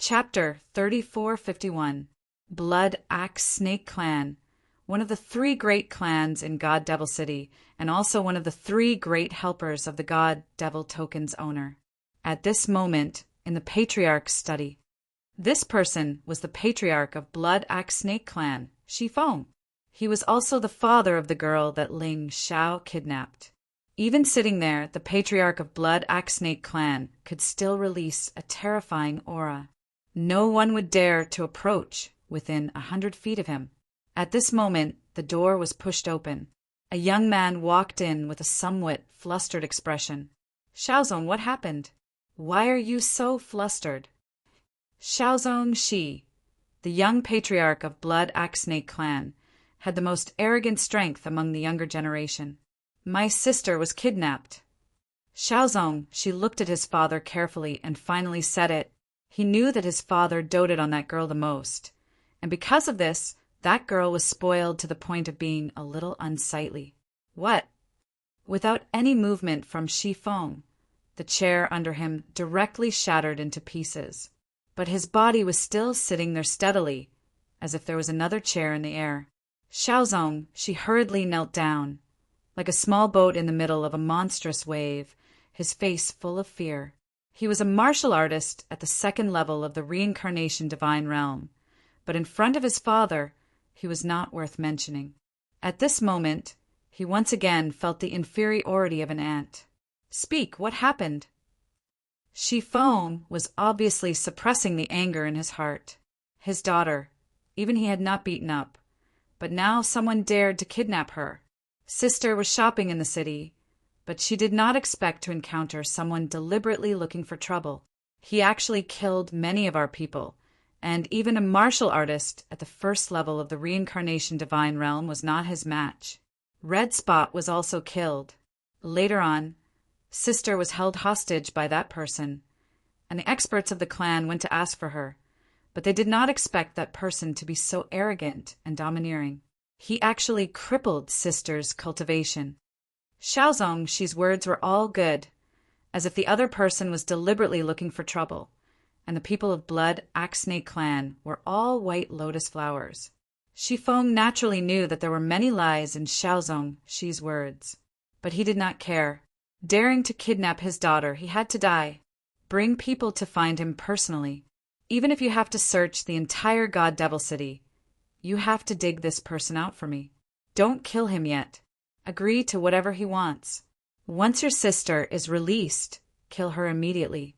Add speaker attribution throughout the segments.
Speaker 1: Chapter 3451 Blood Axe Snake Clan, one of the three great clans in God Devil City, and also one of the three great helpers of the God Devil Token's owner. At this moment, in the Patriarch's study. This person was the Patriarch of Blood Axe Snake Clan, Shifeng. He was also the father of the girl that Ling Xiao kidnapped. Even sitting there, the Patriarch of Blood Axe Snake Clan could still release a terrifying aura. No one would dare to approach within 100 feet of him. At this moment, the door was pushed open. A young man walked in with a somewhat flustered expression. Xiaozong, what happened? Why are you so flustered? Xiaozong Shi, the young Patriarch of Blood Axe Snake Clan, had the most arrogant strength among the younger generation. My sister was kidnapped. Xiaozong, she looked at his father carefully and finally said it. He knew that his father doted on that girl the most, and because of this, that girl was spoiled to the point of being a little unsightly. What? Without any movement from Shifeng, the chair under him directly shattered into pieces, but his body was still sitting there steadily, as if there was another chair in the air. Xiaozong, she hurriedly knelt down, like a small boat in the middle of a monstrous wave, his face full of fear. He was a martial artist at the second level of the reincarnation divine realm, but in front of his father, he was not worth mentioning. At this moment, he once again felt the inferiority of an ant. Speak, what happened? Shifeng was obviously suppressing the anger in his heart. His daughter, even he had not beaten up, but now someone dared to kidnap her. Sister was shopping in the city, but she did not expect to encounter someone deliberately looking for trouble. He actually killed many of our people, and even a martial artist at the first level of the reincarnation divine realm was not his match. Red Spot was also killed. Later on, Sister was held hostage by that person, and the experts of the clan went to ask for her, but they did not expect that person to be so arrogant and domineering. He actually crippled Sister's cultivation. Xiaozong, she's words were all good, as if the other person was deliberately looking for trouble, and the people of Blood Axe Snake Clan were all white lotus flowers. Shifeng naturally knew that there were many lies in Xiaozong, she's words, but he did not care. Daring to kidnap his daughter, he had to die. Bring people to find him personally. Even if you have to search the entire God Devil City, you have to dig this person out for me. Don't kill him yet. Agree to whatever he wants. Once your sister is released, kill her immediately.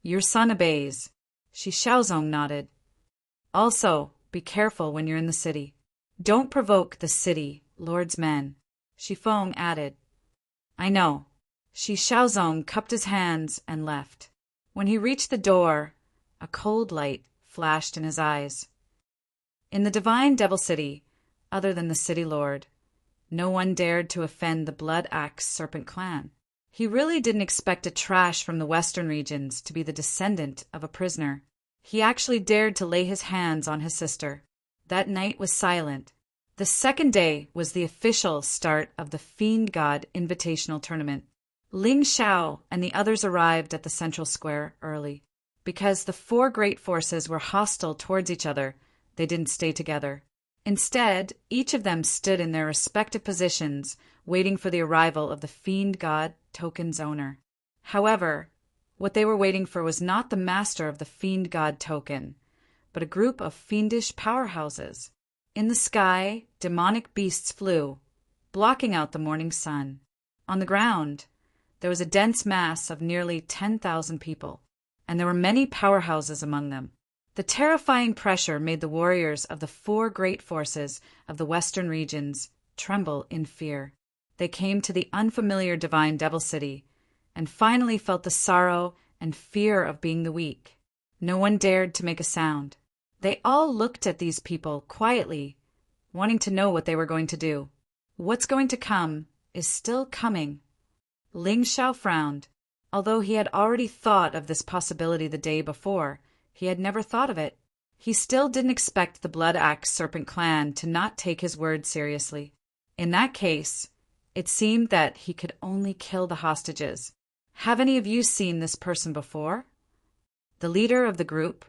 Speaker 1: Your son obeys. Xiaozong nodded. Also, be careful when you're in the city. Don't provoke the city, Lord's men. Shifeng added. I know. Xiaozong cupped his hands and left. When he reached the door, a cold light flashed in his eyes. In the divine Devil City, other than the city lord, no one dared to offend the Blood Axe Serpent Clan. He really didn't expect a trash from the western regions to be the descendant of a prisoner. He actually dared to lay his hands on his sister. That night was silent. The second day was the official start of the Fiend God Invitational Tournament. Ling Xiao and the others arrived at the central square early. Because the four great forces were hostile towards each other, they didn't stay together. Instead, each of them stood in their respective positions, waiting for the arrival of the Fiend God Token's owner. However, what they were waiting for was not the master of the Fiend God Token, but a group of fiendish powerhouses. In the sky, demonic beasts flew, blocking out the morning sun. On the ground, there was a dense mass of nearly 10,000 people, and there were many powerhouses among them. The terrifying pressure made the warriors of the four great forces of the western regions tremble in fear. They came to the unfamiliar divine Devil City and finally felt the sorrow and fear of being the weak. No one dared to make a sound. They all looked at these people quietly, wanting to know what they were going to do. What's going to come is still coming. Ling Xiao frowned. Although he had already thought of this possibility the day before, he had never thought of it. He still didn't expect the Blood Axe Serpent Clan to not take his word seriously. In that case, it seemed that he could only kill the hostages. Have any of you seen this person before? The leader of the group,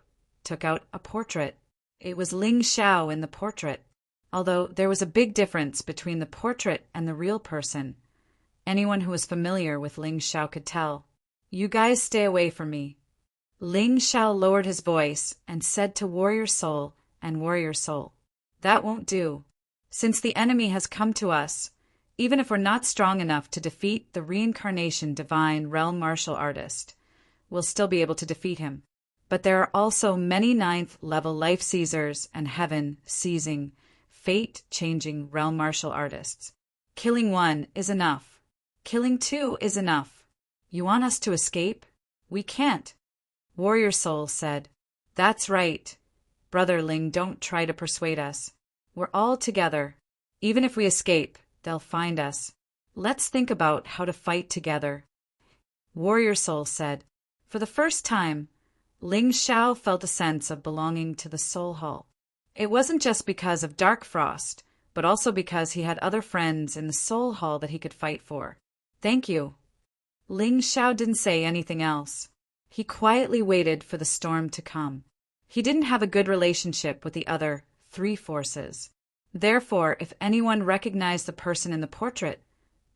Speaker 1: took out a portrait. It was Ling Xiao in the portrait, although there was a big difference between the portrait and the real person. Anyone who was familiar with Ling Xiao could tell. "You guys stay away from me." Ling Xiao lowered his voice and said to Warrior Soul and Warrior Soul, "That won't do. Since the enemy has come to us, even if we're not strong enough to defeat the reincarnation divine realm martial artist, we'll still be able to defeat him. But there are also many ninth-level life seizers and heaven-seizing, fate-changing realm martial artists. Killing one is enough. Killing two is enough. You want us to escape? We can't." Warrior Soul said, "That's right. Brother Ling, don't try to persuade us. We're all together. Even if we escape, they'll find us. Let's think about how to fight together." Warrior Soul said, for the first time, Ling Xiao felt a sense of belonging to the Soul Hall. It wasn't just because of Dark Frost, but also because he had other friends in the Soul Hall that he could fight for. "Thank you." Ling Xiao didn't say anything else. He quietly waited for the storm to come. He didn't have a good relationship with the other three forces. Therefore, if anyone recognized the person in the portrait,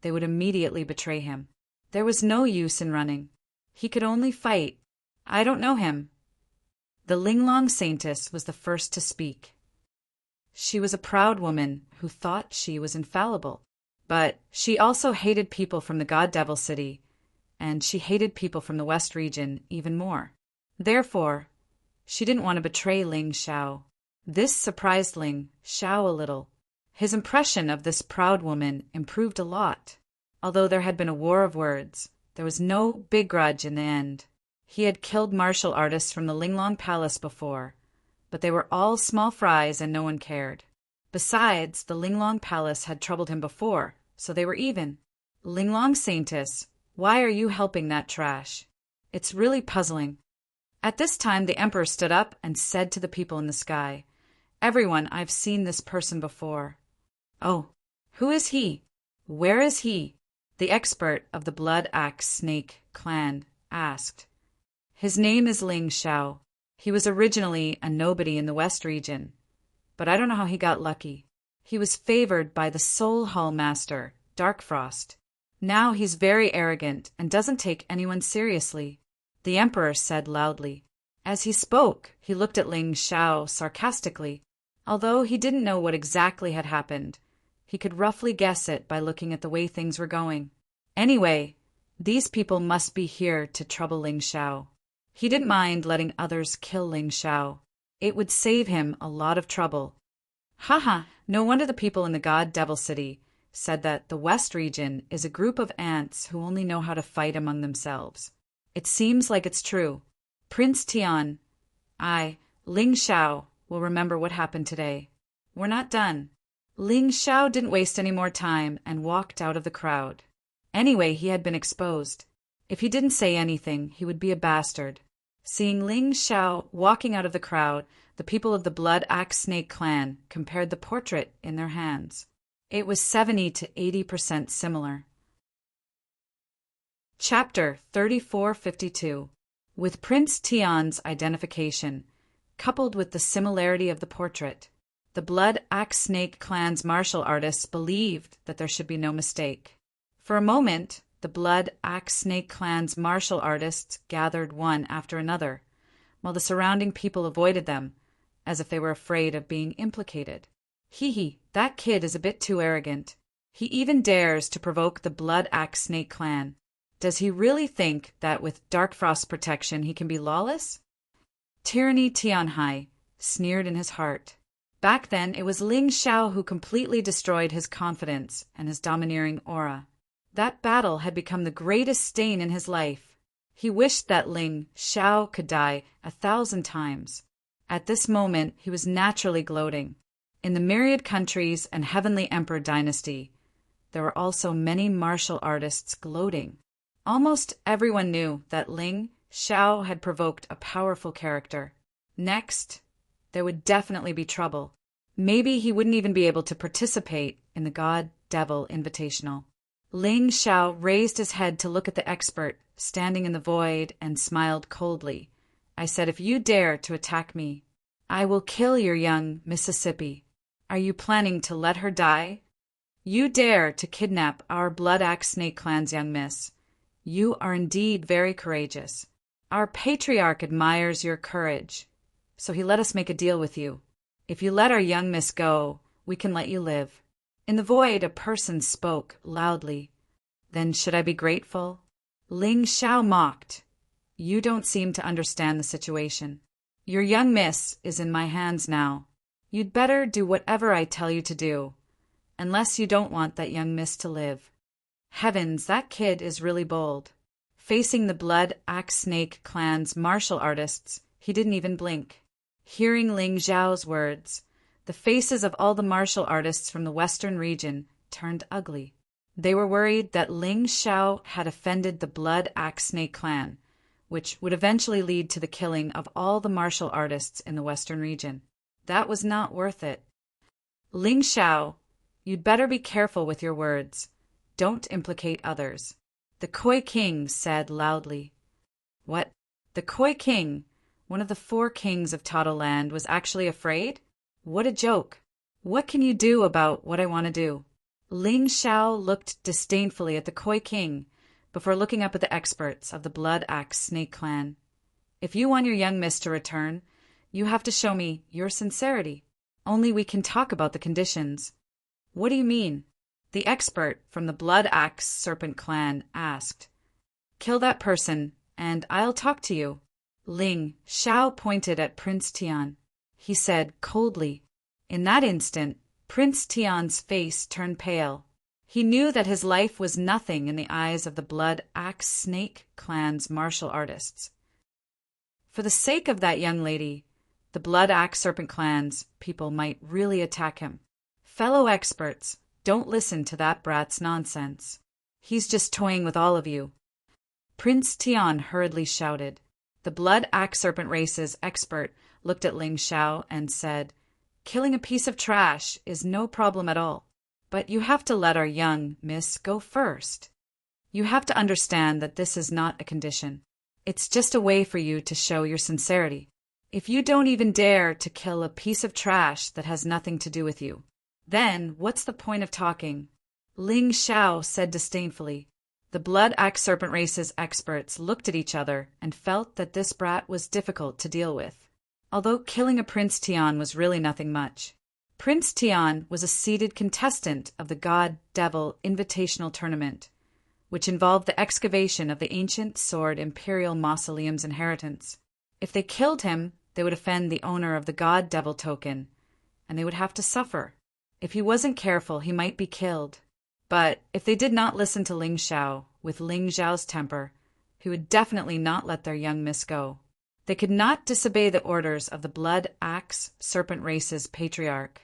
Speaker 1: they would immediately betray him. There was no use in running. He could only fight. "I don't know him." The Linglong Saintess was the first to speak. She was a proud woman who thought she was infallible. But she also hated people from the God Devil City, and she hated people from the West region even more. Therefore, she didn't want to betray Ling Xiao. This surprised Ling Xiao a little. His impression of this proud woman improved a lot. Although there had been a war of words, there was no big grudge in the end. He had killed martial artists from the Linglong Palace before, but they were all small fries and no one cared. Besides, the Linglong Palace had troubled him before, so they were even. "Linglong Saintess, why are you helping that trash? It's really puzzling." At this time, the Emperor stood up and said to the people in the sky, "Everyone, I've seen this person before." "Oh, who is he? Where is he?" the expert of the Blood Axe Snake clan asked. "His name is Ling Xiao. He was originally a nobody in the West region, but I don't know how he got lucky. He was favored by the Soul Hall Master, Dark Frost. Now he's very arrogant and doesn't take anyone seriously," the Emperor said loudly. As he spoke, he looked at Ling Xiao sarcastically. Although he didn't know what exactly had happened, he could roughly guess it by looking at the way things were going. Anyway, these people must be here to trouble Ling Xiao. He didn't mind letting others kill Ling Xiao. It would save him a lot of trouble. Haha, no wonder the people in the God Devil City said that the West region is a group of ants who only know how to fight among themselves. It seems like it's true. Prince Tian, Ling Xiao, will remember what happened today. We're not done. Ling Xiao didn't waste any more time and walked out of the crowd. Anyway, he had been exposed. If he didn't say anything, he would be a bastard. Seeing Ling Xiao walking out of the crowd, the people of the Blood Axe Snake clan compared the portrait in their hands. It was 70 to 80% similar. Chapter 3452. With Prince Tian's identification, coupled with the similarity of the portrait, the Blood Axe Snake clan's martial artists believed that there should be no mistake. For a moment, the Blood Axe Snake clan's martial artists gathered one after another, while the surrounding people avoided them, as if they were afraid of being implicated. Hee, that kid is a bit too arrogant. He even dares to provoke the Blood Axe Snake clan. Does he really think that with Dark Frost's protection he can be lawless? Tyranny Tianhai sneered in his heart. Back then, it was Ling Xiao who completely destroyed his confidence and his domineering aura. That battle had become the greatest stain in his life. He wished that Ling Xiao could die 1,000 times. At this moment, he was naturally gloating. In the myriad countries and Heavenly Emperor dynasty, there were also many martial artists gloating. Almost everyone knew that Ling Xiao had provoked a powerful character. Next, there would definitely be trouble. Maybe he wouldn't even be able to participate in the God-Devil Invitational. Ling Xiao raised his head to look at the expert standing in the void and smiled coldly I said, if you dare to attack me, I will kill your young Mississippi. Are you planning to let her die? You dare to kidnap our Blood Axe Snake Clan's young miss. You are indeed very courageous. Our patriarch admires your courage, so he let us make a deal with you. If you let our young miss go, we can let you live. In the void, a person spoke loudly. Then should I be grateful? Ling Xiao mocked. You don't seem to understand the situation. Your young miss is in my hands now. You'd better do whatever I tell you to do, unless you don't want that young miss to live. Heavens, that kid is really bold. Facing the Blood Axe Snake Clan's martial artists, he didn't even blink. Hearing Ling Xiao's words, the faces of all the martial artists from the western region turned ugly. They were worried that Ling Xiao had offended the Blood Axe Snake Clan, which would eventually lead to the killing of all the martial artists in the western region. That was not worth it. Ling Xiao, you'd better be careful with your words. Don't implicate others. The Koi King said loudly. What? The Koi King, one of the 4 kings of Tado Land, was actually afraid? What a joke. What can you do about what I want to do? Ling Xiao looked disdainfully at the Koi King before looking up at the experts of the Blood Axe Snake Clan. If you want your young miss to return, you have to show me your sincerity. Only we can talk about the conditions. What do you mean? The expert from the Blood Axe Serpent Clan asked. Kill that person, and I'll talk to you. Ling Xiao pointed at Prince Tian. He said coldly. In that instant, Prince Tian's face turned pale. He knew that his life was nothing in the eyes of the Blood Axe Snake Clan's martial artists. For the sake of that young lady, the Blood Axe Serpent Clan's people might really attack him. Fellow experts, don't listen to that brat's nonsense. He's just toying with all of you. Prince Tian hurriedly shouted. The Blood Axe Serpent Race's expert looked at Ling Xiao and said, Killing a piece of trash is no problem at all. But you have to let our young miss go first. You have to understand that this is not a condition. It's just a way for you to show your sincerity. If you don't even dare to kill a piece of trash that has nothing to do with you, then what's the point of talking? Ling Xiao said disdainfully. The Blood Axe Serpent Race's experts looked at each other and felt that this brat was difficult to deal with. Although killing a Prince Tian was really nothing much. Prince Tian was a seeded contestant of the God-Devil Invitational Tournament, which involved the excavation of the ancient Sword Imperial Mausoleum's inheritance. If they killed him, they would offend the owner of the God-Devil token, and they would have to suffer. If he wasn't careful, he might be killed. But if they did not listen to Ling Xiao, with Ling Xiao's temper, he would definitely not let their young miss go. They could not disobey the orders of the Blood Axe Serpent Race's patriarch.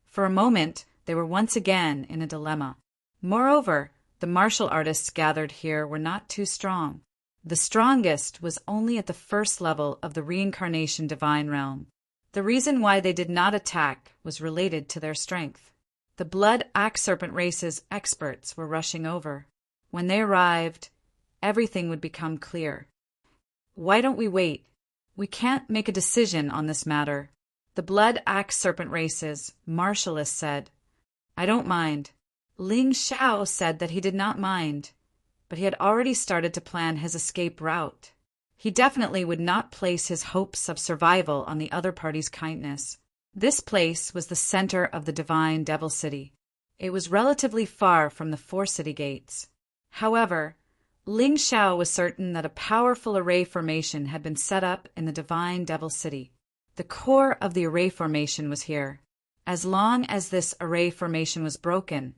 Speaker 1: For a moment, they were once again in a dilemma. Moreover, the martial artists gathered here were not too strong. The strongest was only at the first level of the reincarnation divine realm. The reason why they did not attack was related to their strength. The Blood Axe Serpent Race's experts were rushing over. When they arrived, everything would become clear. Why don't we wait? We can't make a decision on this matter. The Blood Axe Serpent Race's martialist said. I don't mind. Ling Xiao said that he did not mind, but he had already started to plan his escape route. He definitely would not place his hopes of survival on the other party's kindness. This place was the center of the Divine Devil City. It was relatively far from the 4 city gates. However, Ling Xiao was certain that a powerful array formation had been set up in the Divine Devil City. The core of the array formation was here. As long as this array formation was broken,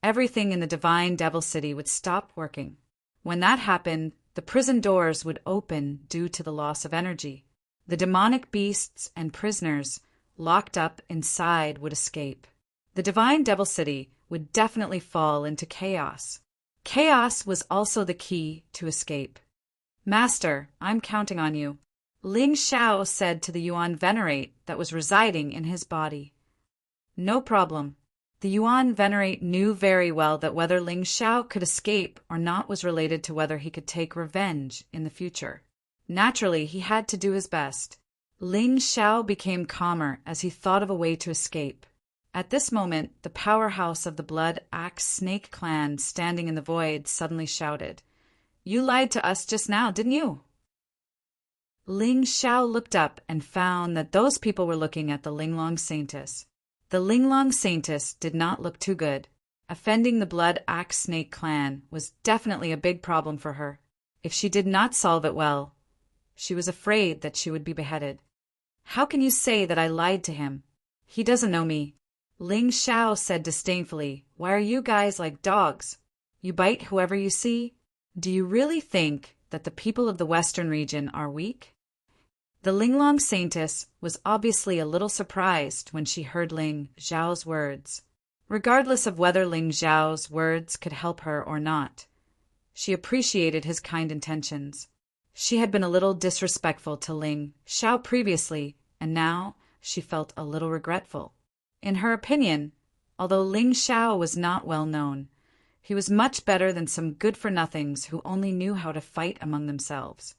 Speaker 1: everything in the Divine Devil City would stop working. When that happened, the prison doors would open due to the loss of energy. The demonic beasts and prisoners locked up inside would escape. The Divine Devil City would definitely fall into chaos. Chaos was also the key to escape. Master, I'm counting on you. Ling Xiao said to the Yuan Venerate that was residing in his body. No problem. The Yuan Venerate knew very well that whether Ling Xiao could escape or not was related to whether he could take revenge in the future. Naturally, he had to do his best. Ling Xiao became calmer as he thought of a way to escape. At this moment, the powerhouse of the Blood Axe Snake clan standing in the void suddenly shouted, "You lied to us just now, didn't you?" Ling Xiao looked up and found that those people were looking at the Linglong Saintess. The Linglong Saintess did not look too good. Offending the Blood Axe Snake clan was definitely a big problem for her. If she did not solve it well, she was afraid that she would be beheaded. "How can you say that I lied to him? He doesn't know me." Ling Xiao said disdainfully, "Why are you guys like dogs? You bite whoever you see? Do you really think that the people of the Western region are weak?" The Linglong Saintess was obviously a little surprised when she heard Ling Xiao's words. Regardless of whether Ling Xiao's words could help her or not, she appreciated his kind intentions. She had been a little disrespectful to Ling Xiao previously, and now she felt a little regretful. In her opinion, although Ling Xiao was not well known, he was much better than some good-for-nothings who only knew how to fight among themselves.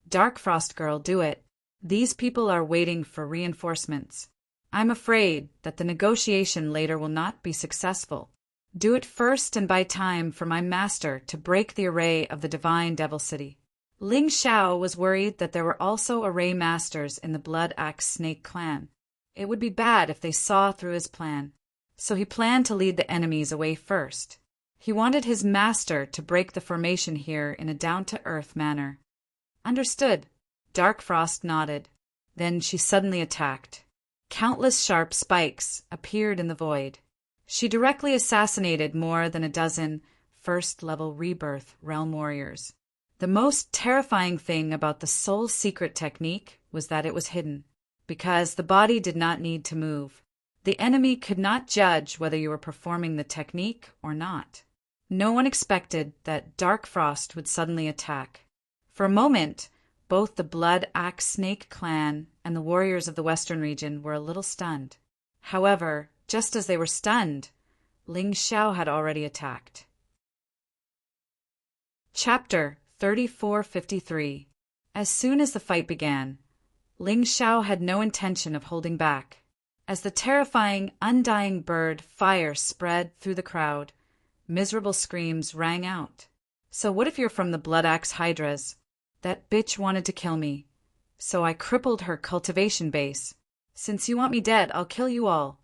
Speaker 1: "Dark Frost Girl, do it. These people are waiting for reinforcements. I'm afraid that the negotiation later will not be successful. Do it first and buy time for my master to break the array of the Divine Devil City." Ling Xiao was worried that there were also array masters in the Blood Axe Snake clan. It would be bad if they saw through his plan, so he planned to lead the enemies away first. He wanted his master to break the formation here in a down-to-earth manner. "Understood." Dark Frost nodded. Then she suddenly attacked. Countless sharp spikes appeared in the void. She directly assassinated more than a dozen first-level Rebirth Realm Warriors. The most terrifying thing about the Soul Secret technique was that it was hidden. Because the body did not need to move, the enemy could not judge whether you were performing the technique or not. No one expected that Dark Frost would suddenly attack. For a moment, both the Blood Axe Snake clan and the warriors of the Western region were a little stunned. However, just as they were stunned, Ling Xiao had already attacked. Chapter 3453. As soon as the fight began, Ling Xiao had no intention of holding back. As the terrifying, undying bird fire spread through the crowd, miserable screams rang out. "So what if you're from the Blood Axe Hydras? That bitch wanted to kill me, so I crippled her cultivation base. Since you want me dead, I'll kill you all."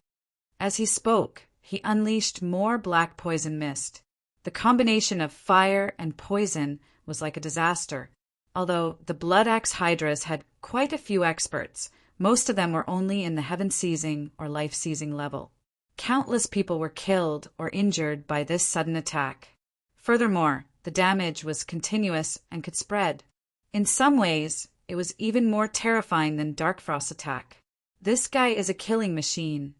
Speaker 1: As he spoke, he unleashed more black poison mist. The combination of fire and poison was like a disaster. Although the Blood Axe Hydras had quite a few experts, most of them were only in the heaven-seizing or life-seizing level. Countless people were killed or injured by this sudden attack. Furthermore, the damage was continuous and could spread. In some ways, it was even more terrifying than Dark Frost's attack. This guy is a killing machine.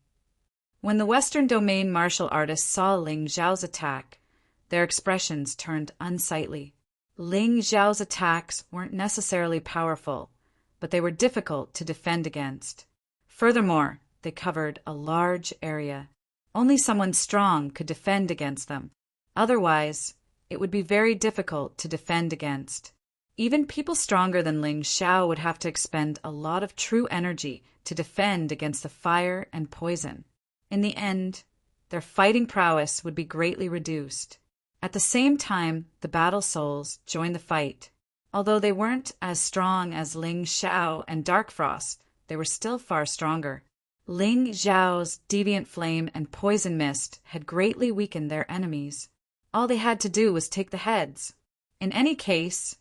Speaker 1: When the Western Domain martial artists saw Ling Xiao's attack, their expressions turned unsightly. Ling Xiao's attacks weren't necessarily powerful, but they were difficult to defend against. Furthermore, they covered a large area. Only someone strong could defend against them. Otherwise, it would be very difficult to defend against. Even people stronger than Ling Xiao would have to expend a lot of true energy to defend against the fire and poison. In the end, their fighting prowess would be greatly reduced. At the same time, the battle souls joined the fight. Although they weren't as strong as Ling Xiao and Dark Frost, they were still far stronger. Ling Xiao's deviant flame and poison mist had greatly weakened their enemies. All they had to do was take the heads. In any case,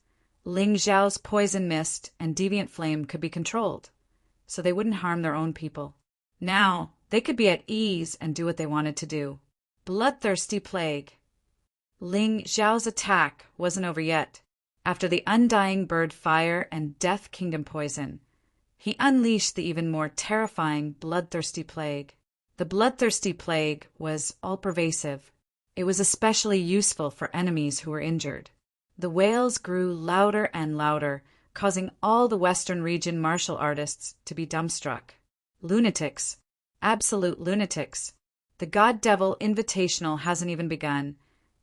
Speaker 1: Ling Xiao's poison mist and deviant flame could be controlled, so they wouldn't harm their own people. Now, they could be at ease and do what they wanted to do. Bloodthirsty plague. Ling Xiao's attack wasn't over yet. After the undying bird fire and death kingdom poison, he unleashed the even more terrifying bloodthirsty plague. The bloodthirsty plague was all-pervasive. It was especially useful for enemies who were injured. The wails grew louder and louder, causing all the Western region martial artists to be dumbstruck. Lunatics. Absolute lunatics. The God Devil Invitational hasn't even begun,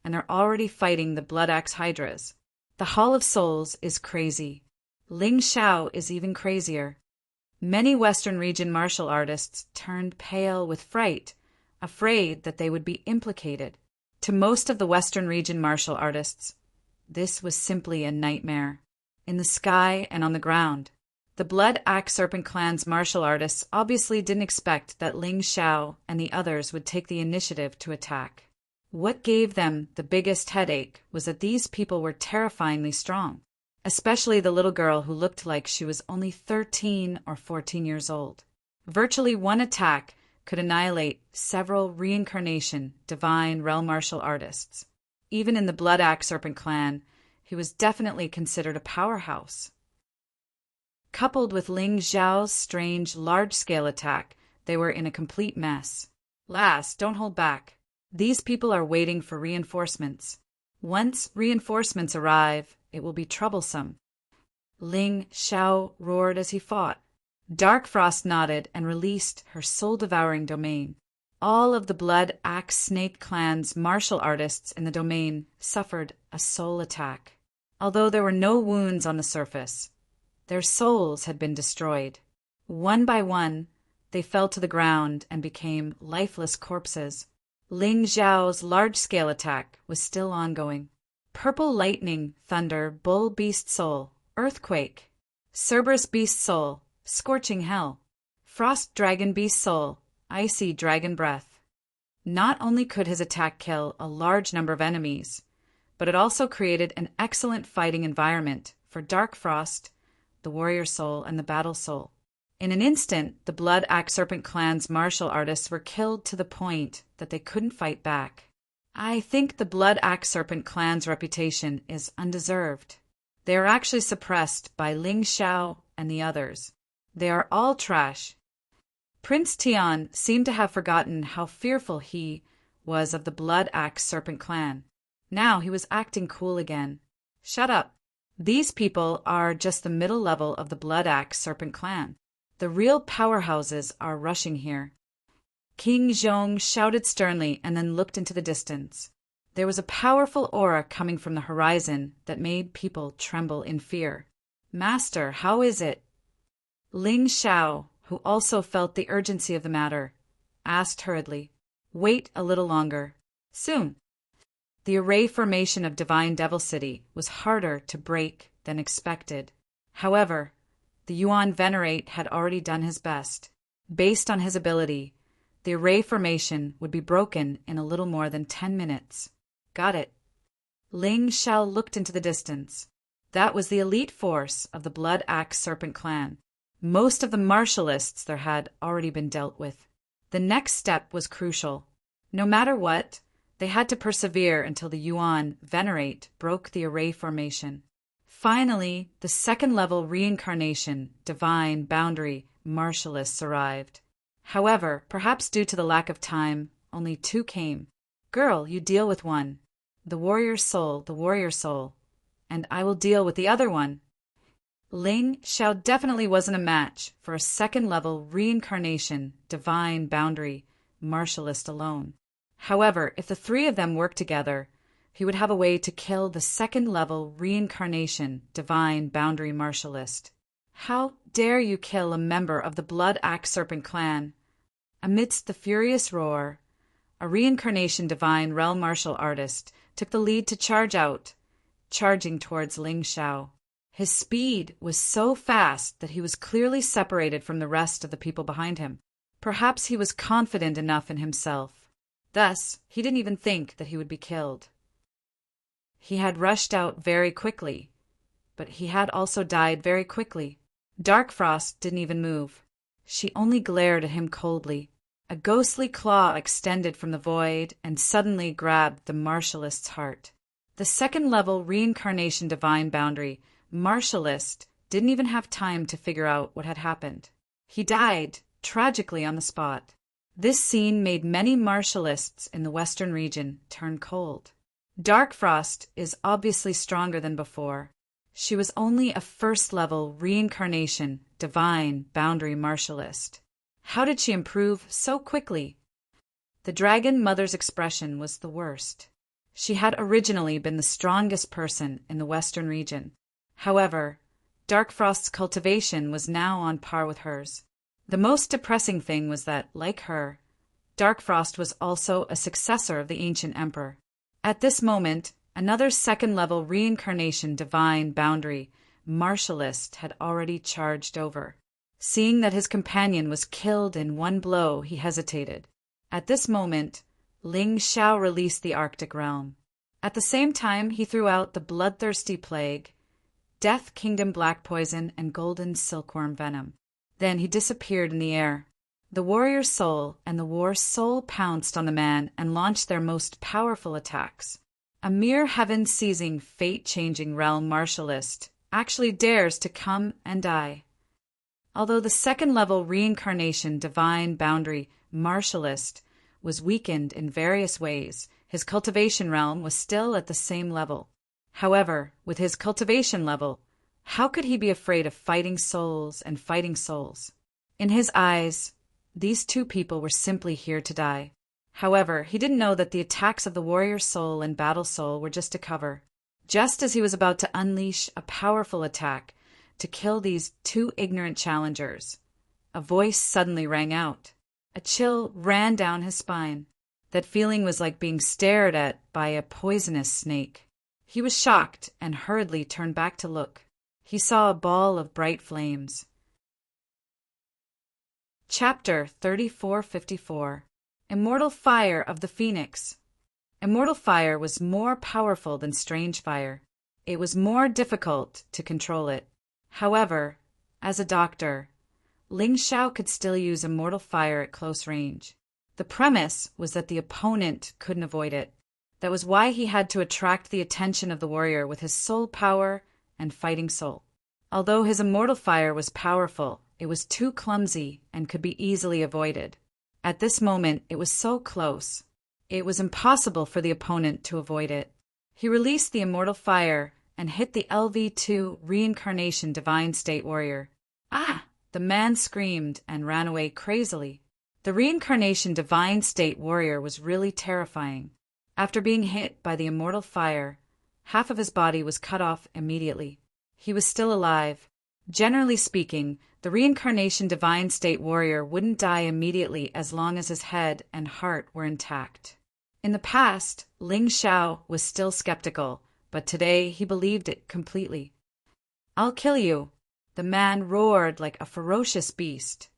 Speaker 1: and they're already fighting the Blood Axe Hydras. The Hall of Souls is crazy. Ling Xiao is even crazier. Many Western region martial artists turned pale with fright, afraid that they would be implicated. To most of the Western region martial artists, this was simply a nightmare. In the sky and on the ground, the Blood Axe Serpent Clan's martial artists obviously didn't expect that Ling Xiao and the others would take the initiative to attack. What gave them the biggest headache was that these people were terrifyingly strong, especially the little girl who looked like she was only 13 or 14 years old. Virtually one attack could annihilate several reincarnation divine realm martial artists. Even in the Blood Axe Serpent Clan, he was definitely considered a powerhouse. Coupled with Ling Xiao's strange large-scale attack, they were in a complete mess. Last, don't hold back. These people are waiting for reinforcements. Once reinforcements arrive, it will be troublesome. Ling Xiao roared as he fought. Dark Frost nodded and released her soul-devouring domain. All of the Blood Axe Snake Clan's martial artists in the domain suffered a soul attack. Although there were no wounds on the surface, their souls had been destroyed. One by one, they fell to the ground and became lifeless corpses. Ling Xiao's large-scale attack was still ongoing. Purple lightning, thunder, bull beast soul, earthquake. Cerberus beast soul, scorching hell. Frost dragon beast soul, icy dragon breath. Not only could his attack kill a large number of enemies, but it also created an excellent fighting environment for Dark Frost, the warrior soul, and the battle soul. In an instant, the Blood Axe Serpent Clan's martial artists were killed to the point that they couldn't fight back. I think the Blood Axe Serpent Clan's reputation is undeserved. They are actually suppressed by Ling Xiao and the others. They are all trash. Prince Tian seemed to have forgotten how fearful he was of the Blood Axe Serpent Clan. Now he was acting cool again. Shut up. These people are just the middle level of the Blood Axe Serpent Clan. The real powerhouses are rushing here. King Zhong shouted sternly and then looked into the distance. There was a powerful aura coming from the horizon that made people tremble in fear. Master, how is it? Ling Xiao, who also felt the urgency of the matter, asked hurriedly. Wait a little longer. Soon. The array formation of Divine Devil City was harder to break than expected. However, the Yuan Venerate had already done his best. Based on his ability, the array formation would be broken in a little more than 10 minutes. Got it. Ling Xiao looked into the distance. That was the elite force of the Blood Axe Serpent Clan. Most of the martialists there had already been dealt with. The next step was crucial. No matter what, they had to persevere until the Yuan Venerate broke the array formation. Finally, the second-level reincarnation, divine, boundary, martialists arrived. However, perhaps due to the lack of time, only 2 came. Girl, you deal with one. The warrior soul, and I will deal with the other one. Ling Xiao definitely wasn't a match for a second-level reincarnation, divine, boundary, martialist alone. However, if the 3 of them worked together, he would have a way to kill the second-level reincarnation, divine, boundary, martialist. How dare you kill a member of the Blood Axe Serpent Clan? Amidst the furious roar, a reincarnation divine realm martial artist took the lead to charge out, charging towards Ling Xiao. His speed was so fast that he was clearly separated from the rest of the people behind him. Perhaps he was confident enough in himself. Thus, he didn't even think that he would be killed. He had rushed out very quickly, but he had also died very quickly. Dark Frost didn't even move. She only glared at him coldly. A ghostly claw extended from the void and suddenly grabbed the martialist's heart. The second-level reincarnation divine boundary martialist didn't even have time to figure out what had happened. He died, tragically on the spot. This scene made many martialists in the Western region turn cold. Dark Frost is obviously stronger than before. She was only a first-level reincarnation, divine, boundary martialist. How did she improve so quickly? The Dragon Mother's expression was the worst. She had originally been the strongest person in the Western region. However, Darkfrost's cultivation was now on par with hers. The most depressing thing was that, like her, Darkfrost was also a successor of the ancient emperor. At this moment, another second-level reincarnation divine boundary martialist had already charged over. Seeing that his companion was killed in one blow, he hesitated. At this moment, Ling Xiao released the Arctic realm. At the same time, he threw out the bloodthirsty plague, Death Kingdom black poison, and golden silkworm venom. Then he disappeared in the air. The warrior soul and the war soul pounced on the man and launched their most powerful attacks. A mere heaven-seizing, fate-changing realm martialist actually dares to come and die. Although the second-level reincarnation divine boundary martialist was weakened in various ways, his cultivation realm was still at the same level. However, with his cultivation level, how could he be afraid of fighting souls and fighting souls? In his eyes, these two people were simply here to die. However, he didn't know that the attacks of the warrior soul and battle soul were just a cover. Just as he was about to unleash a powerful attack to kill these two ignorant challengers, a voice suddenly rang out. A chill ran down his spine. That feeling was like being stared at by a poisonous snake. He was shocked and hurriedly turned back to look. He saw a ball of bright flames. Chapter 3454. Immortal Fire of the Phoenix. Immortal fire was more powerful than strange fire. It was more difficult to control it. However, as a doctor, Ling Xiao could still use immortal fire at close range. The premise was that the opponent couldn't avoid it. That was why he had to attract the attention of the warrior with his soul power and fighting soul. Although his immortal fire was powerful, it was too clumsy and could be easily avoided. At this moment, it was so close. It was impossible for the opponent to avoid it. He released the immortal fire and hit the LV2 reincarnation divine state warrior. Ah! The man screamed and ran away crazily. The reincarnation divine state warrior was really terrifying. After being hit by the immortal fire, half of his body was cut off immediately. He was still alive. Generally speaking, the reincarnation divine state warrior wouldn't die immediately as long as his head and heart were intact. In the past, Ling Xiao was still skeptical, but today he believed it completely. "I'll kill you," the man roared like a ferocious beast.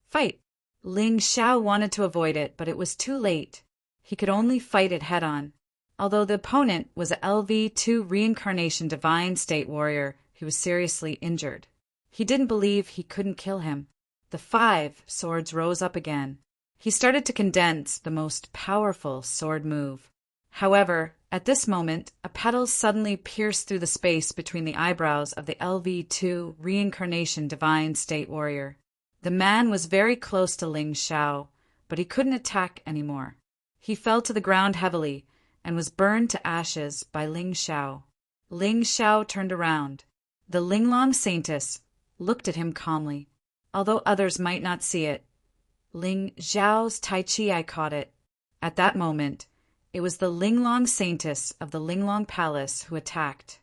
Speaker 1: "Fight!" Ling Xiao wanted to avoid it, but it was too late. He could only fight it head-on. Although the opponent was a LV2 reincarnation divine state warrior, he was seriously injured. He didn't believe he couldn't kill him. The 5 swords rose up again. He started to condense the most powerful sword move. However, at this moment, a petal suddenly pierced through the space between the eyebrows of the LV2 reincarnation divine state warrior. The man was very close to Ling Xiao, but he couldn't attack anymore. He fell to the ground heavily and was burned to ashes by Ling Xiao. Ling Xiao turned around. The Linglong Saintess looked at him calmly. Although others might not see it, Ling Xiao's Tai Chi eye caught it. At that moment, it was the Linglong Saintess of the Linglong Palace who attacked.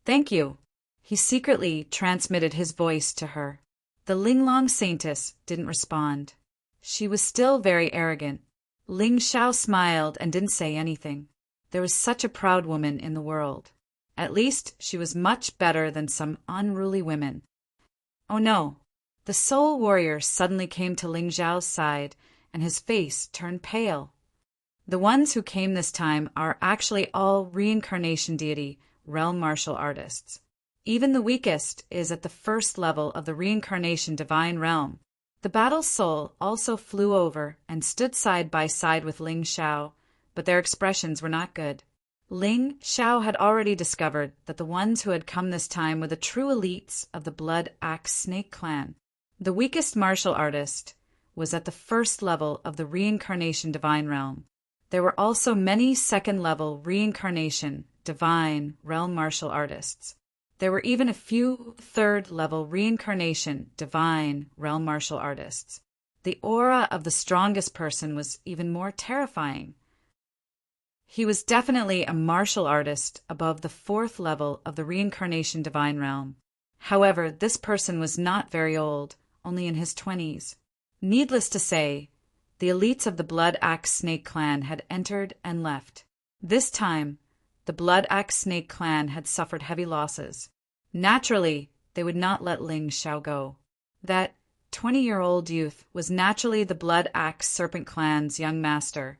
Speaker 1: "Thank you." He secretly transmitted his voice to her. The Linglong Saintess didn't respond. She was still very arrogant. Ling Xiao smiled and didn't say anything. There was such a proud woman in the world. At least she was much better than some unruly women. Oh no! The soul warrior suddenly came to Ling Xiao's side, and his face turned pale. The ones who came this time are actually all reincarnation deity realm martial artists. Even the weakest is at the first level of the reincarnation divine realm. The battle soul also flew over and stood side by side with Ling Xiao, but their expressions were not good. Ling Xiao had already discovered that the ones who had come this time were the true elites of the Blood Axe Snake clan. The weakest martial artist was at the first level of the reincarnation divine realm. There were also many second-level reincarnation divine realm martial artists. There were even a few third-level reincarnation divine realm martial artists. The aura of the strongest person was even more terrifying. He was definitely a martial artist above the 4th level of the reincarnation divine realm. However, this person was not very old, only in his 20s. Needless to say, the elites of the Blood Axe Snake Clan had entered and left. This time, the Blood Axe Snake Clan had suffered heavy losses. Naturally, they would not let Ling Xiao go. That 20-year-old youth was naturally the Blood Axe Serpent Clan's young master,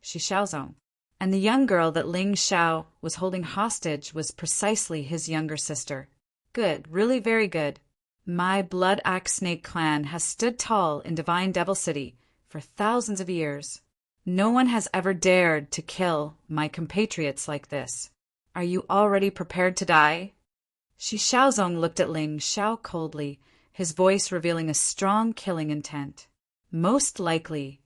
Speaker 1: Shi Xiaozong. And the young girl that Ling Xiao was holding hostage was precisely his younger sister. Good, really very good. My Blood Axe Snake Clan has stood tall in Divine Devil City for thousands of years. No one has ever dared to kill my compatriots like this. Are you already prepared to die? Shi Xiaozong looked at Ling Xiao coldly, his voice revealing a strong killing intent. Most likely.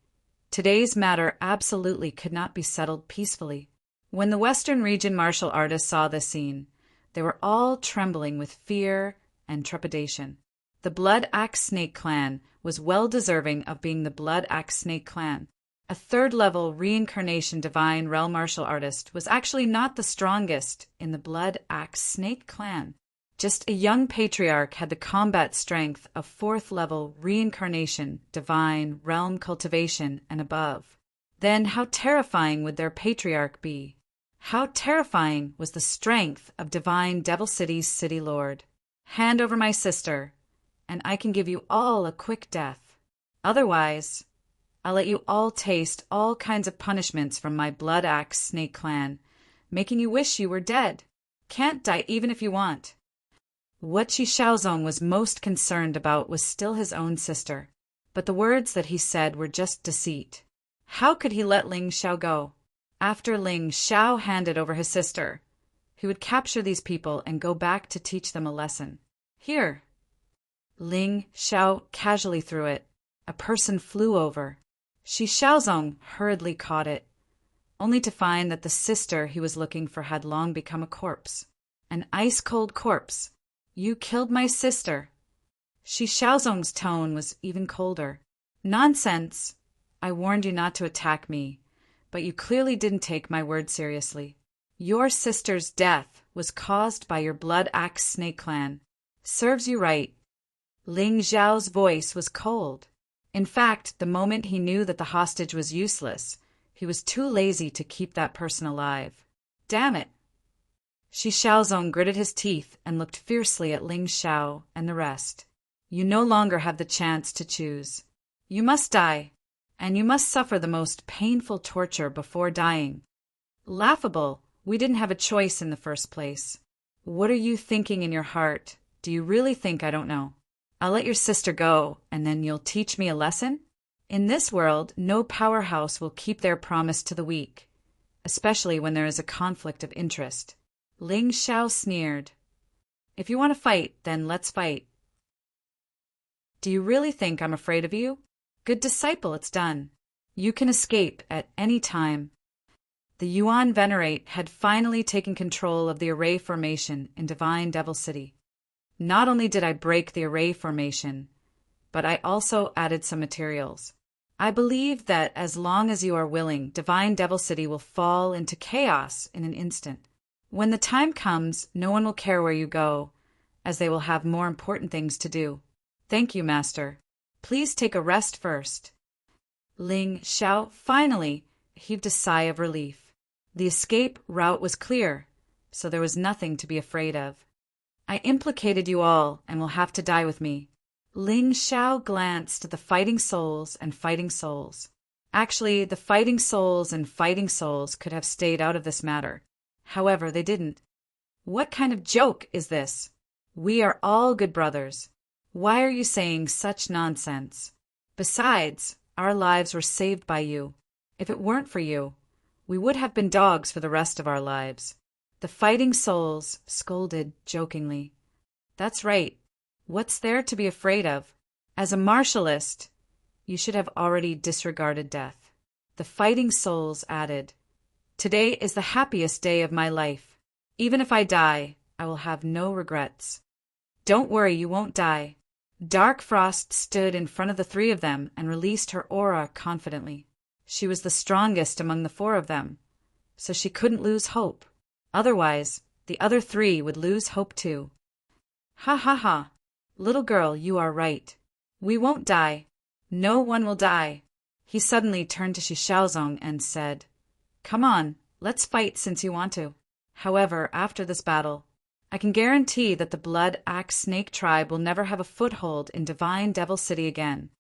Speaker 1: Today's matter absolutely could not be settled peacefully. When the Western region martial artists saw this scene, they were all trembling with fear and trepidation. The Blood Axe Snake Clan was well deserving of being the Blood Axe Snake Clan. A third-level reincarnation divine realm martial artist was actually not the strongest in the Blood Axe Snake Clan. Just a young patriarch had the combat strength of fourth-level reincarnation, divine, realm cultivation, and above. Then how terrifying would their patriarch be? How terrifying was the strength of divine Devil City's city lord? Hand over my sister, and I can give you all a quick death. Otherwise, I'll let you all taste all kinds of punishments from my Blood Axe Snake Clan, making you wish you were dead. Can't die even if you want. What Shi Xiaozong was most concerned about was still his own sister, but the words that he said were just deceit. How could he let Ling Xiao go? After Ling Xiao handed over his sister, he would capture these people and go back to teach them a lesson. Here. Ling Xiao casually threw it. A person flew over. Shi Xiaozong hurriedly caught it, only to find that the sister he was looking for had long become a corpse. An ice-cold corpse. You killed my sister. Shi Xiaozong's tone was even colder. Nonsense. I warned you not to attack me, but you clearly didn't take my word seriously. Your sister's death was caused by your Blood Axe Snake Clan. Serves you right. Ling Xiao's voice was cold. In fact, the moment he knew that the hostage was useless, he was too lazy to keep that person alive. Damn it. Shi Xiaozong gritted his teeth and looked fiercely at Ling Xiao and the rest. You no longer have the chance to choose. You must die, and you must suffer the most painful torture before dying. Laughable, we didn't have a choice in the first place. What are you thinking in your heart? Do you really think I don't know? I'll let your sister go, and then you'll teach me a lesson? In this world, no powerhouse will keep their promise to the weak, especially when there is a conflict of interest. Ling Xiao sneered. If you want to fight, then let's fight. Do you really think I'm afraid of you? Good disciple, it's done. You can escape at any time. The Yuan Venerate had finally taken control of the array formation in Divine Devil City. Not only did I break the array formation, but I also added some materials. I believe that as long as you are willing, Divine Devil City will fall into chaos in an instant. When the time comes, no one will care where you go, as they will have more important things to do. Thank you, Master. Please take a rest first. Ling Xiao finally heaved a sigh of relief. The escape route was clear, so there was nothing to be afraid of. I implicated you all and will have to die with me. Ling Xiao glanced at the fighting souls and fighting souls. Actually, the fighting souls and fighting souls could have stayed out of this matter. However, they didn't. What kind of joke is this? We are all good brothers. Why are you saying such nonsense? Besides, our lives were saved by you. If it weren't for you, we would have been dogs for the rest of our lives. The fighting souls scolded jokingly. That's right. What's there to be afraid of? As a martialist, you should have already disregarded death. The fighting souls added, Today is the happiest day of my life. Even if I die, I will have no regrets. Don't worry, you won't die. Dark Frost stood in front of the three of them and released her aura confidently. She was the strongest among the four of them, so she couldn't lose hope. Otherwise, the other three would lose hope too. Ha ha ha! Little girl, you are right. We won't die. No one will die. He suddenly turned to Xiaozong and said, Come on, let's fight since you want to. However, after this battle, I can guarantee that the Blood Axe Snake tribe will never have a foothold in Divine Devil City again.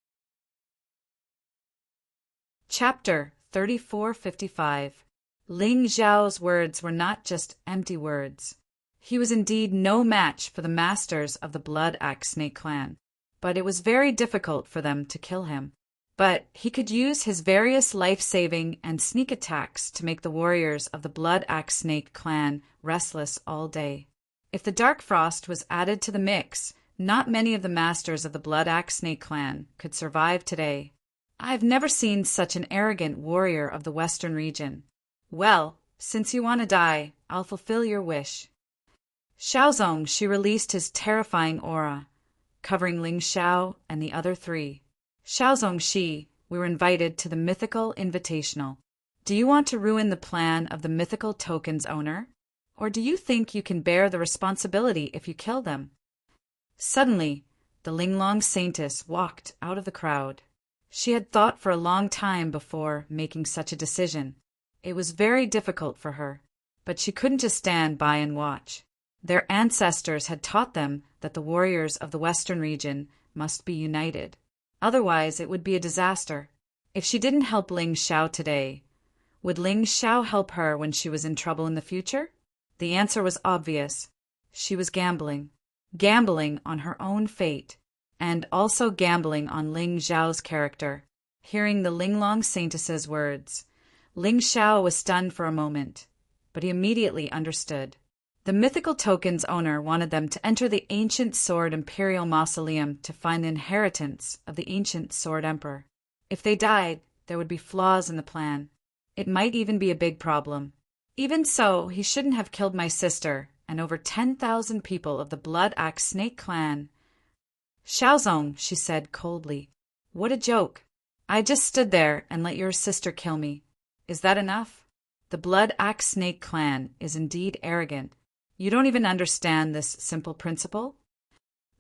Speaker 1: Chapter 3455. Ling Xiao's words were not just empty words. He was indeed no match for the masters of the Blood Axe Snake clan, but it was very difficult for them to kill him. But he could use his various life-saving and sneak attacks to make the warriors of the Blood Axe Snake clan restless all day. If the Dark Frost was added to the mix, not many of the masters of the Blood Axe Snake clan could survive today. I've never seen such an arrogant warrior of the Western region. Well, since you want to die, I'll fulfill your wish. Xiaozong, she released his terrifying aura, covering Ling Xiao and the other three. Xiaozong Shi, we were invited to the mythical invitational. Do you want to ruin the plan of the mythical token's owner? Or do you think you can bear the responsibility if you kill them? Suddenly, the Linglong Saintess walked out of the crowd. She had thought for a long time before making such a decision. It was very difficult for her, but she couldn't just stand by and watch. Their ancestors had taught them that the warriors of the Western region must be united. Otherwise, it would be a disaster. If she didn't help Ling Xiao today, would Ling Xiao help her when she was in trouble in the future? The answer was obvious. She was gambling. Gambling on her own fate, and also gambling on Ling Xiao's character. Hearing the Linglong Saintess's words, Ling Xiao was stunned for a moment, but he immediately understood. The mythical token's owner wanted them to enter the ancient Sword Imperial Mausoleum to find the inheritance of the ancient Sword Emperor. If they died, there would be flaws in the plan. It might even be a big problem. Even so, he shouldn't have killed my sister and over 10,000 people of the Blood Axe Snake clan. Xiaozong, she said coldly, what a joke. I just stood there and let your sister kill me. Is that enough? The Blood Axe Snake clan is indeed arrogant. You don't even understand this simple principle?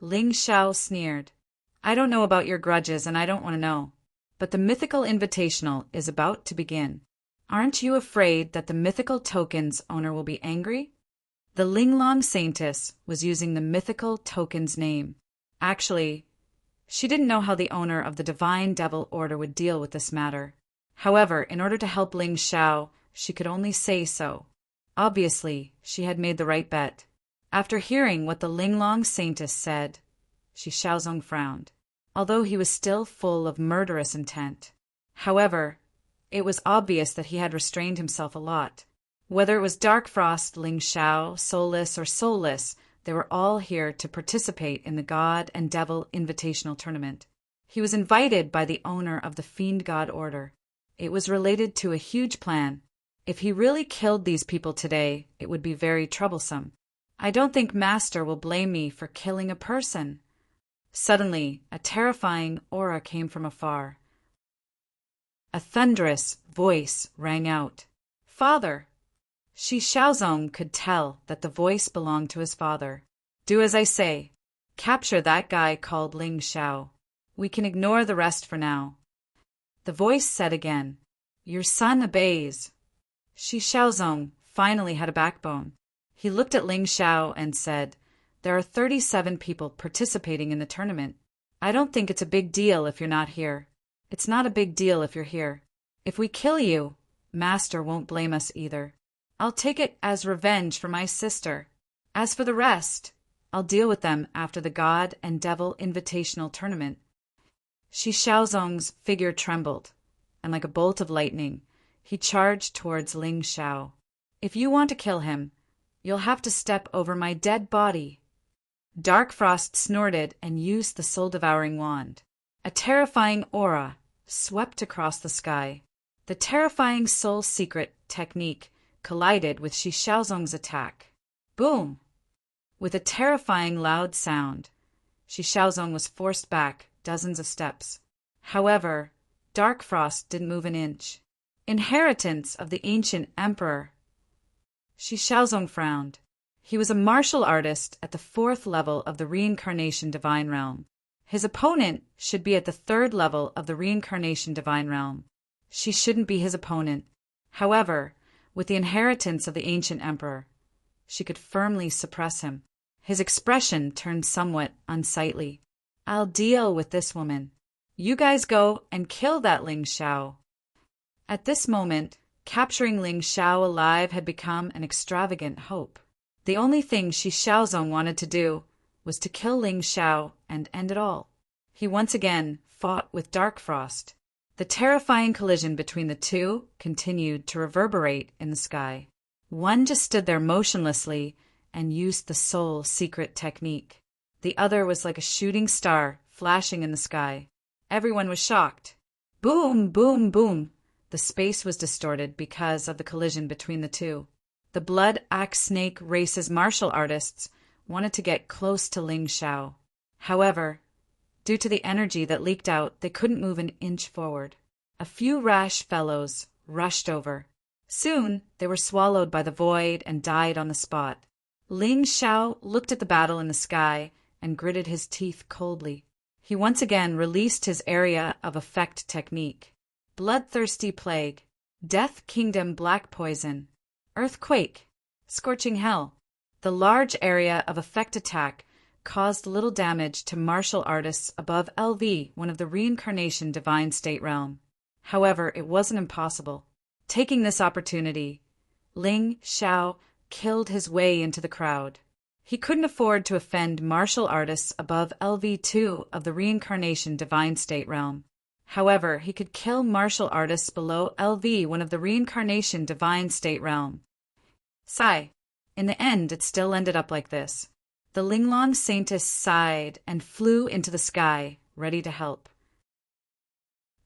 Speaker 1: Ling Xiao sneered. I don't know about your grudges and I don't want to know. But the mythical invitational is about to begin. Aren't you afraid that the mythical token's owner will be angry? The Linglong Saintess was using the mythical token's name. Actually, she didn't know how the owner of the Divine Devil Order would deal with this matter. However, in order to help Ling Xiao, she could only say so. Obviously, she had made the right bet. After hearing what the Linglong Saintess said, Xiaozong frowned, although he was still full of murderous intent. However, it was obvious that he had restrained himself a lot. Whether it was Dark Frost, Ling Xiao, Soulless, or Soulless, they were all here to participate in the God and Devil Invitational Tournament. He was invited by the owner of the Fiend God Order. It was related to a huge plan. If he really killed these people today, it would be very troublesome. I don't think Master will blame me for killing a person. Suddenly, a terrifying aura came from afar. A thunderous voice rang out. Father! Xiaozong could tell that the voice belonged to his father. Do as I say. Capture that guy called Ling Xiao. We can ignore the rest for now. The voice said again, Your son obeys. Xiaozong finally had a backbone. He looked at Ling Xiao and said, There are 37 people participating in the tournament. I don't think it's a big deal if you're not here. It's not a big deal if you're here. If we kill you, Master won't blame us either. I'll take it as revenge for my sister. As for the rest, I'll deal with them after the God and Devil Invitational Tournament. Xiaozong's figure trembled, and like a bolt of lightning, he charged towards Ling Xiao. If you want to kill him, you'll have to step over my dead body. Dark Frost snorted and used the soul-devouring wand. A terrifying aura swept across the sky. The terrifying soul secret technique collided with Xiaozong's attack. Boom! With a terrifying loud sound, Xiaozong was forced back dozens of steps. However, Dark Frost didn't move an inch. Inheritance of the ancient emperor. Xiaozong frowned. He was a martial artist at the 4th level of the Reincarnation Divine Realm. His opponent should be at the 3rd level of the Reincarnation Divine Realm. She shouldn't be his opponent. However, with the inheritance of the ancient emperor, she could firmly suppress him. His expression turned somewhat unsightly. "I'll deal with this woman. You guys go and kill that Ling Xiao." At this moment, capturing Ling Xiao alive had become an extravagant hope. The only thing Shi Xiaozong wanted to do was to kill Ling Xiao and end it all. He once again fought with Dark Frost. The terrifying collision between the two continued to reverberate in the sky. One just stood there motionlessly and used the soul secret technique. The other was like a shooting star flashing in the sky. Everyone was shocked. Boom, boom, boom. The space was distorted because of the collision between the two. The Blood Axe Snake race's martial artists wanted to get close to Ling Xiao. However, due to the energy that leaked out, they couldn't move an inch forward. A few rash fellows rushed over. Soon, they were swallowed by the void and died on the spot. Ling Xiao looked at the battle in the sky and gritted his teeth coldly. He once again released his area of effect technique. Bloodthirsty Plague, Death Kingdom Black Poison, Earthquake, Scorching Hell. The large area of effect attack caused little damage to martial artists above LV, one of the Reincarnation Divine State Realm. However, it wasn't impossible. Taking this opportunity, Ling Xiao killed his way into the crowd. He couldn't afford to offend martial artists above LV2 of the Reincarnation Divine State Realm. However, he could kill martial artists below LV, one of the Reincarnation Divine State Realm. Sigh. In the end, it still ended up like this. The Linglong Saintess sighed and flew into the sky, ready to help.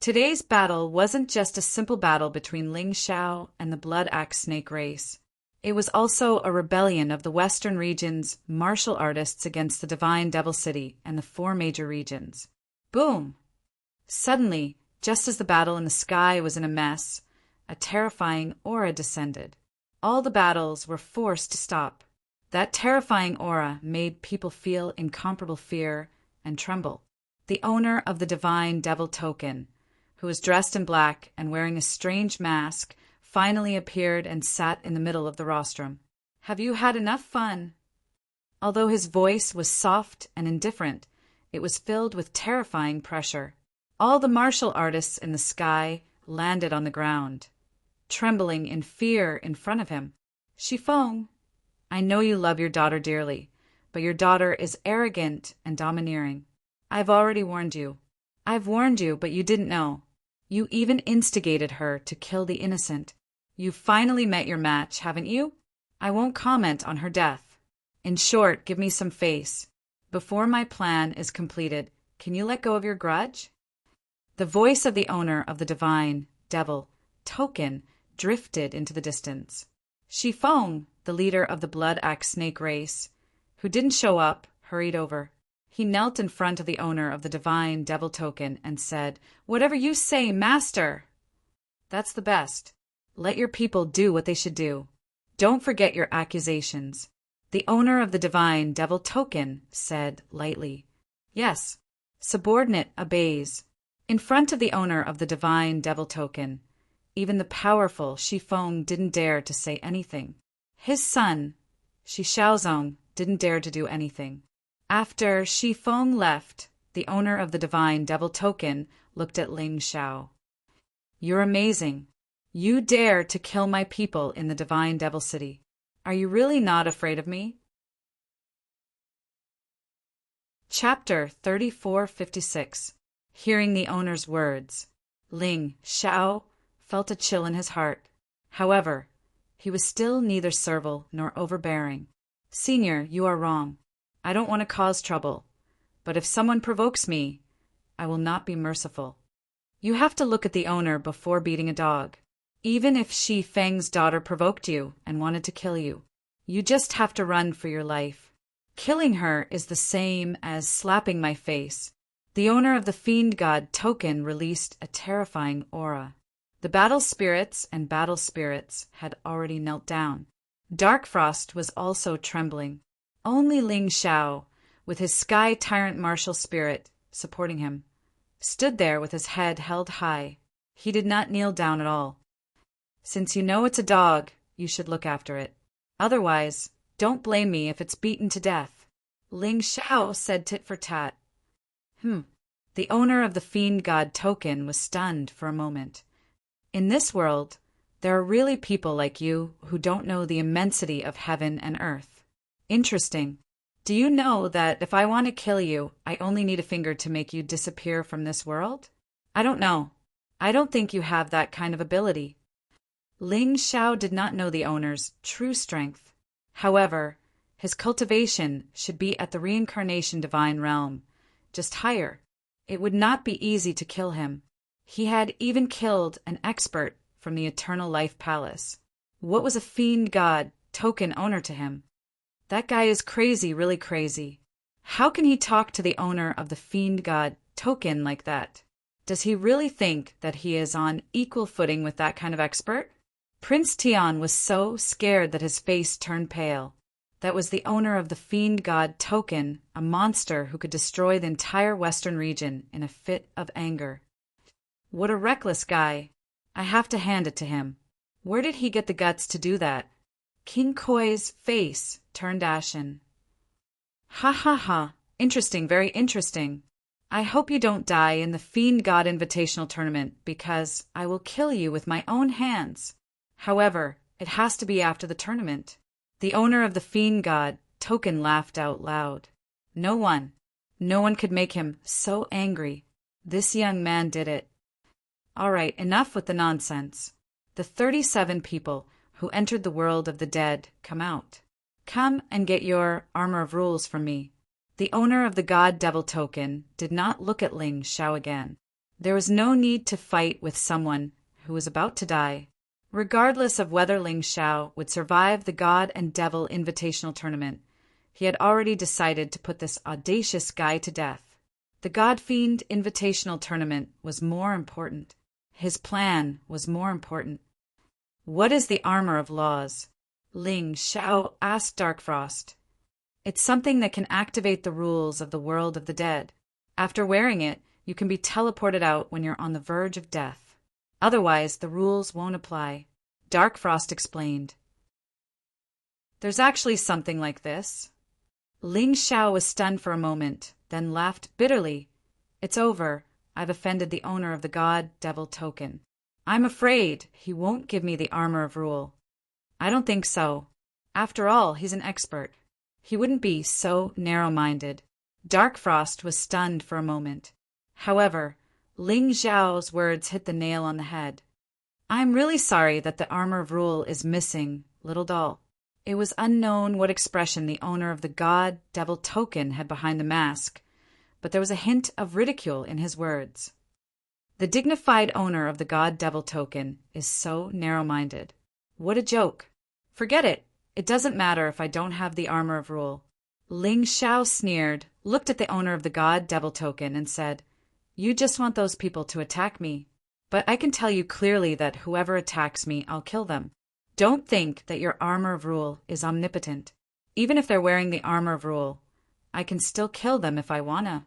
Speaker 1: Today's battle wasn't just a simple battle between Ling Xiao and the Blood Axe Snake race. It was also a rebellion of the Western region's martial artists against the Divine Devil City and the 4 major regions. Boom! Suddenly, just as the battle in the sky was in a mess, a terrifying aura descended. All the battles were forced to stop. That terrifying aura made people feel incomparable fear and tremble. The owner of the Divine Devil Token, who was dressed in black and wearing a strange mask, finally appeared and sat in the middle of the rostrum. "Have you had enough fun?" Although his voice was soft and indifferent, it was filled with terrifying pressure. All the martial artists in the sky landed on the ground, trembling in fear in front of him. "Shifeng, I know you love your daughter dearly, but your daughter is arrogant and domineering. I've already warned you. I've warned you, but you didn't know. You even instigated her to kill the innocent. You've finally met your match, haven't you? I won't comment on her death. In short, give me some face. Before my plan is completed, can you let go of your grudge?" The voice of the owner of the Divine Devil Token drifted into the distance. Shifeng, the leader of the Blood Axe Snake race, who didn't show up, hurried over. He knelt in front of the owner of the Divine Devil Token and said, "Whatever you say, Master." "That's the best. Let your people do what they should do. Don't forget your accusations." The owner of the Divine Devil Token said lightly, "Yes." Subordinate obeys. In front of the owner of the Divine Devil Token, even the powerful Shifeng didn't dare to say anything. His son, Shi Xiaozong, didn't dare to do anything. After Shifeng left, the owner of the Divine Devil Token looked at Ling Xiao. "You're amazing. You dare to kill my people in the Divine Devil City. Are you really not afraid of me?" Chapter 3456. Hearing the owner's words, Ling Xiao felt a chill in his heart. However, he was still neither servile nor overbearing. "Senior, you are wrong. I don't want to cause trouble, but if someone provokes me, I will not be merciful. You have to look at the owner before beating a dog. Even if Shi Feng's daughter provoked you and wanted to kill you, you just have to run for your life. Killing her is the same as slapping my face." The owner of the Fiend God Token released a terrifying aura. The battle spirits and battle spirits had already knelt down. Dark Frost was also trembling. Only Ling Xiao, with his Sky Tyrant martial spirit supporting him, stood there with his head held high. He did not kneel down at all. Since you know it's a dog, you should look after it. Otherwise, don't blame me if it's beaten to death. Ling Xiao said tit for tat. The owner of the fiend god token was stunned for a moment. In this world, there are really people like you who don't know the immensity of heaven and earth. Interesting. Do you know that if I want to kill you, I only need a finger to make you disappear from this world? I don't know. I don't think you have that kind of ability. Ling Xiao did not know the owner's true strength. However, his cultivation should be at the reincarnation divine realm, just higher. It would not be easy to kill him. He had even killed an expert from the Eternal Life Palace. What was a fiend god token owner to him? That guy is crazy, really crazy. How can he talk to the owner of the fiend god token like that? Does he really think that he is on equal footing with that kind of expert? Prince Tian was so scared that his face turned pale. That was the owner of the fiend god token, a monster who could destroy the entire western region in a fit of anger. What a reckless guy. I have to hand it to him. Where did he get the guts to do that? King Koi's face turned ashen. Ha ha ha. Interesting, very interesting. I hope you don't die in the Fiend God Invitational Tournament because I will kill you with my own hands. However, it has to be after the tournament. The owner of the Fiend God token laughed out loud. No one could make him so angry. This young man did it. All right, enough with the nonsense. The 37 people who entered the world of the dead come out. Come and get your armor of rules from me. The owner of the God Devil token did not look at Ling Xiao again. There was no need to fight with someone who was about to die. Regardless of whether Ling Xiao would survive the God and Devil Invitational Tournament, he had already decided to put this audacious guy to death. The God Fiend Invitational Tournament was more important. His plan was more important. What is the armor of laws? Ling Xiao asked Darkfrost. It's something that can activate the rules of the world of the dead. After wearing it, you can be teleported out when you're on the verge of death. Otherwise, the rules won't apply. Darkfrost explained. There's actually something like this. Ling Xiao was stunned for a moment, then laughed bitterly. It's over. I've offended the owner of the God Devil token. I'm afraid he won't give me the armor of rule. I don't think so. After all, he's an expert. He wouldn't be so narrow-minded. Darkfrost was stunned for a moment. However, Ling Xiao's words hit the nail on the head. I'm really sorry that the armor of rule is missing, little doll. It was unknown what expression the owner of the God Devil token had behind the mask, but there was a hint of ridicule in his words. The dignified owner of the God Devil token is so narrow-minded. What a joke. Forget it. It doesn't matter if I don't have the armor of rule. Ling Xiao sneered, looked at the owner of the God Devil token, and said, You just want those people to attack me. But I can tell you clearly that whoever attacks me, I'll kill them. Don't think that your armor of rule is omnipotent. Even if they're wearing the armor of rule, I can still kill them if I wanna.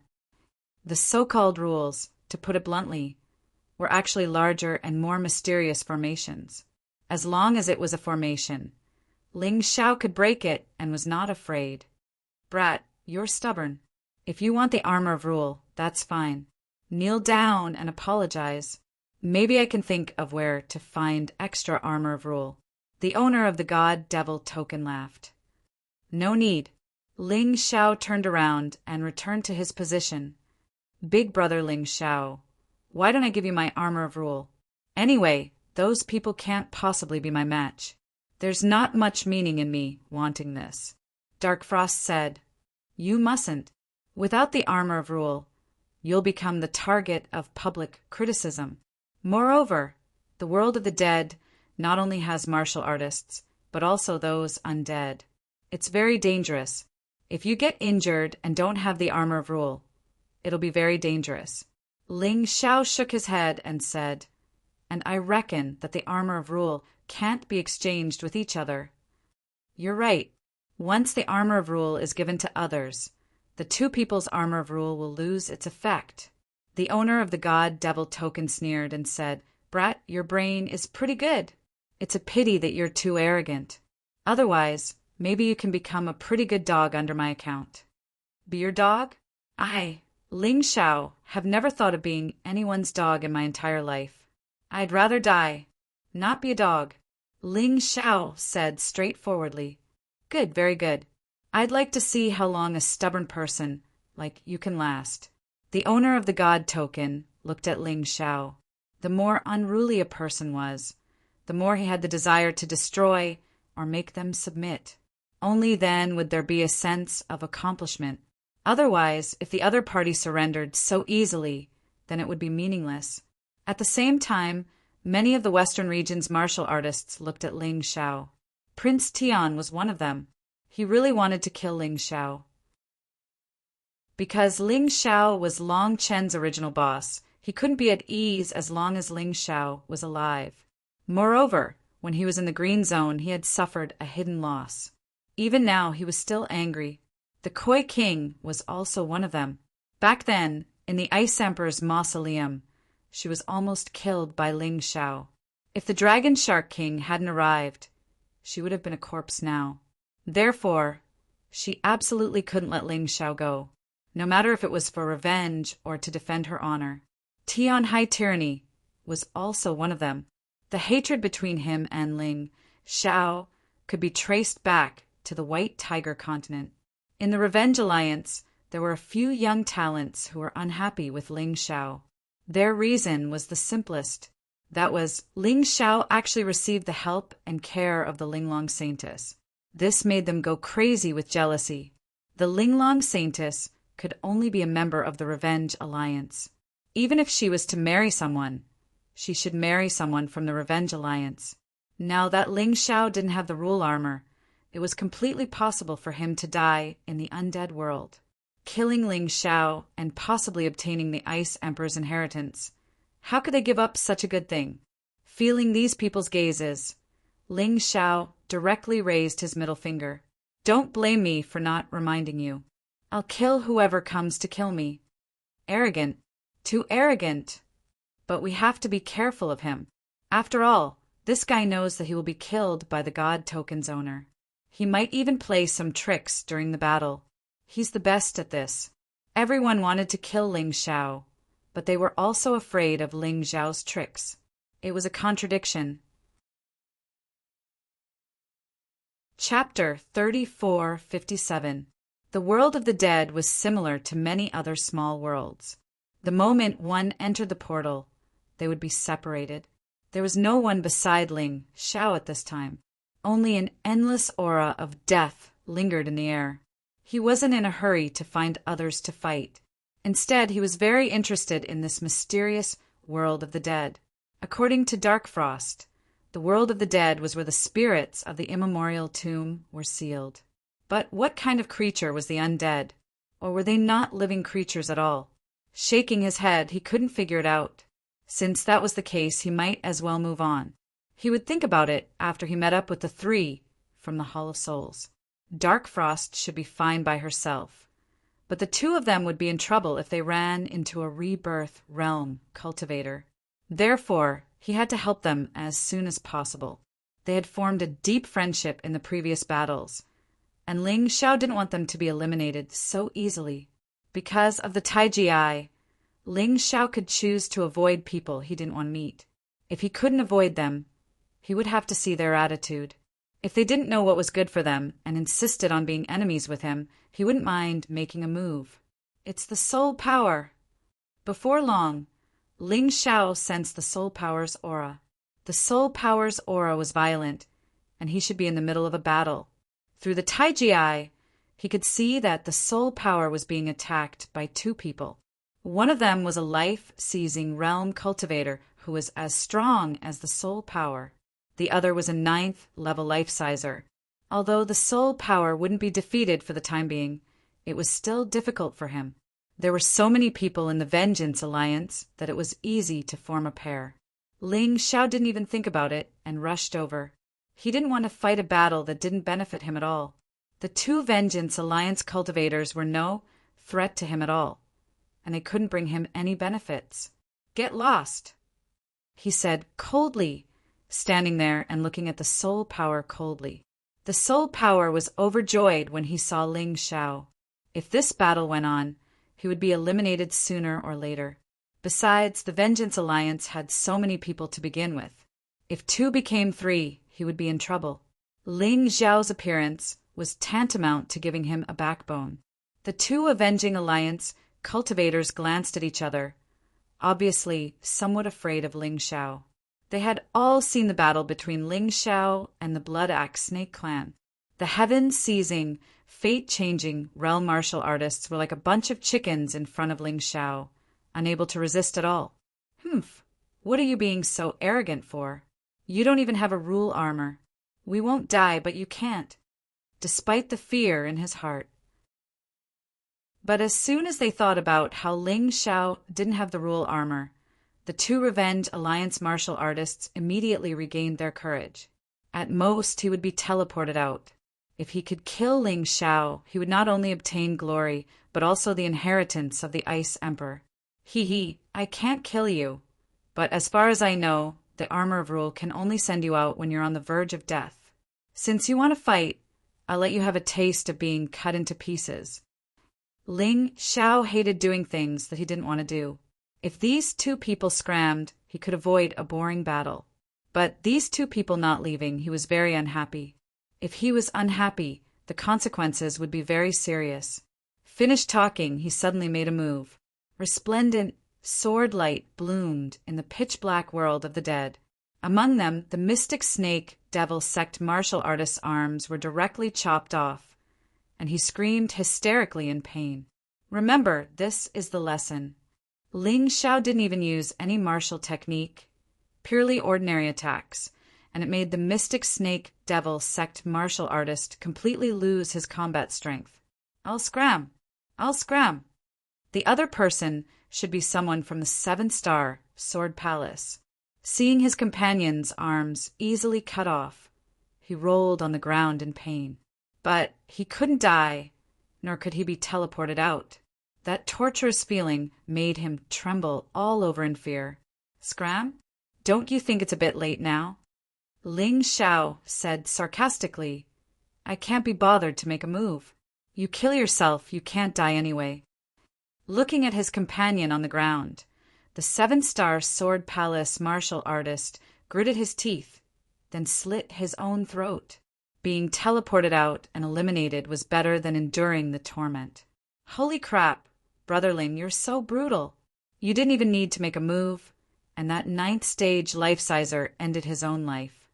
Speaker 1: The so-called rules, to put it bluntly, were actually larger and more mysterious formations. As long as it was a formation, Ling Xiao could break it and was not afraid. Brat, you're stubborn. If you want the armor of rule, that's fine. Kneel down and apologize. Maybe I can think of where to find extra armor of rule. The owner of the God Devil token laughed. No need. Ling Xiao turned around and returned to his position. Big brother Ling Xiao, why don't I give you my armor of rule? Anyway, those people can't possibly be my match. There's not much meaning in me wanting this. Darkfrost said, You mustn't. Without the armor of rule, you'll become the target of public criticism. Moreover, the world of the dead not only has martial artists, but also those undead. It's very dangerous. If you get injured and don't have the armor of rule, it'll be very dangerous. Ling Xiao shook his head and said, And I reckon that the armor of rule can't be exchanged with each other. You're right. Once the armor of rule is given to others, the two people's armor of rule will lose its effect. The owner of the god-devil token sneered and said, Brat, your brain is pretty good. It's a pity that you're too arrogant. Otherwise, maybe you can become a pretty good dog under my account. Be your dog? I, Ling Xiao, have never thought of being anyone's dog in my entire life. I'd rather die, not be a dog. Ling Xiao said straightforwardly. Good, very good. I'd like to see how long a stubborn person like you can last. The owner of the god token looked at Ling Xiao. The more unruly a person was, the more he had the desire to destroy or make them submit. Only then would there be a sense of accomplishment. Otherwise, if the other party surrendered so easily, then it would be meaningless. At the same time, many of the Western region's martial artists looked at Ling Xiao. Prince Tian was one of them. He really wanted to kill Ling Xiao. Because Ling Xiao was Long Chen's original boss, he couldn't be at ease as long as Ling Xiao was alive. Moreover, when he was in the green zone, he had suffered a hidden loss. Even now, he was still angry. The Koi King was also one of them. Back then, in the Ice Emperor's mausoleum, she was almost killed by Ling Xiao. If the Dragon Shark King hadn't arrived, she would have been a corpse now. Therefore, she absolutely couldn't let Ling Xiao go, no matter if it was for revenge or to defend her honor. Tian High Tyranny was also one of them. The hatred between him and Ling Xiao could be traced back to the White Tiger continent. In the Revenge Alliance, there were a few young talents who were unhappy with Ling Xiao. Their reason was the simplest. That was, Ling Xiao actually received the help and care of the Linglong Saintess. This made them go crazy with jealousy. The Linglong Saintess could only be a member of the Revenge Alliance. Even if she was to marry someone, she should marry someone from the Revenge Alliance. Now that Ling Xiao didn't have the rule armor, it was completely possible for him to die in the undead world. Killing Ling Xiao and possibly obtaining the Ice Emperor's inheritance. How could they give up such a good thing? Feeling these people's gazes, Ling Xiao directly raised his middle finger. Don't blame me for not reminding you. I'll kill whoever comes to kill me. Arrogant. Too arrogant. But we have to be careful of him. After all, this guy knows that he will be killed by the God Token's owner. He might even play some tricks during the battle. He's the best at this. Everyone wanted to kill Ling Xiao, but they were also afraid of Ling Xiao's tricks. It was a contradiction. Chapter 3457. The world of the dead was similar to many other small worlds. The moment one entered the portal, they would be separated. There was no one beside Ling Xiao at this time. Only an endless aura of death lingered in the air. He wasn't in a hurry to find others to fight. Instead, he was very interested in this mysterious world of the dead. According to Dark Frost, the world of the dead was where the spirits of the immemorial tomb were sealed. But what kind of creature was the undead? Or were they not living creatures at all? Shaking his head, he couldn't figure it out. Since that was the case, he might as well move on. He would think about it after he met up with the three from the Hall of Souls. Dark Frost should be fine by herself. But the two of them would be in trouble if they ran into a rebirth realm cultivator. Therefore, he had to help them as soon as possible. They had formed a deep friendship in the previous battles, and Ling Xiao didn't want them to be eliminated so easily. Because of the Taiji Eye, Ling Xiao could choose to avoid people he didn't want to meet. If he couldn't avoid them, he would have to see their attitude. If they didn't know what was good for them and insisted on being enemies with him, he wouldn't mind making a move. It's the soul power. Before long, Ling Xiao sensed the soul power's aura. The soul power's aura was violent, and he should be in the middle of a battle. Through the Taiji Eye, he could see that the soul power was being attacked by two people. One of them was a life-seizing realm cultivator who was as strong as the soul power. The other was a 9th level life-sizer. Although the soul power wouldn't be defeated for the time being, it was still difficult for him. There were so many people in the Vengeance Alliance that it was easy to form a pair. Ling Xiao didn't even think about it and rushed over. He didn't want to fight a battle that didn't benefit him at all. The two Vengeance Alliance cultivators were no threat to him at all, and they couldn't bring him any benefits. "Get lost," he said coldly, standing there and looking at the Soul Power coldly. The Soul Power was overjoyed when he saw Ling Xiao. If this battle went on, he would be eliminated sooner or later. Besides, the Vengeance Alliance had so many people to begin with. If 2 became 3, he would be in trouble. Ling Xiao's appearance was tantamount to giving him a backbone. The 2 Avenging Alliance cultivators glanced at each other, obviously somewhat afraid of Ling Xiao. They had all seen the battle between Ling Xiao and the Blood Axe Snake Clan. The heaven-seizing, fate-changing realm martial artists were like a bunch of chickens in front of Ling Xiao, unable to resist at all. "Humph, what are you being so arrogant for? You don't even have a rule armor. We won't die, but you can't," despite the fear in his heart. But as soon as they thought about how Ling Xiao didn't have the rule armor, the 2 Revenge Alliance martial artists immediately regained their courage. At most, he would be teleported out. If he could kill Ling Xiao, he would not only obtain glory, but also the inheritance of the Ice Emperor. I can't kill you, but as far as I know, the Armor of Rule can only send you out when you're on the verge of death. Since you want to fight, I'll let you have a taste of being cut into pieces. Ling Xiao hated doing things that he didn't want to do. If these 2 people scrammed, he could avoid a boring battle. But these 2 people not leaving, he was very unhappy. If he was unhappy, the consequences would be very serious. Finished talking, he suddenly made a move. Resplendent sword light bloomed in the pitch-black world of the dead. Among them, the mystic snake devil sect martial artist's arms were directly chopped off, and he screamed hysterically in pain. Remember, this is the lesson. Ling Xiao didn't even use any martial technique, purely ordinary attacks, and it made the mystic snake devil sect martial artist completely lose his combat strength. I'll scram. The other person should be someone from the 7-star Sword Palace. Seeing his companion's arms easily cut off, he rolled on the ground in pain. But he couldn't die, nor could he be teleported out. That torturous feeling made him tremble all over in fear. "Scram? Don't you think it's a bit late now?" Ling Xiao said sarcastically, "I can't be bothered to make a move. You kill yourself, you can't die anyway." Looking at his companion on the ground, the 7-star Sword Palace martial artist gritted his teeth, then slit his own throat. Being teleported out and eliminated was better than enduring the torment. "Holy crap, Brother Ling, you're so brutal. You didn't even need to make a move, and that 9th stage life-sizer ended his own life."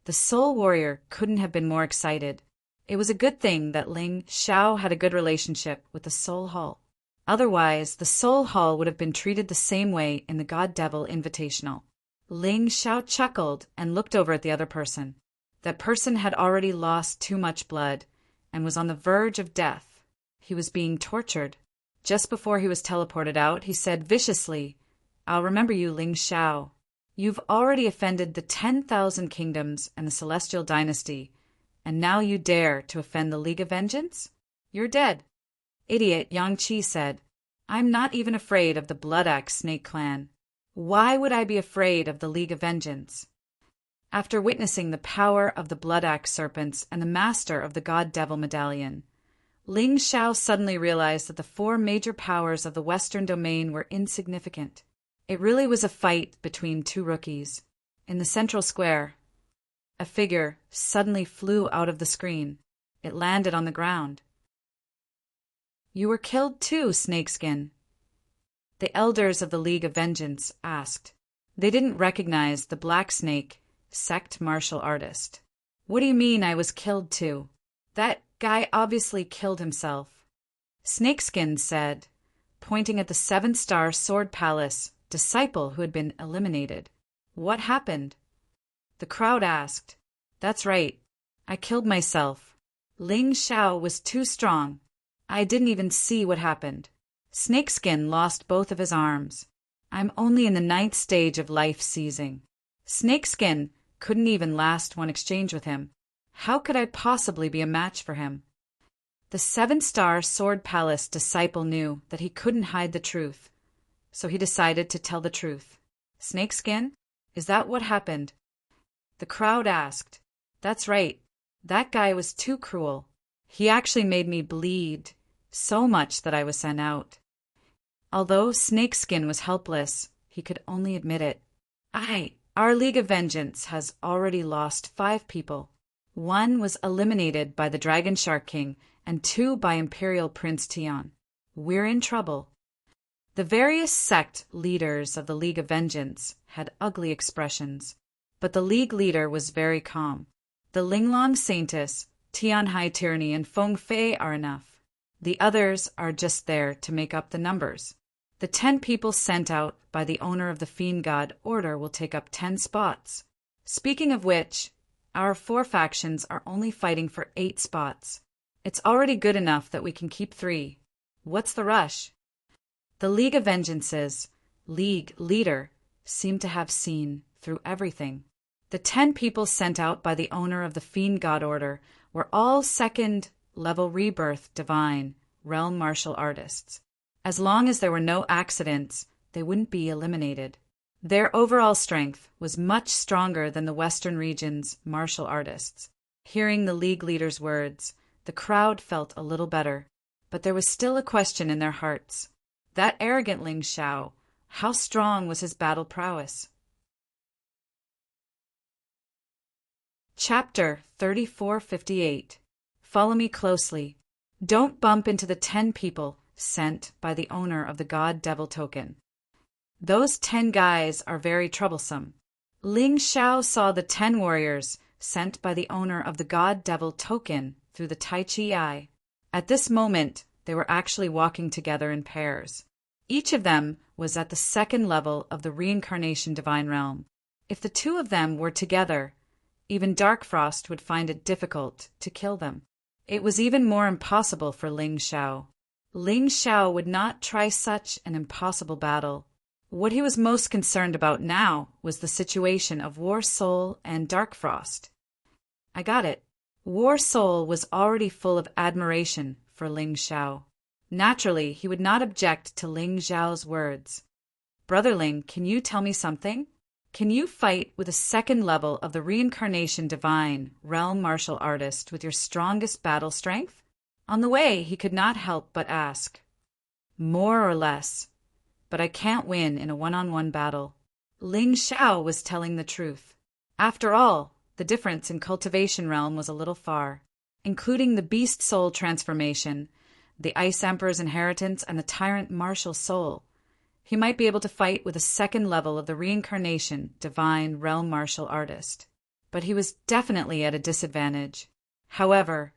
Speaker 1: The Soul Warrior couldn't have been more excited. It was a good thing that Ling Xiao had a good relationship with the Soul Hall. Otherwise, the Soul Hall would have been treated the same way in the God Devil Invitational. Ling Xiao chuckled and looked over at the other person. That person had already lost too much blood and was on the verge of death. He was being tortured. Just before he was teleported out, he said viciously, "I'll remember you, Ling Xiao. You've already offended the 10,000 kingdoms and the Celestial Dynasty, and now you dare to offend the League of Vengeance? You're dead." "Idiot," Yang Qi said. "I'm not even afraid of the Blood Axe Snake Clan. Why would I be afraid of the League of Vengeance?" After witnessing the power of the Blood Axe Serpents and the master of the God Devil Medallion, Ling Xiao suddenly realized that the 4 major powers of the Western domain were insignificant. It really was a fight between 2 rookies. In the central square, a figure suddenly flew out of the screen. It landed on the ground. "You were killed too, Snakeskin?" the elders of the League of Vengeance asked. They didn't recognize the Black Snake sect martial artist. "What do you mean I was killed too? That guy obviously killed himself," Snakeskin said, pointing at the 7-star Sword Palace disciple who had been eliminated. "What happened?" the crowd asked. "That's right. I killed myself. Ling Xiao was too strong. I didn't even see what happened." Snakeskin lost both of his arms. "I'm only in the 9th stage of life seizing." Snakeskin Couldn't even last one exchange with him. How could I possibly be a match for him? The 7-star Sword Palace disciple knew that he couldn't hide the truth, so he decided to tell the truth. Snakeskin? Is that what happened? The crowd asked. That's right. That guy was too cruel. He actually made me bleed so much that I was sent out. Although Snakeskin was helpless, he could only admit it. Our League of Vengeance has already lost 5 people. 1 was eliminated by the Dragon Shark King, and 2 by Imperial Prince Tion. We're in trouble. The various sect leaders of the League of Vengeance had ugly expressions, but the League leader was very calm. The Linglong Saintess, Tian Hai Tyranny, and Feng Fei are enough. The others are just there to make up the numbers. The 10 people sent out by the owner of the Fiend God Order will take up 10 spots. Speaking of which, our 4 factions are only fighting for 8 spots. It's already good enough that we can keep 3. What's the rush? The League of Vengeance's League leader seemed to have seen through everything. The 10 people sent out by the owner of the Fiend God Order were all 2nd level rebirth divine realm martial artists. As long as there were no accidents, they wouldn't be eliminated. Their overall strength was much stronger than the Western region's martial artists. Hearing the League leader's words, the crowd felt a little better, but there was still a question in their hearts. That arrogant Ling Xiao, how strong was his battle prowess? Chapter 3458. Follow me closely. Don't bump into the 10 people sent by the owner of the God Devil token. Those 10 guys are very troublesome. Ling Xiao saw the 10 warriors sent by the owner of the God Devil token through the Tai Chi eye. At this moment, they were actually walking together in pairs. Each of them was at the 2nd level of the Reincarnation Divine Realm. If the 2 of them were together, even Dark Frost would find it difficult to kill them. It was even more impossible for Ling Xiao. Ling Xiao would not try such an impossible battle. What he was most concerned about now was the situation of War Soul and Dark Frost. I got it. War Soul was already full of admiration for Ling Xiao. Naturally, he would not object to Ling Xiao's words. Brother Ling, can you tell me something? Can you fight with a 2nd level of the Reincarnation Divine Realm Martial Artist with your strongest battle strength? On the way, he could not help but ask. More or less, but I can't win in a one-on-one battle. Ling Xiao was telling the truth. After all, the difference in cultivation realm was a little far, including the Beast Soul transformation, the Ice Emperor's inheritance, and the Tyrant Martial Soul. He might be able to fight with a 2nd level of the Reincarnation Divine Realm Martial Artist, but he was definitely at a disadvantage. However,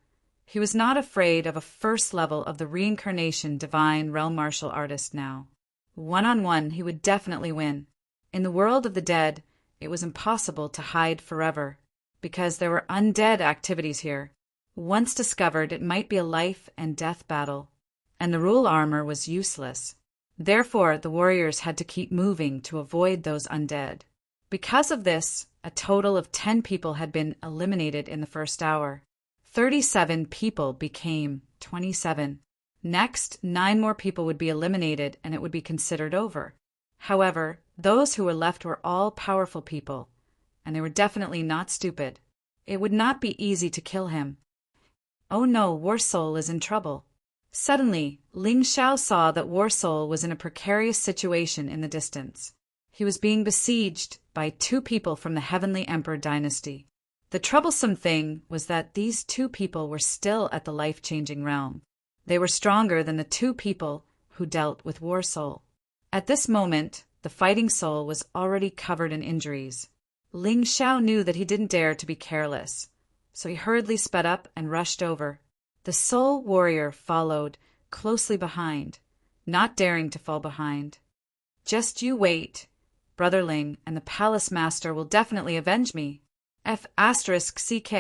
Speaker 1: he was not afraid of a 1st level of the Reincarnation Divine Realm Martial Artist now. One-on-one, he would definitely win. In the world of the dead, it was impossible to hide forever, because there were undead activities here. Once discovered, it might be a life and death battle, and the rule armor was useless. Therefore, the warriors had to keep moving to avoid those undead. Because of this, a total of 10 people had been eliminated in the 1st hour. 37 people became 27. Next, 9 more people would be eliminated and it would be considered over. However, those who were left were all powerful people, and they were definitely not stupid. It would not be easy to kill him. Oh no, War Soul is in trouble. Suddenly, Ling Xiao saw that War Soul was in a precarious situation in the distance. He was being besieged by 2 people from the Heavenly Emperor dynasty. The troublesome thing was that these 2 people were still at the life-changing realm. They were stronger than the 2 people who dealt with War Soul. At this moment, the fighting soul was already covered in injuries. Ling Xiao knew that he didn't dare to be careless, so he hurriedly sped up and rushed over. The soul warrior followed closely behind, not daring to fall behind. Just you wait, Brother Ling, and the Palace Master will definitely avenge me. F***CK.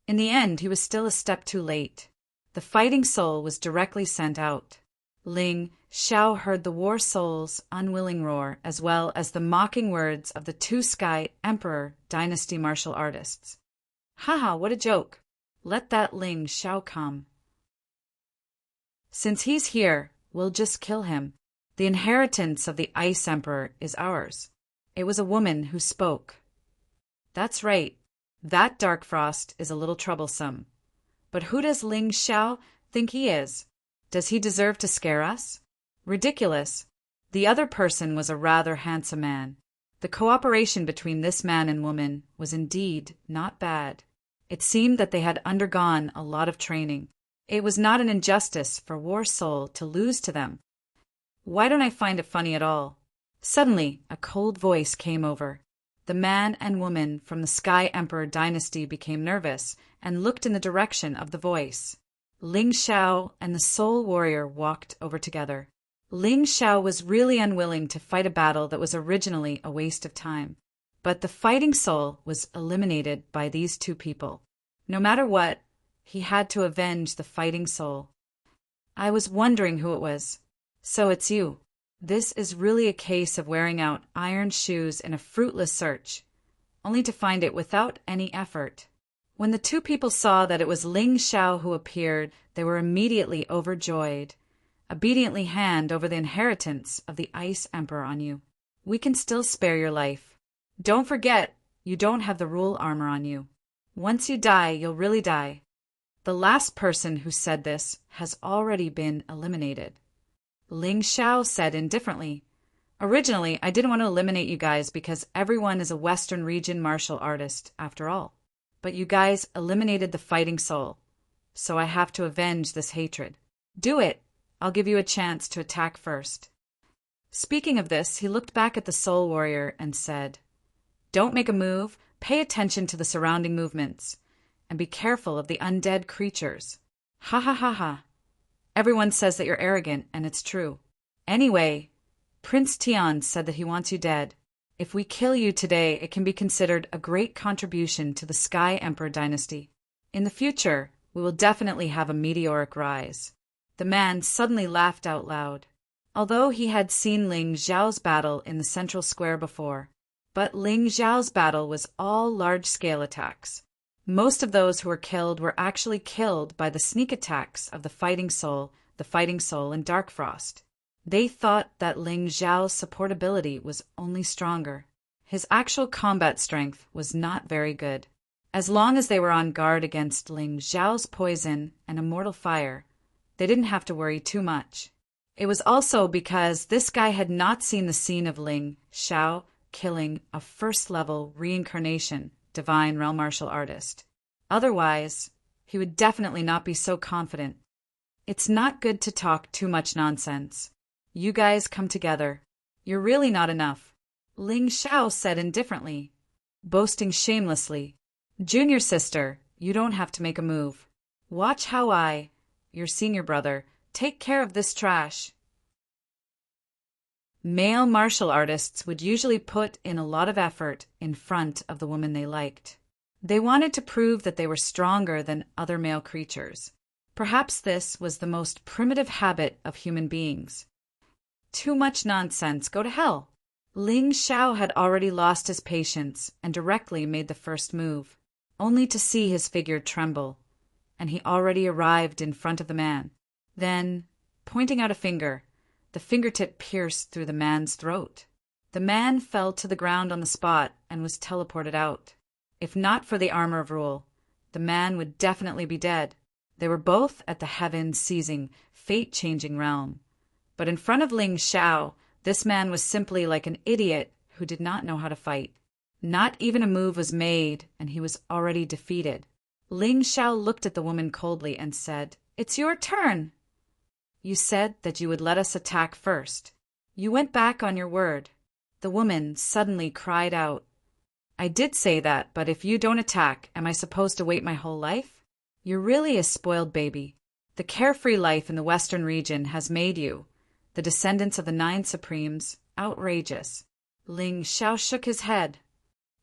Speaker 1: In the end, he was still a step too late. The fighting soul was directly sent out. Ling, Xiao heard the war soul's unwilling roar as well as the mocking words of the two Sky Emperor dynasty martial artists. Haha, what a joke! Let that Ling Xiao come. Since he's here, we'll just kill him. The inheritance of the Ice Emperor is ours. It was a woman who spoke. That's right. That Dark Frost is a little troublesome. But who does Ling Xiao think he is? Does he deserve to scare us? Ridiculous. The other person was a rather handsome man. The cooperation between this man and woman was indeed not bad. It seemed that they had undergone a lot of training. It was not an injustice for War Soul to lose to them. Why don't I find it funny at all? Suddenly, a cold voice came over. The man and woman from the Sky Emperor dynasty became nervous and looked in the direction of the voice. Ling Xiao and the Soul Warrior walked over together. Ling Xiao was really unwilling to fight a battle that was originally a waste of time. But the fighting soul was eliminated by these two people. No matter what, he had to avenge the fighting soul. I was wondering who it was. So it's you. This is really a case of wearing out iron shoes in a fruitless search, only to find it without any effort. When the two people saw that it was Ling Xiao who appeared, they were immediately overjoyed. Obediently hand over the inheritance of the Ice Emperor on you. We can still spare your life. Don't forget, you don't have the rule armor on you. Once you die, you'll really die. The last person who said this has already been eliminated. Ling Xiao said indifferently, Originally, I didn't want to eliminate you guys because everyone is a Western region martial artist, after all. But you guys eliminated the fighting soul, so I have to avenge this hatred. Do it! I'll give you a chance to attack first. Speaking of this, he looked back at the Soul Warrior and said, Don't make a move, pay attention to the surrounding movements, and be careful of the undead creatures. Ha ha ha ha. Everyone says that you're arrogant, and it's true. Anyway, Prince Tian said that he wants you dead. If we kill you today, it can be considered a great contribution to the Sky Emperor dynasty. In the future, we will definitely have a meteoric rise. The man suddenly laughed out loud. Although he had seen Ling Xiao's battle in the central square before, but Ling Xiao's battle was all large-scale attacks. Most of those who were killed were actually killed by the sneak attacks of the Fighting Soul, and Dark Frost. They thought that Ling Xiao's support ability was only stronger. His actual combat strength was not very good. As long as they were on guard against Ling Xiao's poison and immortal fire, they didn't have to worry too much. It was also because this guy had not seen the scene of Ling Xiao killing a first-level reincarnation divine realm martial artist. Otherwise, he would definitely not be so confident. It's not good to talk too much nonsense. You guys come together. You're really not enough. Ling Xiao said indifferently, boasting shamelessly. Junior sister, you don't have to make a move. Watch how I, your senior brother, take care of this trash. Male martial artists would usually put in a lot of effort in front of the woman they liked. They wanted to prove that they were stronger than other male creatures. Perhaps this was the most primitive habit of human beings. Too much nonsense, go to hell. Ling Xiao had already lost his patience and directly made the first move, only to see his figure tremble, and he already arrived in front of the man. Then, pointing out a finger, the fingertip pierced through the man's throat. The man fell to the ground on the spot and was teleported out. If not for the armor of rule, the man would definitely be dead. They were both at the heaven-seizing, fate-changing realm. But in front of Ling Xiao, this man was simply like an idiot who did not know how to fight. Not even a move was made, and he was already defeated. Ling Xiao looked at the woman coldly and said, It's your turn. You said that you would let us attack first. You went back on your word. The woman suddenly cried out, I did say that, but if you don't attack, am I supposed to wait my whole life? You're really a spoiled baby. The carefree life in the Western region has made you, the descendants of the 9 Supremes, outrageous. Ling Xiao shook his head.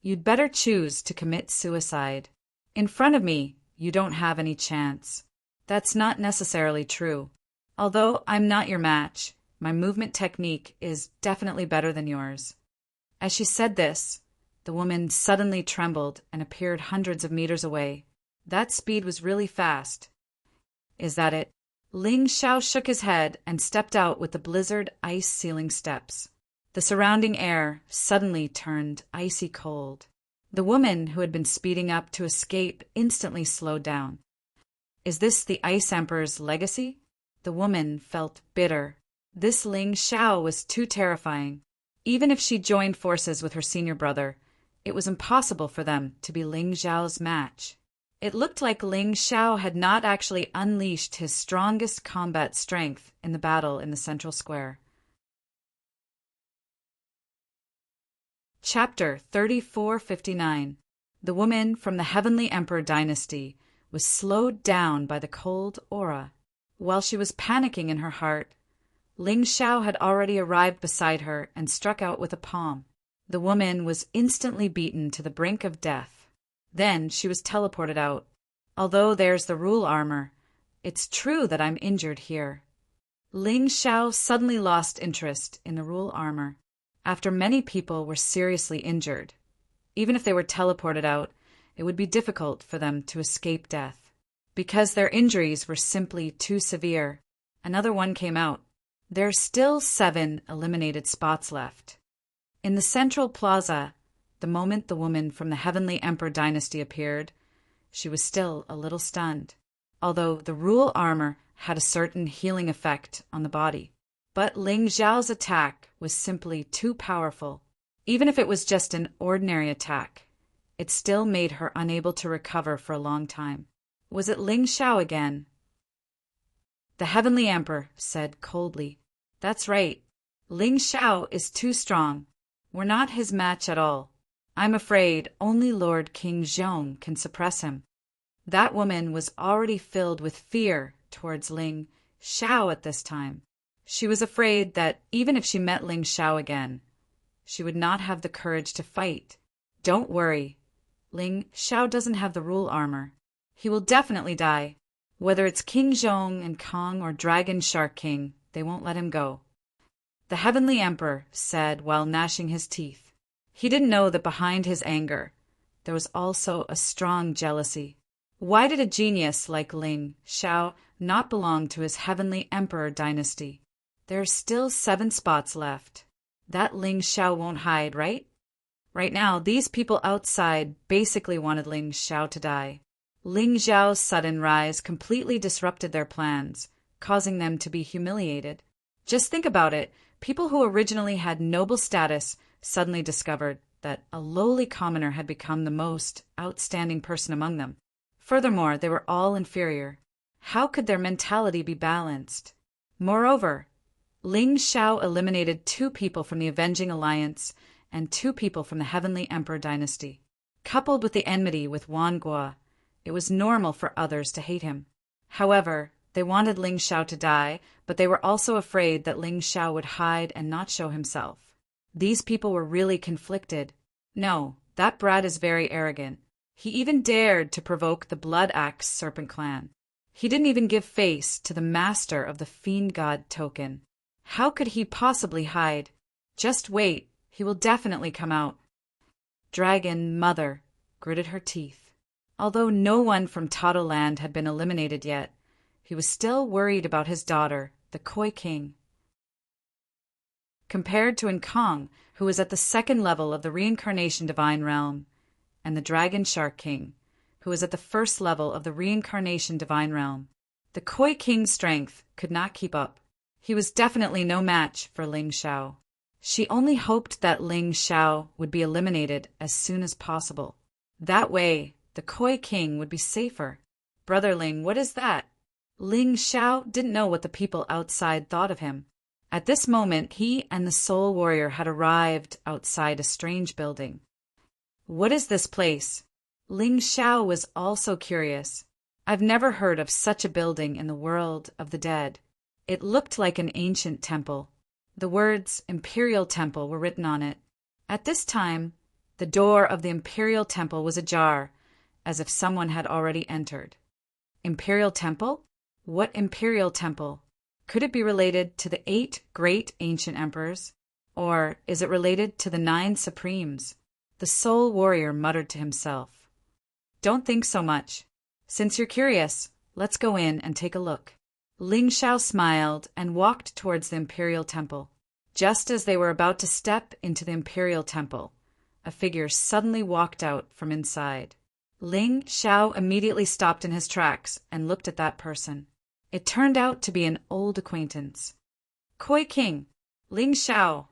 Speaker 1: You'd better choose to commit suicide. In front of me, you don't have any chance. That's not necessarily true. Although I'm not your match, My movement technique is definitely better than yours." As she said this, the woman suddenly trembled and appeared hundreds of meters away. That speed was really fast. "Is that it?" Ling Xiao shook his head and stepped out with the blizzard ice ceiling steps. The surrounding air suddenly turned icy cold. The woman, who had been speeding up to escape, instantly slowed down. "Is this the Ice Emperor's legacy?" The woman felt bitter. This Ling Xiao was too terrifying. Even if she joined forces with her senior brother, it was impossible for them to be Ling Xiao's match. It looked like Ling Xiao had not actually unleashed his strongest combat strength in the battle in the central square. Chapter 3459. The woman from the Heavenly Emperor dynasty was slowed down by the cold aura. While she was panicking in her heart, Ling Xiao had already arrived beside her and struck out with a palm. The woman was instantly beaten to the brink of death. Then she was teleported out. "Although there's the rule armor, it's true that I'm injured here." Ling Xiao suddenly lost interest in the rule armor. After many people were seriously injured, even if they were teleported out, it would be difficult for them to escape death. Because their injuries were simply too severe, another one came out. There are still 7 eliminated spots left. In the central plaza, the moment the woman from the Heavenly Emperor dynasty appeared, she was still a little stunned, although the rule armor had a certain healing effect on the body. But Ling Xiao's attack was simply too powerful. Even if it was just an ordinary attack, it still made her unable to recover for a long time. Was it Ling Xiao again? The Heavenly Emperor said coldly, "That's right. Ling Xiao is too strong. We're not his match at all. I'm afraid only Lord King Zhong can suppress him." That woman was already filled with fear towards Ling Xiao at this time. She was afraid that even if she met Ling Xiao again, she would not have the courage to fight. "Don't worry. Ling Xiao doesn't have the rule armor. He will definitely die. Whether it's King Zhong and Kong or Dragon Shark King, they won't let him go," the Heavenly Emperor said while gnashing his teeth. He didn't know that behind his anger, there was also a strong jealousy. Why did a genius like Ling Xiao not belong to his Heavenly Emperor dynasty? There are still 7 spots left. That Ling Xiao won't hide, right? Right now, these people outside basically wanted Ling Xiao to die. Ling Xiao's sudden rise completely disrupted their plans, causing them to be humiliated. Just think about it. People who originally had noble status suddenly discovered that a lowly commoner had become the most outstanding person among them. Furthermore, they were all inferior. How could their mentality be balanced? Moreover, Ling Xiao eliminated 2 people from the Avenging Alliance and 2 people from the Heavenly Emperor dynasty. Coupled with the enmity with Wan Guo, it was normal for others to hate him. However, they wanted Ling Xiao to die, but they were also afraid that Ling Xiao would hide and not show himself. These people were really conflicted. No, that brat is very arrogant. He even dared to provoke the Blood Axe Serpent Clan. He didn't even give face to the master of the Fiend God token. How could he possibly hide? Just wait, he will definitely come out. Dragon Mother gritted her teeth. Although no one from Tato Land had been eliminated yet, he was still worried about his daughter, the Koi King. Compared to Kong, who was at the 2nd level of the Reincarnation Divine Realm, and the Dragon Shark King, who was at the 1st level of the Reincarnation Divine Realm, the Koi King's strength could not keep up. He was definitely no match for Ling Xiao. She only hoped that Ling Xiao would be eliminated as soon as possible. That way, the Koi King would be safer. "Brother Ling, what is that?" Ling Xiao didn't know what the people outside thought of him. At this moment, he and the Soul Warrior had arrived outside a strange building. "What is this place?" Ling Xiao was also curious. "I've never heard of such a building in the world of the dead." It looked like an ancient temple. The words Imperial Temple were written on it. At this time, the door of the Imperial Temple was ajar, as if someone had already entered. Imperial Temple? What Imperial Temple? Could it be related to the 8 great ancient emperors? Or is it related to the 9 supremes? The soul warrior muttered to himself. Don't think so much. Since you're curious, let's go in and take a look. Ling Xiao smiled and walked towards the imperial temple. Just as they were about to step into the imperial temple, a figure suddenly walked out from inside. Ling Xiao immediately stopped in his tracks and looked at that person. It turned out to be an old acquaintance. Koi King, Ling Xiao.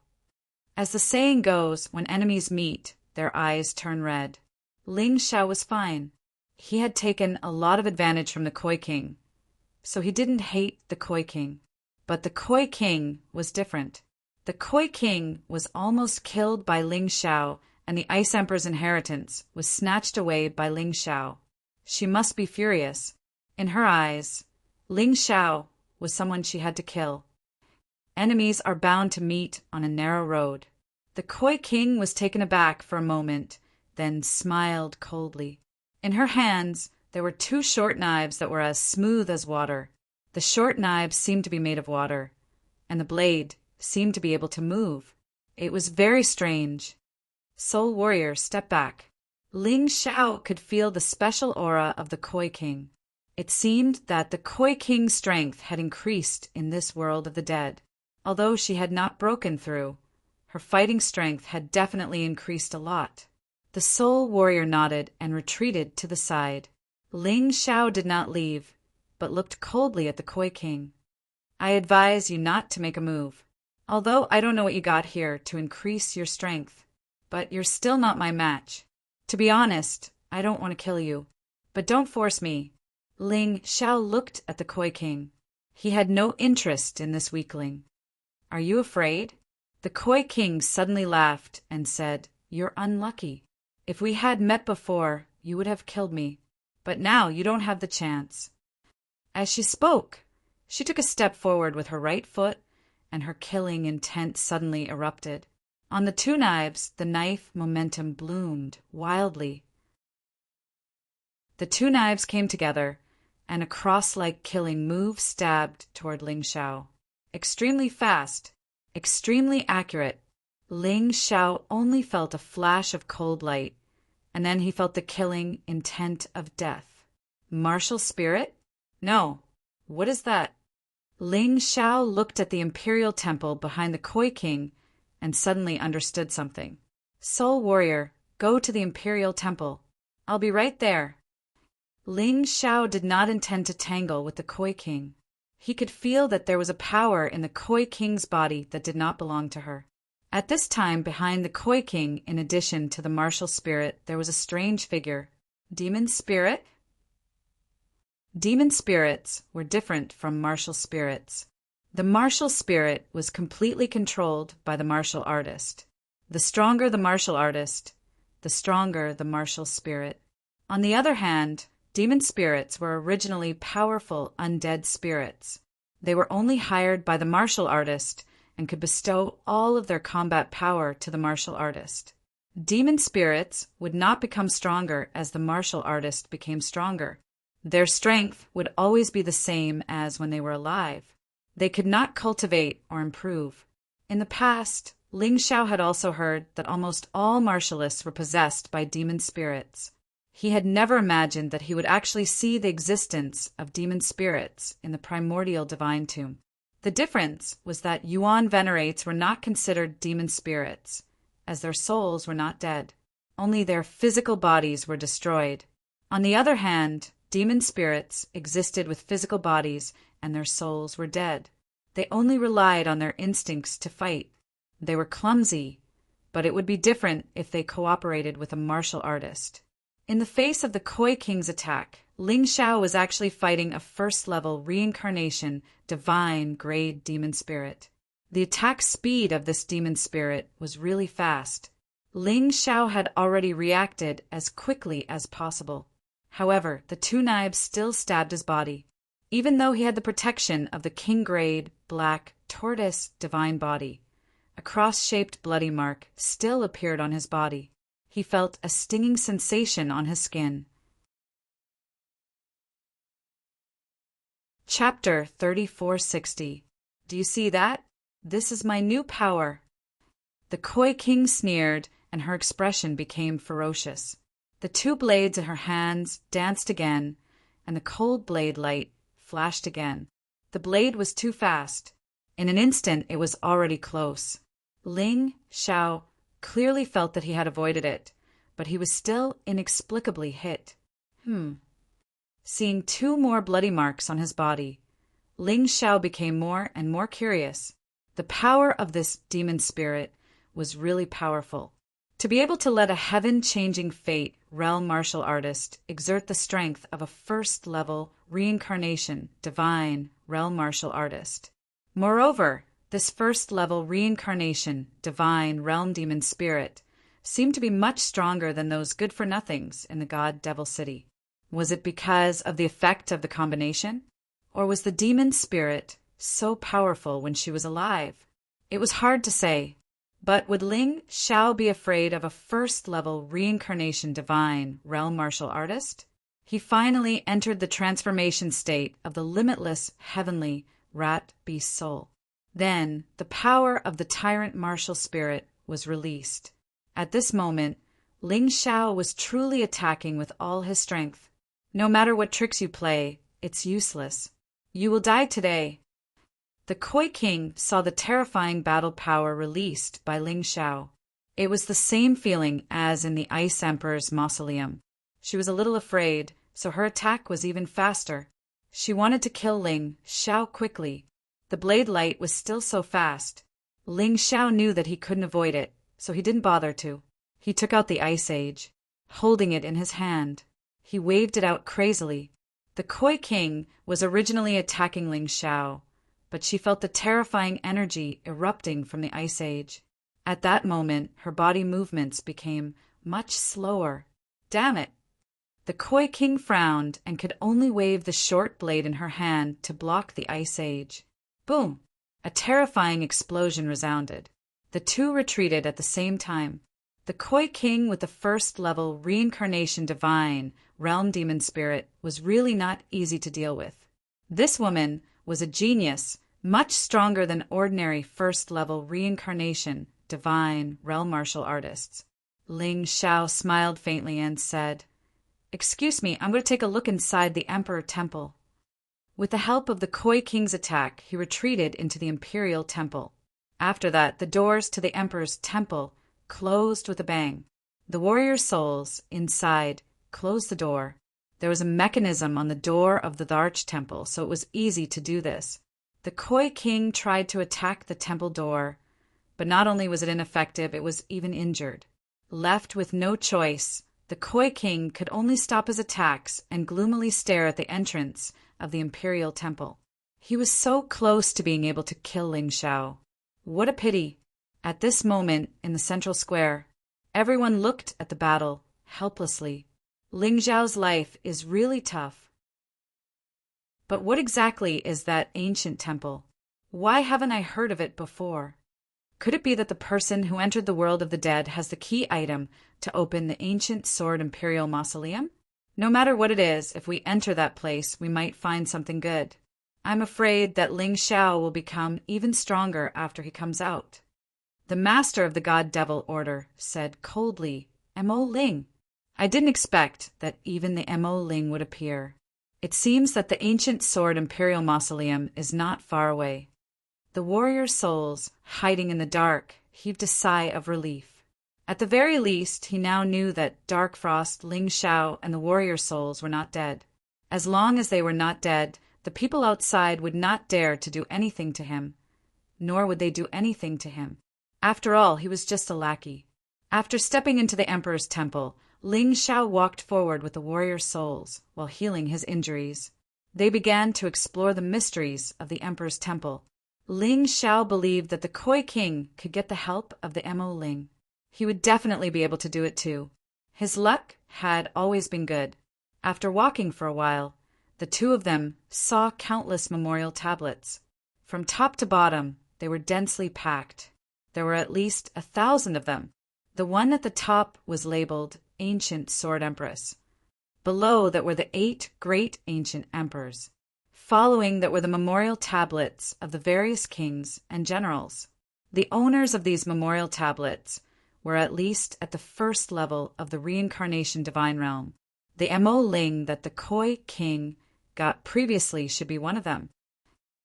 Speaker 1: As the saying goes, when enemies meet, their eyes turn red. Ling Xiao was fine. He had taken a lot of advantage from the Koi King, so he didn't hate the Koi King. But the Koi King was different. The Koi King was almost killed by Ling Xiao, and the Ice Emperor's inheritance was snatched away by Ling Xiao. She must be furious. In her eyes, Ling Xiao was someone she had to kill. Enemies are bound to meet on a narrow road. The Koi King was taken aback for a moment, then smiled coldly. In her hands, there were 2 short knives that were as smooth as water. The short knives seemed to be made of water, and the blade seemed to be able to move. It was very strange. Soul Warrior, step back. Ling Xiao could feel the special aura of the Koi King. It seemed that the Koi King's strength had increased in this world of the dead. Although she had not broken through, her fighting strength had definitely increased a lot. The Soul Warrior nodded and retreated to the side. Ling Xiao did not leave, but looked coldly at the Koi King. I advise you not to make a move. Although I don't know what you got here to increase your strength, but you're still not my match. To be honest, I don't want to kill you, but don't force me. Ling Xiao looked at the Koi King. He had no interest in this weakling. Are you afraid? The Koi King suddenly laughed and said, You're unlucky. If we had met before, you would have killed me, but now you don't have the chance. As she spoke, she took a step forward with her right foot, and her killing intent suddenly erupted. On the 2 knives, the knife momentum bloomed wildly. The 2 knives came together, and a cross-like killing move stabbed toward Ling Xiao. Extremely fast, extremely accurate. Ling Xiao only felt a flash of cold light, and then he felt the killing intent of death. Martial spirit? No. What is that? Ling Xiao looked at the imperial temple behind the Koi King and suddenly understood something. Soul Warrior, go to the imperial temple. I'll be right there. Ling Xiao did not intend to tangle with the Koi King. He could feel that there was a power in the Koi King's body that did not belong to her. At this time, behind the Koi King, in addition to the martial spirit, there was a strange figure. Demon spirit? Demon spirits were different from martial spirits. The martial spirit was completely controlled by the martial artist. The stronger the martial artist, the stronger the martial spirit. On the other hand, demon spirits were originally powerful undead spirits. They were only hired by the martial artist and could bestow all of their combat power to the martial artist. Demon spirits would not become stronger as the martial artist became stronger. Their strength would always be the same as when they were alive. They could not cultivate or improve. In the past, Ling Xiao had also heard that almost all martialists were possessed by demon spirits. He had never imagined that he would actually see the existence of demon spirits in the primordial divine tomb. The difference was that Yuan venerates were not considered demon spirits, as their souls were not dead. Only their physical bodies were destroyed. On the other hand, demon spirits existed with physical bodies and their souls were dead. They only relied on their instincts to fight. They were clumsy, but it would be different if they cooperated with a martial artist. In the face of the Koi King's attack, Ling Xiao was actually fighting a first-level reincarnation, divine grade demon spirit. The attack speed of this demon spirit was really fast. Ling Xiao had already reacted as quickly as possible. However, the 2 knives still stabbed his body. Even though he had the protection of the king-grade, black, tortoise divine body, a cross-shaped bloody mark still appeared on his body. He felt a stinging sensation on his skin. Chapter 3460. Do you see that? This is my new power. The Koi King sneered, and her expression became ferocious. The two blades in her hands danced again, and the cold blade light flashed again. The blade was too fast. In an instant it was already close. Ling Xiao clearly felt that he had avoided it, but he was still inexplicably hit. Seeing two more bloody marks on his body, Ling Xiao became more and more curious. The power of this demon spirit was really powerful. To be able to let a heaven-changing fate realm martial artist exert the strength of a first-level reincarnation divine realm martial artist. Moreover, this first-level reincarnation divine realm demon spirit seemed to be much stronger than those good-for-nothings in the God Devil City. Was it because of the effect of the combination? Or was the demon spirit so powerful when she was alive? It was hard to say. But would Ling Xiao be afraid of a first-level reincarnation divine realm martial artist? He finally entered the transformation state of the limitless heavenly rat beast soul. Then the power of the Tyrant martial spirit was released. At this moment, Ling Xiao was truly attacking with all his strength. No matter what tricks you play, it's useless. You will die today. The Koi King saw the terrifying battle power released by Ling Xiao. It was the same feeling as in the Ice Emperor's mausoleum. She was a little afraid, so her attack was even faster. She wanted to kill Ling Xiao quickly. The blade light was still so fast. Ling Xiao knew that he couldn't avoid it, so he didn't bother to. He took out the Ice Age, holding it in his hand. He waved it out crazily. The Koi King was originally attacking Ling Xiao, but she felt the terrifying energy erupting from the Ice Age. At that moment, her body movements became much slower. Damn it! The Koi King frowned and could only wave the short blade in her hand to block the Ice Age. Boom! A terrifying explosion resounded. The two retreated at the same time. The Koi King with the first-level reincarnation divine realm demon spirit was really not easy to deal with. This woman was a genius, much stronger than ordinary first-level reincarnation divine realm martial artists. Ling Xiao smiled faintly and said, "Excuse me, I'm going to take a look inside the Emperor Temple." With the help of the Koi King's attack, he retreated into the Imperial Temple. After that, the doors to the Emperor's Temple closed with a bang. The warrior souls inside closed the door. There was a mechanism on the door of the large temple, so it was easy to do this. The Koi King tried to attack the temple door, but not only was it ineffective, it was even injured. Left with no choice, the Koi King could only stop his attacks and gloomily stare at the entrance of the Imperial Temple. He was so close to being able to kill Ling Xiao. What a pity! At this moment, in the central square, everyone looked at the battle helplessly. Ling Xiao's life is really tough. But what exactly is that ancient temple? Why haven't I heard of it before? Could it be that the person who entered the world of the dead has the key item to open the ancient sword Imperial Mausoleum? No matter what it is, if we enter that place, we might find something good. I'm afraid that Ling Xiao will become even stronger after he comes out. The master of the God Devil Order said coldly, "M.O. Ling." I didn't expect that even the M.O. Ling would appear. It seems that the ancient sword Imperial Mausoleum is not far away. The warrior souls, hiding in the dark, heaved a sigh of relief. At the very least, he now knew that Dark Frost, Ling Xiao, and the warrior souls were not dead. As long as they were not dead, the people outside would not dare to do anything to him, nor would they do anything to him. After all, he was just a lackey. After stepping into the Emperor's temple, Ling Xiao walked forward with the warrior souls while healing his injuries. They began to explore the mysteries of the Emperor's temple. Ling Xiao believed that the Koi King could get the help of the M.O. Ling. He would definitely be able to do it too. His luck had always been good. After walking for a while, the two of them saw countless memorial tablets. From top to bottom, they were densely packed. There were at least 1,000 of them. The one at the top was labeled Ancient Sword Empress. Below that were the 8 great ancient emperors. Following that were the memorial tablets of the various kings and generals. The owners of these memorial tablets were at least at the first level of the reincarnation divine realm. The Mo Ling that the Khoi king got previously should be one of them.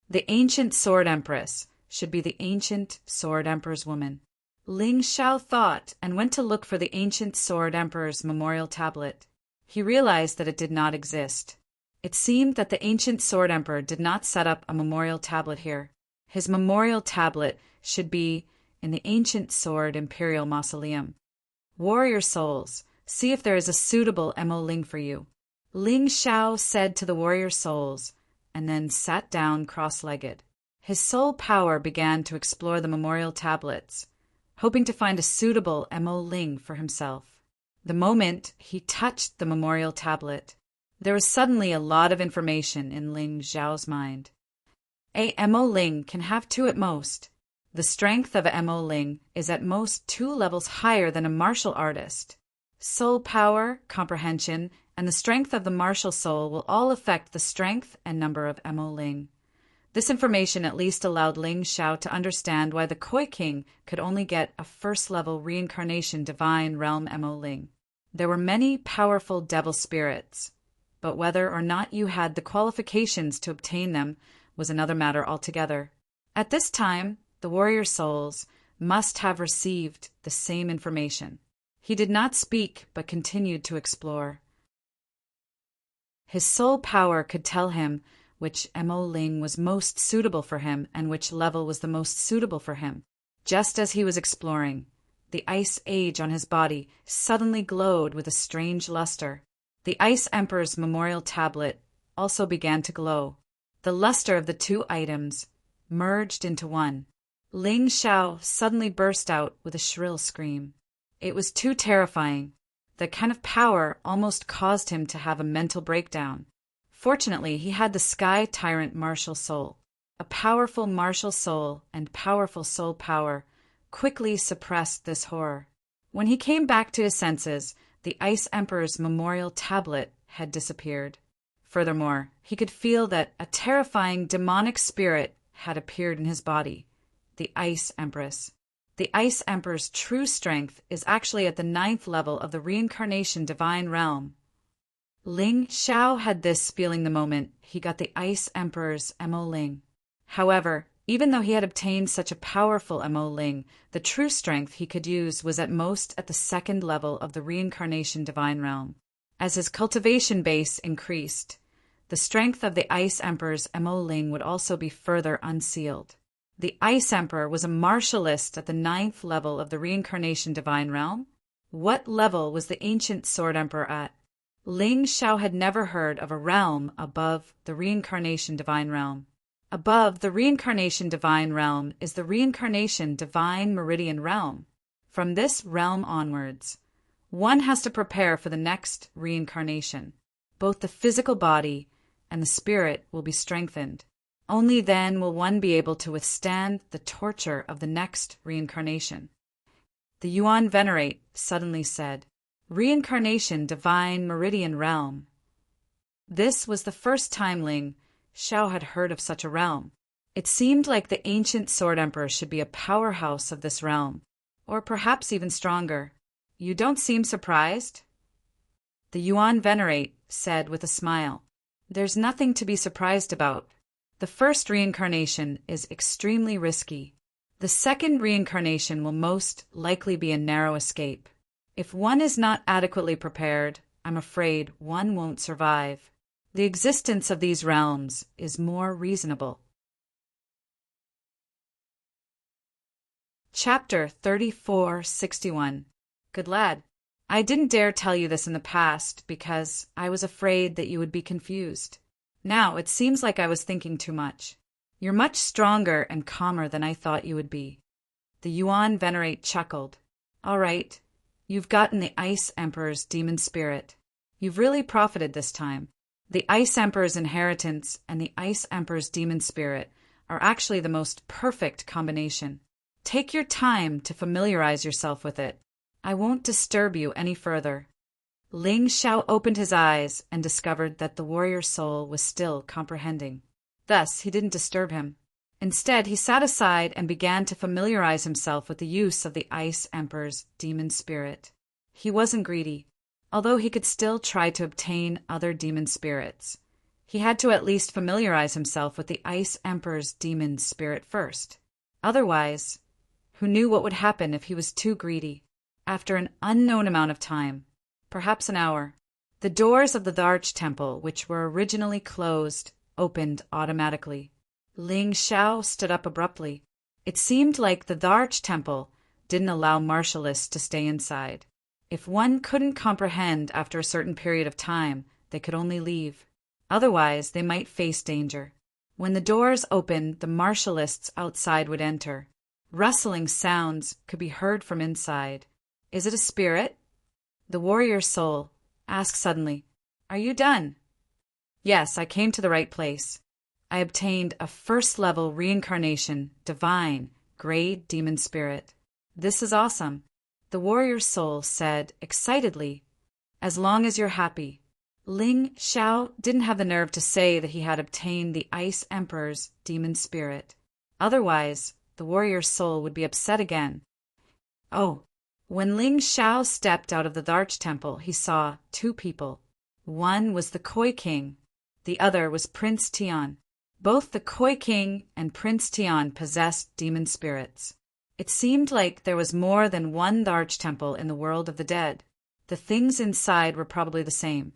Speaker 1: The ancient sword empress should be the ancient sword emperor's woman. Ling Shao thought and went to look for the ancient sword emperor's memorial tablet. He realized that it did not exist. It seemed that the ancient sword emperor did not set up a memorial tablet here. His memorial tablet should be in the ancient sword imperial mausoleum. Warrior souls, see if there is a suitable Mo Ling for you. Ling Shao said to the warrior souls, and then sat down cross-legged. His soul power began to explore the memorial tablets, hoping to find a suitable Mo Ling for himself. The moment he touched the memorial tablet, there was suddenly a lot of information in Ling Zhao's mind. A Mo Ling can have two at most. The strength of a Mo Ling is at most 2 levels higher than a martial artist. Soul power, comprehension, and the strength of the martial soul will all affect the strength and number of Mo Ling. This information at least allowed Ling Shao to understand why the Khoi king could only get a first-level reincarnation divine realm Mo Ling. There were many powerful devil spirits, but whether or not you had the qualifications to obtain them was another matter altogether. At this time, the warrior souls must have received the same information. He did not speak, but continued to explore. His soul power could tell him which Mo Ling was most suitable for him and which level was the most suitable for him. Just as he was exploring, the ice age on his body suddenly glowed with a strange luster. The Ice Emperor's memorial tablet also began to glow. The luster of the 2 items merged into one. Ling Shao suddenly burst out with a shrill scream. It was too terrifying. That kind of power almost caused him to have a mental breakdown. Fortunately, he had the Sky Tyrant martial soul. A powerful martial soul and powerful soul power quickly suppressed this horror. When he came back to his senses, the Ice Emperor's memorial tablet had disappeared. Furthermore, he could feel that a terrifying demonic spirit had appeared in his body, the Ice Empress. The Ice Emperor's true strength is actually at the 9th level of the reincarnation divine realm. Ling Shao had this feeling the moment he got the Ice Emperor's Mo Ling. However, even though he had obtained such a powerful Mo Ling, the true strength he could use was at most at the 2nd level of the reincarnation divine realm. As his cultivation base increased, the strength of the Ice Emperor's Mo Ling would also be further unsealed. The Ice Emperor was a martialist at the 9th level of the reincarnation divine realm. What level was the ancient sword emperor at? Ling Shao had never heard of a realm above the reincarnation divine realm. Above the reincarnation divine realm is the reincarnation divine meridian realm. From this realm onwards, one has to prepare for the next reincarnation. Both the physical body and the spirit will be strengthened. Only then will one be able to withstand the torture of the next reincarnation. The Yuan Venerate suddenly said, "Reincarnation divine meridian realm." This was the first time Ling Shao had heard of such a realm. It seemed like the ancient sword emperor should be a powerhouse of this realm, or perhaps even stronger. You don't seem surprised? The Yuan Venerate said with a smile, "There's nothing to be surprised about. The first reincarnation is extremely risky. The second reincarnation will most likely be a narrow escape. If one is not adequately prepared, I'm afraid one won't survive. The existence of these realms is more reasonable." Chapter 3461. Good lad. I didn't dare tell you this in the past because I was afraid that you would be confused. Now it seems like I was thinking too much. You're much stronger and calmer than I thought you would be. The Yuan Venerate chuckled. All right, you've gotten the Ice Emperor's demon spirit. You've really profited this time. The Ice Emperor's inheritance and the Ice Emperor's demon spirit are actually the most perfect combination. Take your time to familiarize yourself with it. I won't disturb you any further. Ling Shao opened his eyes and discovered that the warrior soul was still comprehending. Thus, he didn't disturb him. Instead, he sat aside and began to familiarize himself with the use of the Ice Emperor's demon spirit. He wasn't greedy, although he could still try to obtain other demon spirits. He had to at least familiarize himself with the Ice Emperor's demon spirit first. Otherwise, who knew what would happen if he was too greedy? After an unknown amount of time, perhaps an hour, the doors of the Dharch temple, which were originally closed, opened automatically. Ling Xiao stood up abruptly. It seemed like the Dharch temple didn't allow martialists to stay inside. If one couldn't comprehend after a certain period of time, they could only leave. Otherwise, they might face danger. When the doors opened, the martialists outside would enter. Rustling sounds could be heard from inside. Is it a spirit? The warrior's soul asked suddenly, Are you done? Yes, I came to the right place. I obtained a first-level reincarnation, divine, grade demon spirit. This is awesome. The warrior's soul said excitedly, As long as you're happy. Ling Xiao didn't have the nerve to say that he had obtained the Ice Emperor's demon spirit. Otherwise, the warrior's soul would be upset again. Oh, when Ling Xiao stepped out of the Dharch temple, he saw two people. One was the Koi King. The other was Prince Tian. Both the Koi King and Prince Tian possessed demon spirits. It seemed like there was more than one Dharch temple in the world of the dead. The things inside were probably the same.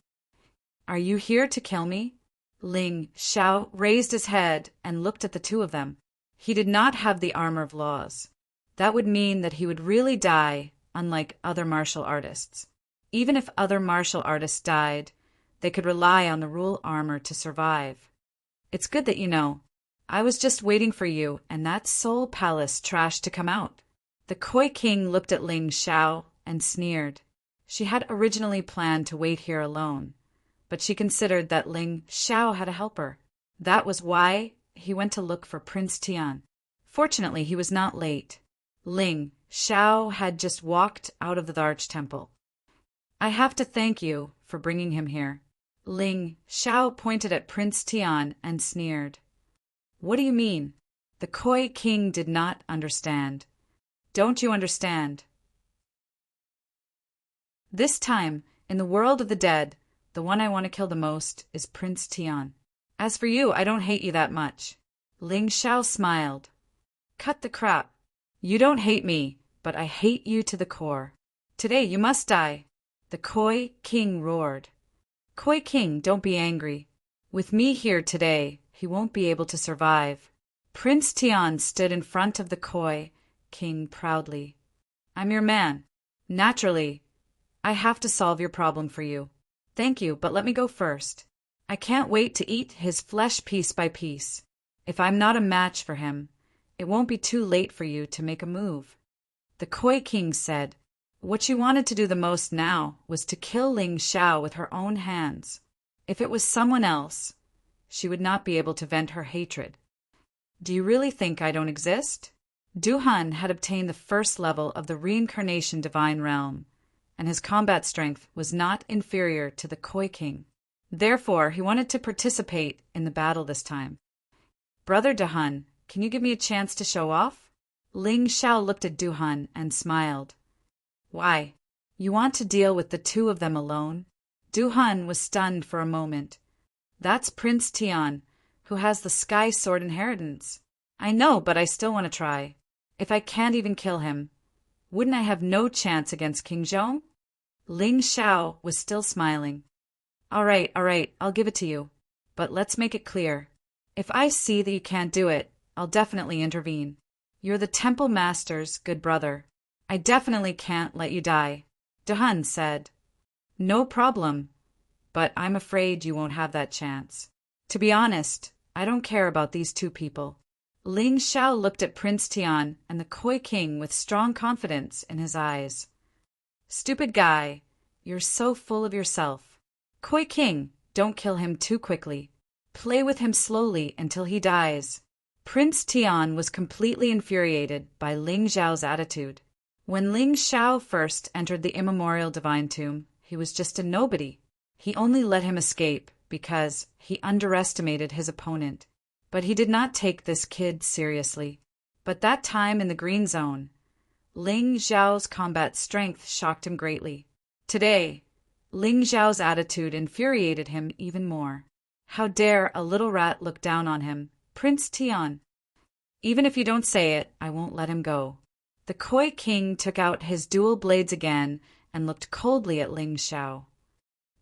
Speaker 1: Are you here to kill me? Ling Xiao raised his head and looked at the two of them. He did not have the armor of laws. That would mean that he would really die, unlike other martial artists. Even if other martial artists died, they could rely on the rule armor to survive. It's good that you know. I was just waiting for you and that soul palace trash to come out. The Koi King looked at Ling Xiao and sneered. She had originally planned to wait here alone, but she considered that Ling Xiao had a helper. That was why he went to look for Prince Tian. Fortunately, he was not late. Ling Xiao had just walked out of the Dharch temple. I have to thank you for bringing him here. Ling Xiao pointed at Prince Tian and sneered. What do you mean? The Koi King did not understand. Don't you understand? This time, in the world of the dead, the one I want to kill the most is Prince Tian. As for you, I don't hate you that much. Ling Xiao smiled. Cut the crap. You don't hate me, but I hate you to the core. Today you must die. The Koi King roared. Koi King, don't be angry. With me here today, he won't be able to survive. Prince Tian stood in front of the Koi King proudly. I'm your man. Naturally, I have to solve your problem for you. Thank you, but let me go first. I can't wait to eat his flesh piece by piece. If I'm not a match for him, it won't be too late for you to make a move. The Koi King said, what she wanted to do the most now was to kill Ling Xiao with her own hands. If it was someone else, she would not be able to vent her hatred. Do you really think I don't exist? Duhan had obtained the first level of the reincarnation divine realm, and his combat strength was not inferior to the Koi King. Therefore, he wanted to participate in the battle this time. Brother Duhan, can you give me a chance to show off? Ling Xiao looked at Duhan and smiled. Why? You want to deal with the two of them alone? Duhan was stunned for a moment. That's Prince Tian, who has the Sky Sword inheritance. I know, but I still want to try. If I can't even kill him, wouldn't I have no chance against King Zhong? Ling Xiao was still smiling. All right, I'll give it to you. But let's make it clear. If I see that you can't do it, I'll definitely intervene. You're the Temple Master's good brother. I definitely can't let you die, Duhan said. No problem, but I'm afraid you won't have that chance. To be honest, I don't care about these two people. Ling Xiao looked at Prince Tian and the Koi King with strong confidence in his eyes. Stupid guy, you're so full of yourself. Koi King, don't kill him too quickly. Play with him slowly until he dies. Prince Tian was completely infuriated by Ling Xiao's attitude. When Ling Xiao first entered the immemorial divine tomb, he was just a nobody. He only let him escape because he underestimated his opponent. But he did not take this kid seriously. But that time in the green zone, Ling Xiao's combat strength shocked him greatly. Today, Ling Xiao's attitude infuriated him even more. How dare a little rat look down on him, Prince Tian? Even if you don't say it, I won't let him go. The Koi King took out his dual blades again and looked coldly at Ling Xiao.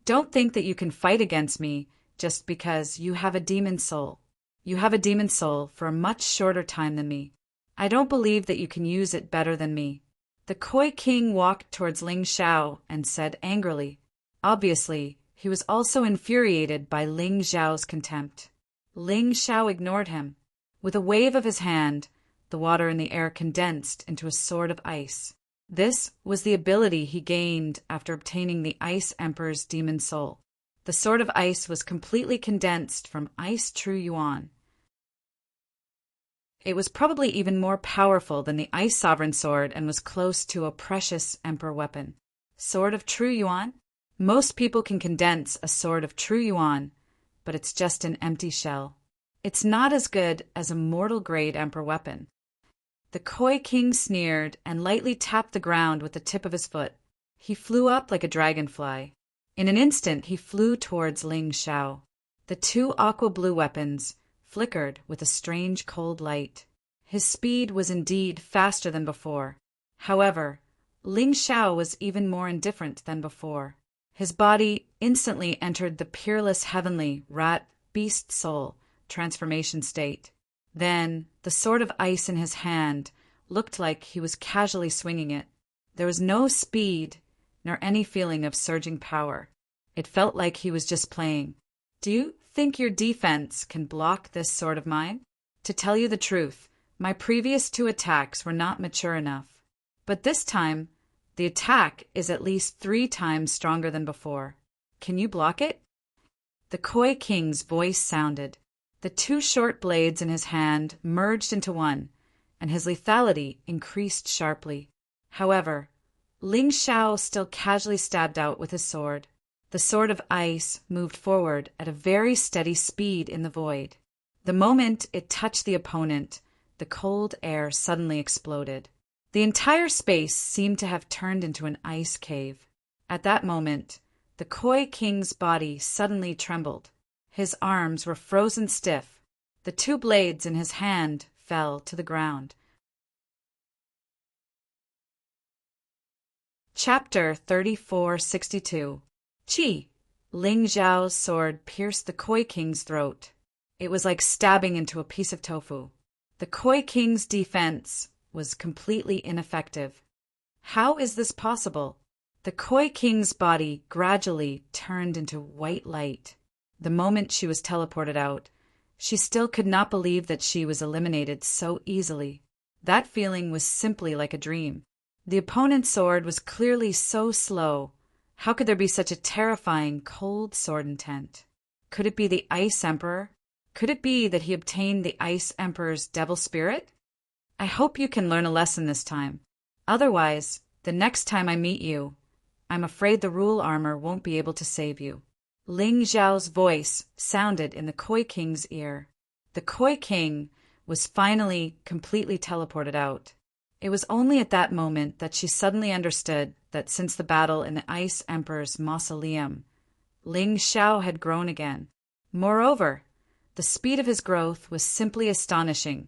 Speaker 1: Don't think that you can fight against me just because you have a demon soul. You have a demon soul for a much shorter time than me. I don't believe that you can use it better than me. The Koi King walked towards Ling Xiao and said angrily. Obviously, he was also infuriated by Ling Xiao's contempt. Ling Xiao ignored him. With a wave of his hand, the water in the air condensed into a sword of ice. This was the ability he gained after obtaining the Ice Emperor's demon soul. The sword of ice was completely condensed from Ice True Yuan. It was probably even more powerful than the Ice Sovereign Sword and was close to a precious Emperor weapon. Sword of True Yuan? Most people can condense a Sword of True Yuan, but it's just an empty shell. It's not as good as a mortal-grade Emperor weapon. The Koi King sneered and lightly tapped the ground with the tip of his foot. He flew up like a dragonfly. In an instant, he flew towards Ling Xiao. The two aqua-blue weapons flickered with a strange cold light. His speed was indeed faster than before. However, Ling Xiao was even more indifferent than before. His body instantly entered the peerless heavenly rat-beast soul transformation state. Then, the sword of ice in his hand looked like he was casually swinging it. There was no speed nor any feeling of surging power. It felt like he was just playing. Do you think your defense can block this sword of mine? To tell you the truth, my previous 2 attacks were not mature enough. But this time, the attack is at least 3 times stronger than before. Can you block it? The Koi King's voice sounded. The 2 short blades in his hand merged into one, and his lethality increased sharply. However, Ling Xiao still casually stabbed out with his sword. The sword of ice moved forward at a very steady speed in the void. The moment it touched the opponent, the cold air suddenly exploded. The entire space seemed to have turned into an ice cave. At that moment, the Koi King's body suddenly trembled. His arms were frozen stiff. The 2 blades in his hand fell to the ground. Chapter 3462. Qi. Ling Xiao's sword pierced the Koi King's throat. It was like stabbing into a piece of tofu. The Koi King's defense was completely ineffective. How is this possible? The Koi King's body gradually turned into white light. The moment she was teleported out, she still could not believe that she was eliminated so easily. That feeling was simply like a dream. The opponent's sword was clearly so slow. How could there be such a terrifying, cold sword intent? Could it be the Ice Emperor? Could it be that he obtained the Ice Emperor's devil spirit? I hope you can learn a lesson this time. Otherwise, the next time I meet you, I'm afraid the rule armor won't be able to save you. Ling Xiao's voice sounded in the Koi King's ear. The Koi King was finally completely teleported out. It was only at that moment that she suddenly understood that since the battle in the Ice Emperor's mausoleum, Ling Xiao had grown again. Moreover, the speed of his growth was simply astonishing.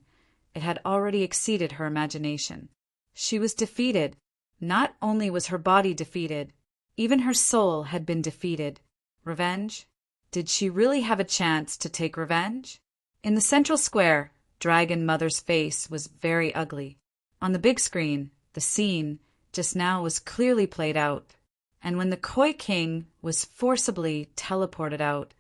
Speaker 1: It had already exceeded her imagination. She was defeated. Not only was her body defeated, even her soul had been defeated. Revenge? Did she really have a chance to take revenge? In the central square, Dragon Mother's face was very ugly. On the big screen, the scene just now was clearly played out. And when the Koi King was forcibly teleported out,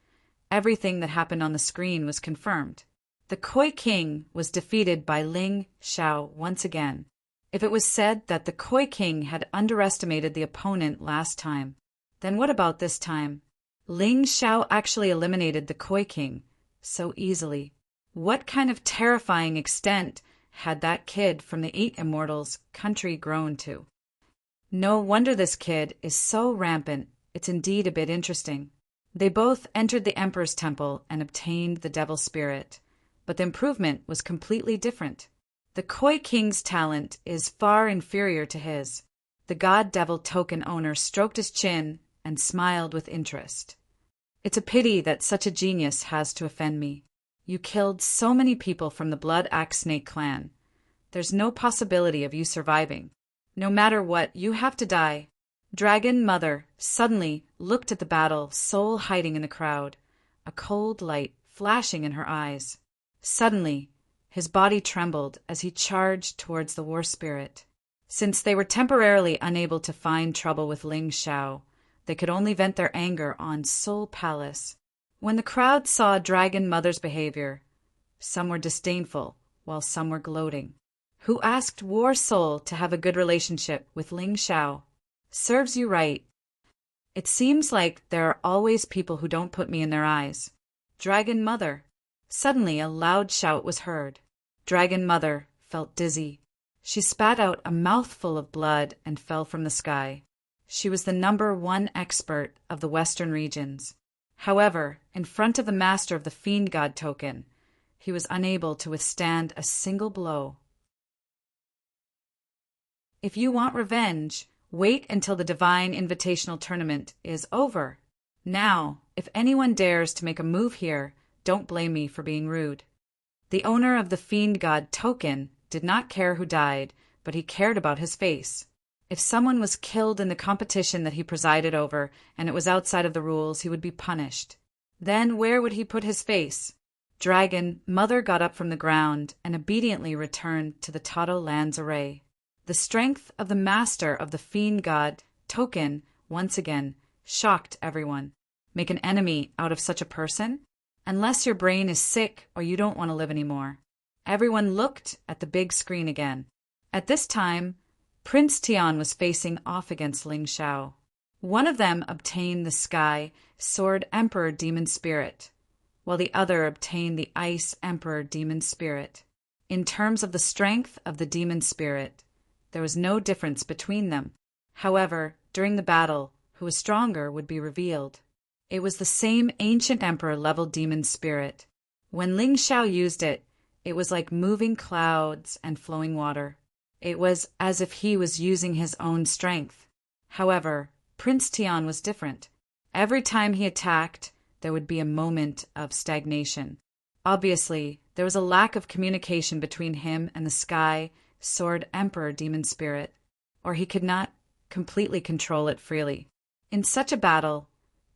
Speaker 1: everything that happened on the screen was confirmed. The Koi King was defeated by Ling Xiao once again. If it was said that the Koi King had underestimated the opponent last time, then what about this time? Ling Xiao actually eliminated the Koi King so easily. What kind of terrifying extent had that kid from the 8 Immortals country grown to? No wonder this kid is so rampant. It's indeed a bit interesting. They both entered the Emperor's temple and obtained the Devil Spirit. but the improvement was completely different. The Koi King's talent is far inferior to his. The God Devil token owner stroked his chin and smiled with interest. It's a pity that such a genius has to offend me. You killed so many people from the Blood Axe Snake clan. There's no possibility of you surviving. No matter what, you have to die. Dragon Mother suddenly looked at the battle, soul hiding in the crowd, a cold light flashing in her eyes. Suddenly, his body trembled as he charged towards the war spirit. Since they were temporarily unable to find trouble with Ling Xiao, they could only vent their anger on Soul Palace. When the crowd saw Dragon Mother's behavior, some were disdainful, while some were gloating. Who asked War Soul to have a good relationship with Ling Xiao? Serves you right. It seems like there are always people who don't put me in their eyes. Dragon Mother. Suddenly a loud shout was heard. Dragon Mother felt dizzy. She spat out a mouthful of blood and fell from the sky. She was the #1 expert of the western regions. However, in front of the master of the Fiend God token, he was unable to withstand a single blow. If you want revenge, wait until the Divine Invitational Tournament is over. Now, if anyone dares to make a move here, don't blame me for being rude. The owner of the Fiend God token did not care who died, but he cared about his face. If someone was killed in the competition that he presided over and it was outside of the rules, he would be punished. Then where would he put his face? Dragon Mother got up from the ground and obediently returned to the Tato Lands array. The strength of the master of the Fiend God token once again shocked everyone. Make an enemy out of such a person? Unless your brain is sick or you don't want to live anymore. Everyone looked at the big screen again. At this time, Prince Tian was facing off against Ling Xiao. One of them obtained the Sky Sword Emperor Demon Spirit, while the other obtained the Ice Emperor Demon Spirit. In terms of the strength of the Demon Spirit, there was no difference between them. However, during the battle, who was stronger would be revealed. It was the same ancient emperor-level demon spirit. When Ling Xiao used it, it was like moving clouds and flowing water. It was as if he was using his own strength. However, Prince Tian was different. Every time he attacked, there would be a moment of stagnation. Obviously, there was a lack of communication between him and the Sky Sword Emperor Demon Spirit, or he could not completely control it freely. In such a battle,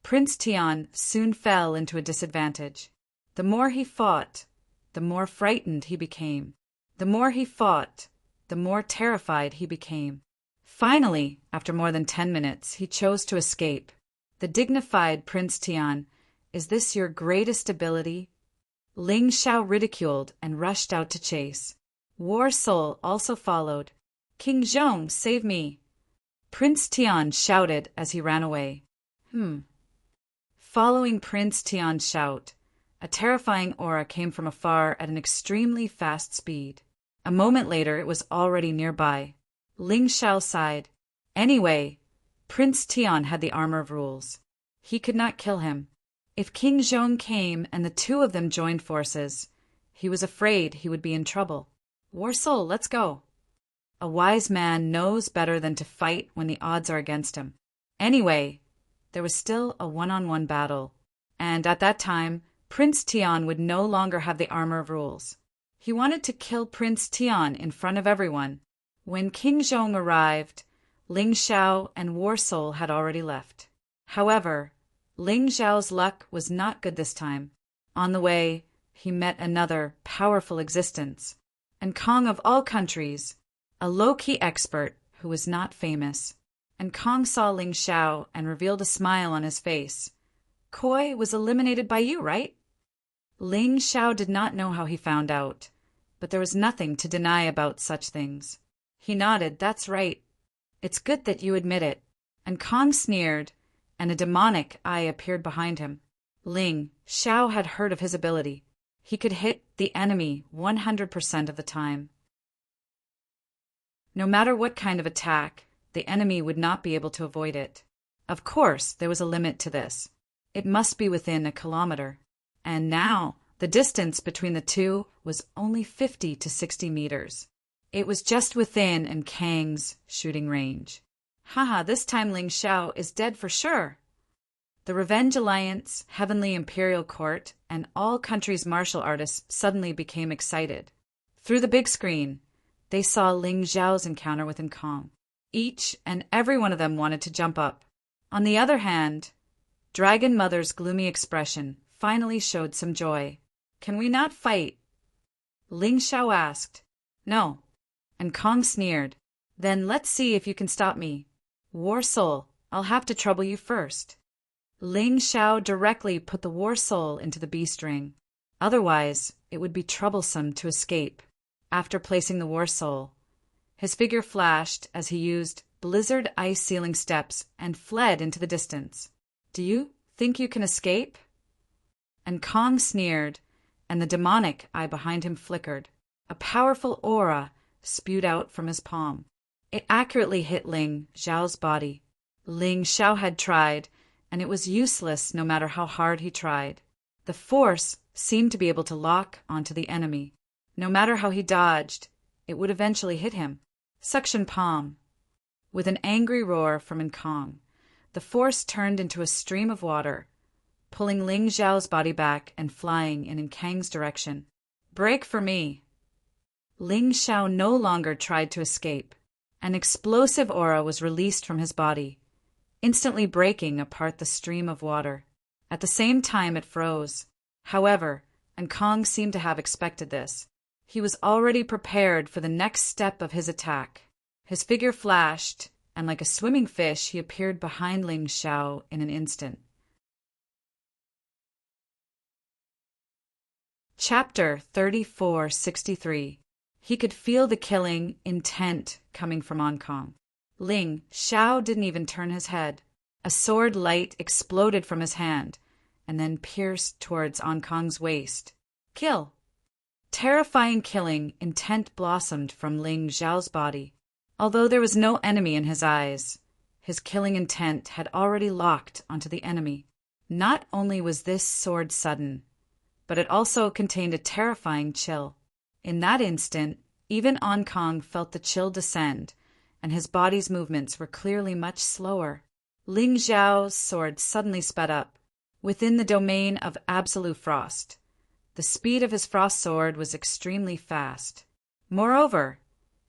Speaker 1: Prince Tian soon fell into a disadvantage. The more he fought, the more frightened he became. The more he fought, the more terrified he became. Finally, after more than 10 minutes, he chose to escape. The dignified Prince Tian, "Is this your greatest ability?" Ling Xiao ridiculed and rushed out to chase. War Soul also followed. "King Zhong, save me!" Prince Tian shouted as he ran away. Following Prince Tian's shout, a terrifying aura came from afar at an extremely fast speed. A moment later, it was already nearby. Ling Xiao sighed. Anyway, Prince Tian had the armor of rules. He could not kill him. If King Zhong came and the two of them joined forces, he was afraid he would be in trouble. War Soul, let's go. A wise man knows better than to fight when the odds are against him. Anyway, there was still a one-on-one battle, and at that time, Prince Tian would no longer have the armor of rules. He wanted to kill Prince Tian in front of everyone. When King Zhong arrived, Ling Xiao and War Soul had already left. However, Ling Xiao's luck was not good this time. On the way, he met another powerful existence, and Kong of all countries, a low-key expert who was not famous. And Kong saw Ling Xiao and revealed a smile on his face. "Koi was eliminated by you, right?" Ling Xiao did not know how he found out, but there was nothing to deny about such things. He nodded. "That's right. It's good that you admit it." And Kong sneered, and a demonic eye appeared behind him. Ling Xiao had heard of his ability. He could hit the enemy 100% of the time. No matter what kind of attack, the enemy would not be able to avoid it. Of course, there was a limit to this. It must be within a kilometer. And now, The distance between the two was only 50 to 60 meters. It was just within Kang's shooting range. Haha, this time Ling Xiao is dead for sure. The Revenge Alliance, Heavenly Imperial Court, and all countries' martial artists suddenly became excited. Through the big screen, they saw Ling Xiao's encounter with Kang. Each and every one of them wanted to jump up. On the other hand, Dragon Mother's gloomy expression finally showed some joy. "Can we not fight?" Ling Xiao asked. "No." And Kang sneered. "Then let's see if you can stop me. War Soul, I'll have to trouble you first." Ling Xiao directly put the War Soul into the beast ring. Otherwise, it would be troublesome to escape. After placing the War Soul, his figure flashed as he used blizzard ice sealing steps and fled into the distance. "Do you think you can escape?" And Kang sneered, and the demonic eye behind him flickered. A powerful aura spewed out from his palm. It accurately hit Ling Xiao's body. Ling Xiao had tried, and it was useless no matter how hard he tried. The force seemed to be able to lock onto the enemy. No matter how he dodged, it would eventually hit him. Suction palm. With an angry roar from Kang, the force turned into a stream of water, pulling Ling Xiao's body back and flying in Kang's direction. "Break for me." Ling Xiao no longer tried to escape. An explosive aura was released from his body, instantly breaking apart the stream of water. At the same time it froze. However, Kang seemed to have expected this. He was already prepared for the next step of his attack. His figure flashed, and like a swimming fish he appeared behind Ling Xiao in an instant. Chapter 3463. He could feel the killing intent coming from Kang. Ling Xiao didn't even turn his head. A sword light exploded from his hand, and then pierced towards Kang's waist. "Kill!" Terrifying killing intent blossomed from Ling Xiao's body. Although there was no enemy in his eyes, his killing intent had already locked onto the enemy. Not only was this sword sudden, but it also contained a terrifying chill. In that instant, even Kang felt the chill descend, and his body's movements were clearly much slower. Ling Xiao's sword suddenly sped up, within the domain of absolute frost. The speed of his frost sword was extremely fast. Moreover,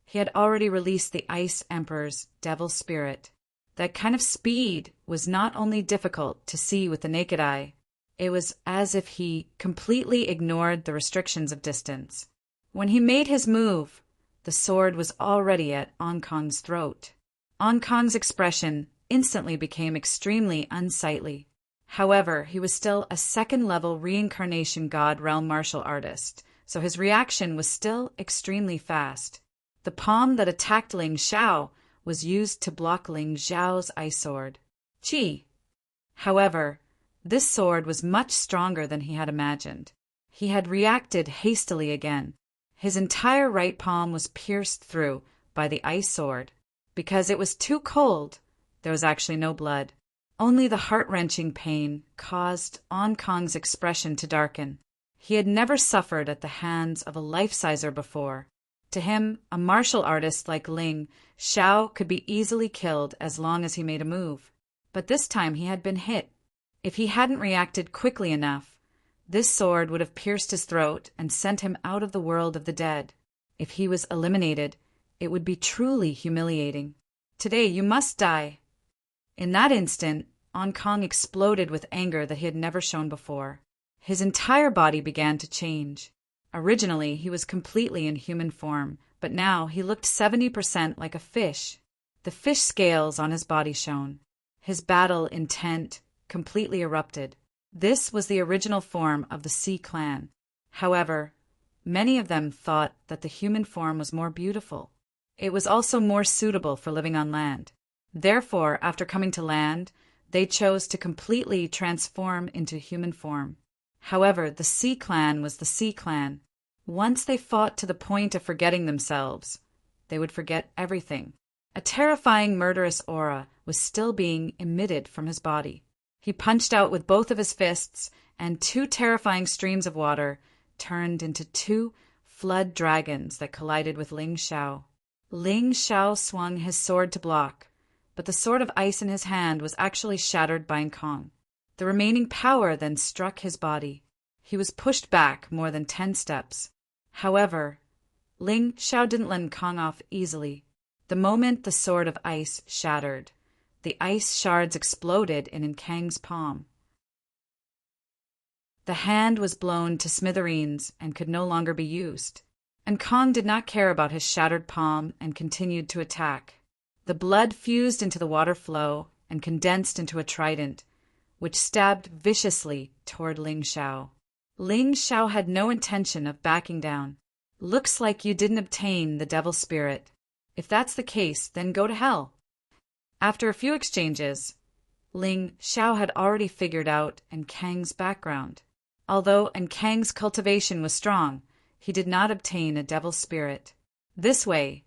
Speaker 1: he had already released the Ice Emperor's devil spirit. That kind of speed was not only difficult to see with the naked eye, it was as if he completely ignored the restrictions of distance. When he made his move, the sword was already at Kang's throat. Kang's expression instantly became extremely unsightly. However, he was still a second-level reincarnation god realm martial artist, so his reaction was still extremely fast. The palm that attacked Ling Xiao was used to block Ling Xiao's ice sword. Qi. However, this sword was much stronger than he had imagined. He had reacted hastily again. His entire right palm was pierced through by the ice sword. Because it was too cold, there was actually no blood. Only the heart-wrenching pain caused Kang's expression to darken. He had never suffered at the hands of a life-sizer before. To him, a martial artist like Ling Xiao could be easily killed as long as he made a move. But this time he had been hit. If he hadn't reacted quickly enough, this sword would have pierced his throat and sent him out of the world of the dead. If he was eliminated, it would be truly humiliating. "Today you must die." In that instant, Kang exploded with anger that he had never shown before. His entire body began to change. Originally, he was completely in human form, but now he looked 70% like a fish. The fish scales on his body shone. His battle intent completely erupted. This was the original form of the Sea Clan. However, many of them thought that the human form was more beautiful. It was also more suitable for living on land. Therefore, after coming to land, they chose to completely transform into human form. However, the Sea Clan was the Sea Clan. Once they fought to the point of forgetting themselves, they would forget everything. A terrifying murderous aura was still being emitted from his body. He punched out with both of his fists, and two terrifying streams of water turned into two flood dragons that collided with Ling Xiao. Ling Xiao swung his sword to block, but the sword of ice in his hand was actually shattered by Kong. The remaining power then struck his body. He was pushed back more than 10 steps. However, Ling Xiao didn't let Kong off easily. The moment the sword of ice shattered, the ice shards exploded in Kang's palm. The hand was blown to smithereens and could no longer be used. And Kong did not care about his shattered palm and continued to attack. The blood fused into the water flow and condensed into a trident, which stabbed viciously toward Ling Xiao. Ling Xiao had no intention of backing down. Looks like you didn't obtain the devil spirit. If that's the case, then go to hell. After a few exchanges, Ling Xiao had already figured out Kang's background. Although Kang's cultivation was strong, he did not obtain a devil spirit. This way,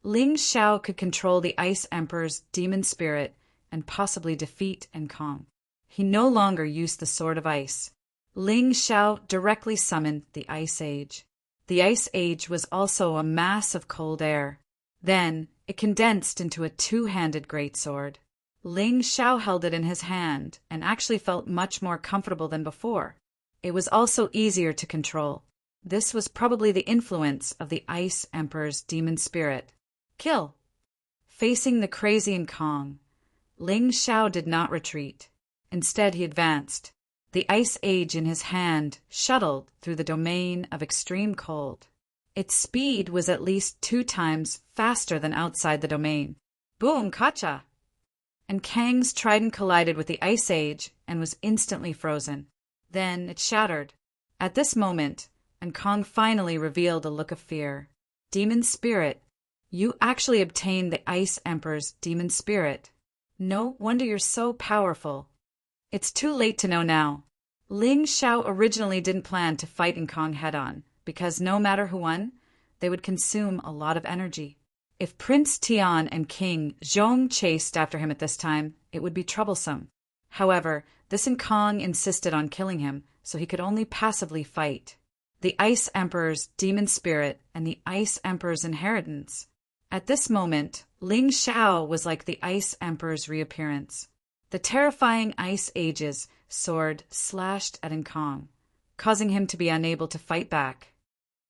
Speaker 1: Ling Xiao could control the Ice Emperor's demon spirit and possibly defeat Kong. He no longer used the Sword of Ice. Ling Xiao directly summoned the Ice Age. The Ice Age was also a mass of cold air. Then it condensed into a two-handed greatsword. Ling Xiao held it in his hand and actually felt much more comfortable than before. It was also easier to control. This was probably the influence of the Ice Emperor's demon spirit. Kill! Facing the crazy Kong, Ling Xiao did not retreat. Instead, he advanced. The Ice Age in his hand shuttled through the domain of extreme cold. Its speed was at least 2 times faster than outside the domain. Boom! Kacha! Kang's trident collided with the Ice Age and was instantly frozen. Then it shattered. At this moment, Kong finally revealed a look of fear. Demon Spirit, you actually obtained the Ice Emperor's demon spirit. No wonder you're so powerful. It's too late to know now. Ling Xiao originally didn't plan to fight Kong head-on, because no matter who won, they would consume a lot of energy. If Prince Tian and King Zhong chased after him at this time, it would be troublesome. However, this Kong insisted on killing him, so he could only passively fight. The Ice Emperor's demon spirit and the Ice Emperor's inheritance. At this moment, Ling Xiao was like the Ice Emperor's reappearance. The terrifying Ice Age's sword slashed at Kong, causing him to be unable to fight back.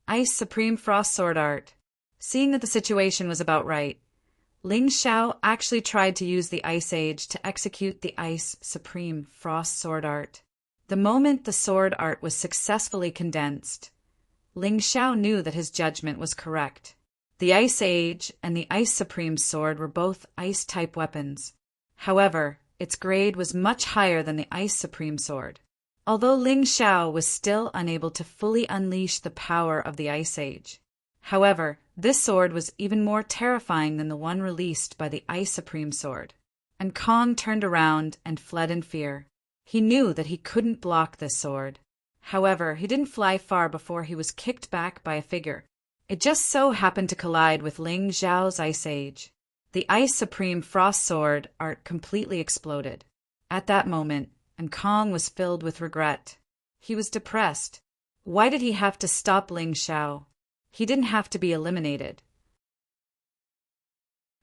Speaker 1: Ice Supreme Frost Sword Art. Seeing that the situation was about right, Ling Xiao actually tried to use the Ice Age to execute the Ice Supreme Frost Sword Art. The moment the sword art was successfully condensed, Ling Xiao knew that his judgment was correct. The Ice Age and the Ice Supreme Sword were both Ice-type weapons. However, its grade was much higher than the Ice Supreme Sword. Although Ling Xiao was still unable to fully unleash the power of the Ice Age. However, this sword was even more terrifying than the one released by the Ice Supreme Sword. Kong turned around and fled in fear. He knew that he couldn't block this sword. However, he didn't fly far before he was kicked back by a figure. It just so happened to collide with Ling Xiao's Ice Age. The Ice Supreme Frost Sword art completely exploded. At that moment, Kong was filled with regret. He was depressed. Why did he have to stop Ling Xiao? He didn't have to be eliminated.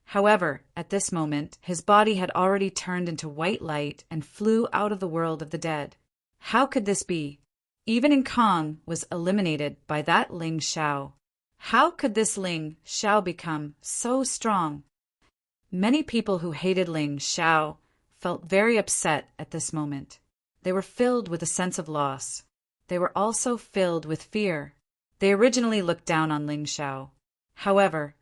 Speaker 1: However, at this moment, his body had already turned into white light and flew out of the world of the dead. How could this be? Even Kong was eliminated by that Ling Xiao. How could this Ling Xiao become so strong? Many people who hated Ling Xiao felt very upset at this moment. They were filled with a sense of loss. They were also filled with fear. They originally looked down on Ling Xiao. However,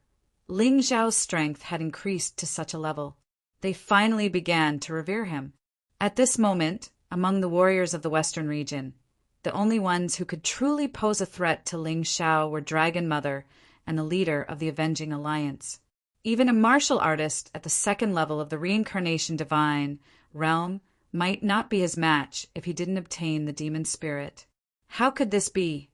Speaker 1: Ling Xiao's strength had increased to such a level. They finally began to revere him. At this moment, among the warriors of the Western region, the only ones who could truly pose a threat to Ling Xiao were Dragon Mother and the leader of the Avenging Alliance. Even a martial artist at the 2nd level of the Reincarnation Divine realm might not be his match if he didn't obtain the demon spirit. How could this be?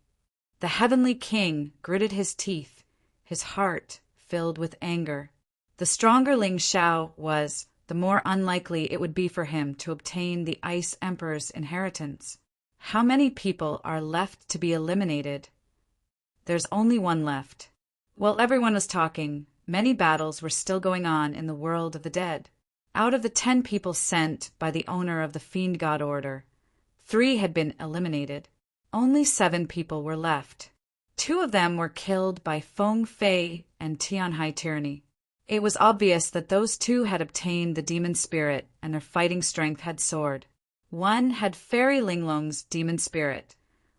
Speaker 1: The Heavenly King gritted his teeth, his heart filled with anger. The stronger Ling Xiao was, the more unlikely it would be for him to obtain the Ice Emperor's inheritance. How many people are left to be eliminated? There's only one left. While everyone was talking, many battles were still going on in the world of the dead. Out of the 10 people sent by the owner of the Fiend God Order, 3 had been eliminated. Only 7 people were left. 2 of them were killed by Feng Fei and Tian Hai Tyranny. It was obvious that those 2 had obtained the demon spirit and their fighting strength had soared. One had Fairy Linglong's demon spirit,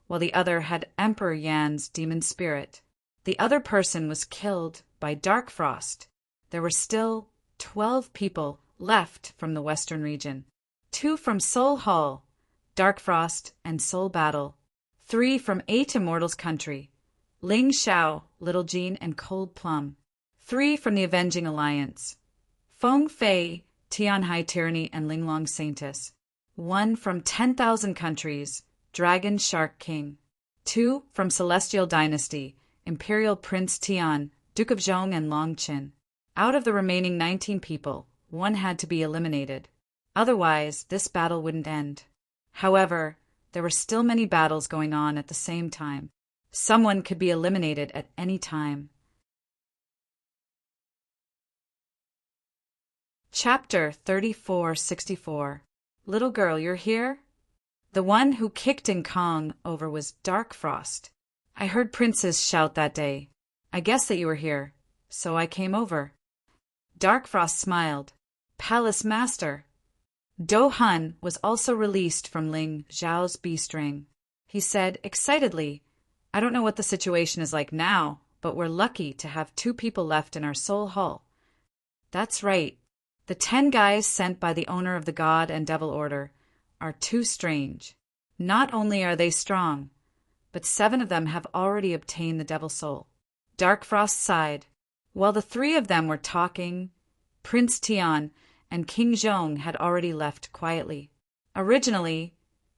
Speaker 1: while the other had Emperor Yan's demon spirit. The other person was killed by Dark Frost. There were still 12 people left from the Western region. 2 from Soul Hall, Dark Frost and Soul Battle. 3 from 8 Immortals Country, Ling Xiao, Little Jean, and Cold Plum. 3 from the Avenging Alliance, Feng Fei, Tian Hai Tyranny, and Linglong Saintess. 1 from 10,000 Countries, Dragon Shark King. 2 from Celestial Dynasty, Imperial Prince Tian, Duke of Zhong, and Long Qin. Out of the remaining 19 people, 1 had to be eliminated. Otherwise, this battle wouldn't end. However, there were still many battles going on at the same time. Someone could be eliminated at any time. Chapter 3464. Little girl, you're here? The one who kicked Kong over was Dark Frost. I heard princes shout that day. I guessed that you were here, so I came over. Dark Frost smiled. Palace Master. Do Hun was also released from Ling Zhao's beast ring. He said excitedly, I don't know what the situation is like now, but we're lucky to have 2 people left in our Soul Hall. That's right. The 10 guys sent by the owner of the God and Devil Order are too strange. Not only are they strong, but 7 of them have already obtained the Devil Soul. Dark Frost sighed. While the 3 of them were talking, Prince Tian and King Zhong had already left quietly. Originally,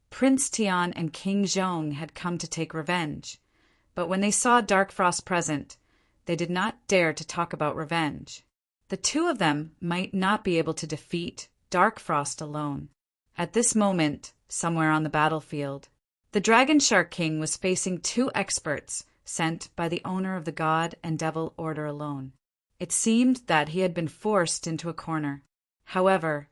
Speaker 1: Prince Tian and King Zhong had come to take revenge, but when they saw Dark Frost present, they did not dare to talk about revenge. The 2 of them might not be able to defeat Dark Frost alone. At this moment, somewhere on the battlefield, the Dragon Shark King was facing 2 experts sent by the owner of the God and Devil Order alone. It seemed that he had been forced into a corner. However,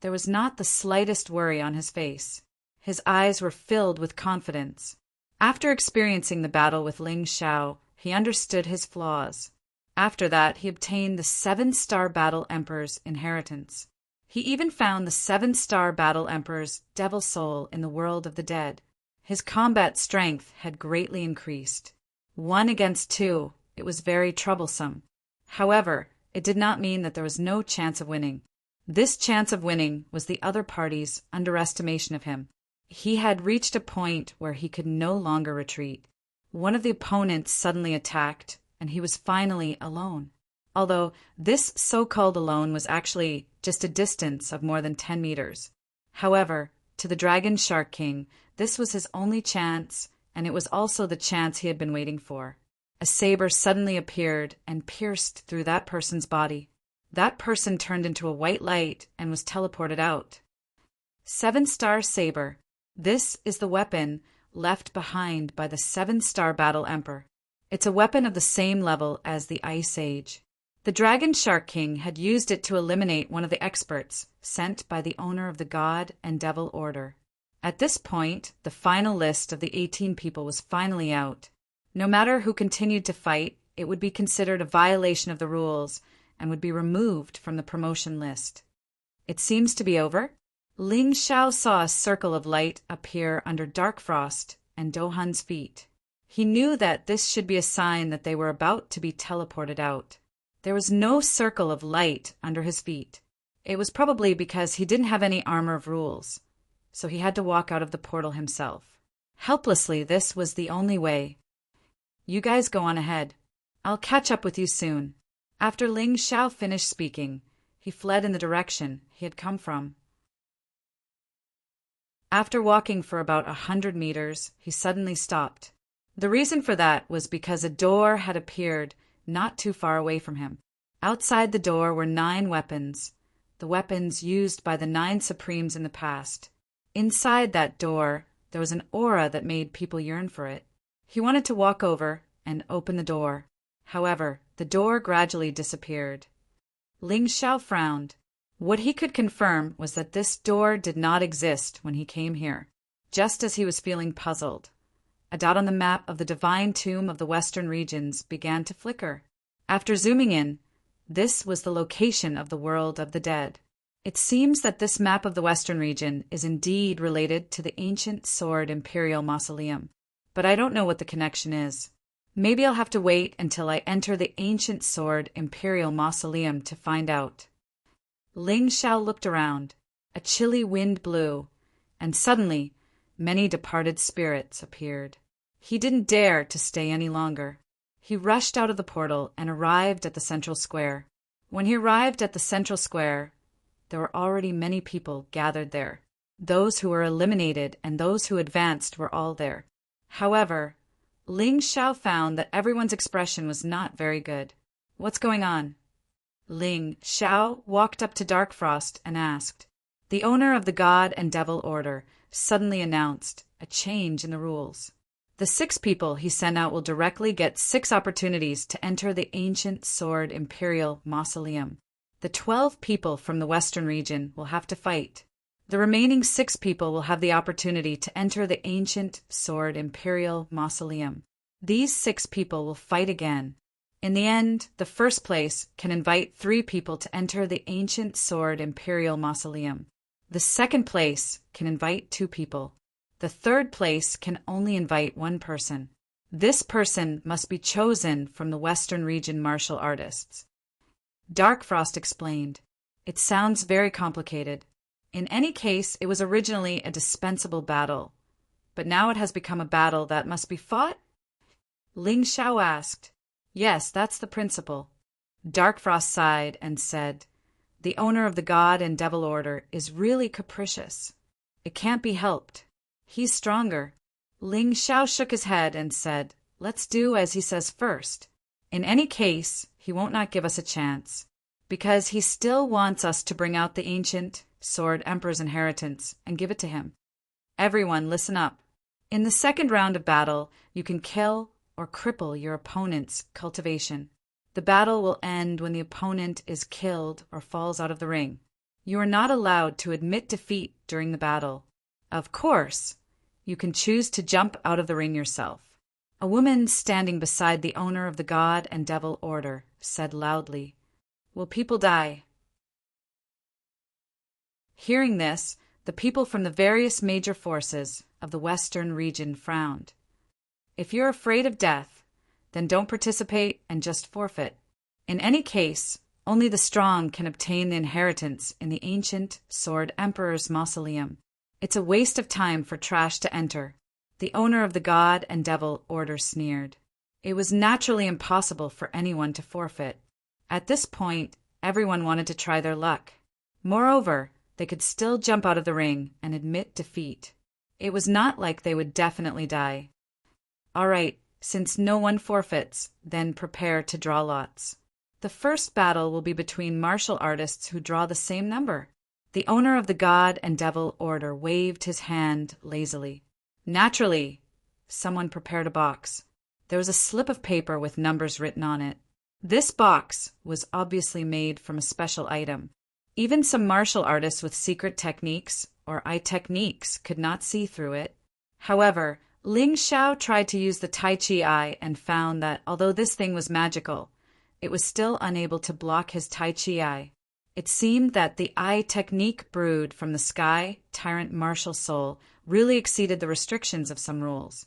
Speaker 1: there was not the slightest worry on his face. His eyes were filled with confidence. After experiencing the battle with Ling Xiao, he understood his flaws. After that, he obtained the 7-star Battle Emperor's inheritance. He even found the 7-star Battle Emperor's Devil Soul in the world of the dead. His combat strength had greatly increased. 1 against 2, it was very troublesome. However, it did not mean that there was no chance of winning. This chance of winning was the other party's underestimation of him. He had reached a point where he could no longer retreat. One of the opponents suddenly attacked, and he was finally alone. Although this so-called alone was actually just a distance of more than 10 meters. However, to the Dragon Shark King, this was his only chance, and it was also the chance he had been waiting for. A saber suddenly appeared and pierced through that person's body. That person turned into a white light and was teleported out. 7-star saber. This is the weapon left behind by the 7-star Battle Emperor. It's a weapon of the same level as the Ice Age. The Dragon Shark King had used it to eliminate one of the experts sent by the owner of the God and Devil Order. At this point, the final list of the 18 people was finally out. No matter who continued to fight, it would be considered a violation of the rules and would be removed from the promotion list. It seems to be over. Ling Xiao saw a circle of light appear under Dark Frost and Do Hun's feet. He knew that this should be a sign that they were about to be teleported out. There was no circle of light under his feet. It was probably because he didn't have any armor of rules, so he had to walk out of the portal himself. Helplessly, this was the only way. You guys go on ahead. I'll catch up with you soon. After Ling Xiao finished speaking, he fled in the direction he had come from. After walking for about 100 meters, he suddenly stopped. The reason for that was because a door had appeared not too far away from him. Outside the door were 9 weapons, the weapons used by the 9 Supremes in the past. Inside that door There was an aura that made people yearn for it. He wanted to walk over and open the door. However, the door gradually disappeared. Ling Xiao frowned. What he could confirm was that this door did not exist when he came here. Just as he was feeling puzzled, a dot on the map of the divine tomb of the western regions began to flicker. After zooming in, this was the location of the world of the dead. It seems that this map of the western region is indeed related to the ancient Sword Imperial Mausoleum, but I don't know what the connection is. Maybe I'll have to wait until I enter the ancient Sword Imperial Mausoleum to find out. Ling Xiao looked around. A chilly wind blew, and suddenly many departed spirits appeared. He didn't dare to stay any longer. He rushed out of the portal and arrived at the central square. When he arrived at the central square, there were already many people gathered there. Those who were eliminated and those who advanced were all there. However, Ling Xiao found that everyone's expression was not very good. What's going on? Ling Xiao walked up to Darkfrost and asked. The owner of the God and Devil Order suddenly announced a change in the rules. The 6 people he sent out will directly get 6 opportunities to enter the ancient Sword Imperial Mausoleum. The 12 people from the western region will have to fight. The remaining 6 people will have the opportunity to enter the ancient Sword Imperial Mausoleum. These 6 people will fight again. In the end, the first place can invite 3 people to enter the ancient Sword Imperial Mausoleum. The second place can invite 2 people. The third place can only invite 1 person. This person must be chosen from the western region martial artists. Darkfrost explained. It sounds very complicated. In any case, it was originally a dispensable battle, but now it has become a battle that must be fought? Ling Xiao asked. Yes, that's the principle. Darkfrost sighed and said, the owner of the God and Devil Order is really capricious. It can't be helped. He's stronger. Ling Xiao shook his head and said, let's do as he says first. In any case, he won't not give us a chance, because he still wants us to bring out the ancient Sword Emperor's inheritance and give it to him. Everyone, listen up. In the second round of battle, you can kill or cripple your opponent's cultivation. The battle will end when the opponent is killed or falls out of the ring. You are not allowed to admit defeat during the battle. Of course, you can choose to jump out of the ring yourself. A woman standing beside the owner of the God and Devil Order said loudly, will people die? Hearing this, the people from the various major forces of the western region frowned. If you're afraid of death, then don't participate and just forfeit. In any case, only the strong can obtain the inheritance in the ancient Sword Emperor's mausoleum. It's a waste of time for trash to enter. The owner of the God and Devil Order sneered. It was naturally impossible for anyone to forfeit. At this point, everyone wanted to try their luck. Moreover, they could still jump out of the ring and admit defeat. It was not like they would definitely die. All right, since no one forfeits, then prepare to draw lots. The first battle will be between martial artists who draw the same number. The owner of the God and Devil Order waved his hand lazily. Naturally, someone prepared a box. There was a slip of paper with numbers written on it. This box was obviously made from a special item. Even some martial artists with secret techniques or eye techniques could not see through it. However, Ling Xiao tried to use the Tai Chi eye and found that although this thing was magical, it was still unable to block his Tai Chi eye. It seemed that the eye technique brewed from the Sky Tyrant martial soul really exceeded the restrictions of some rules.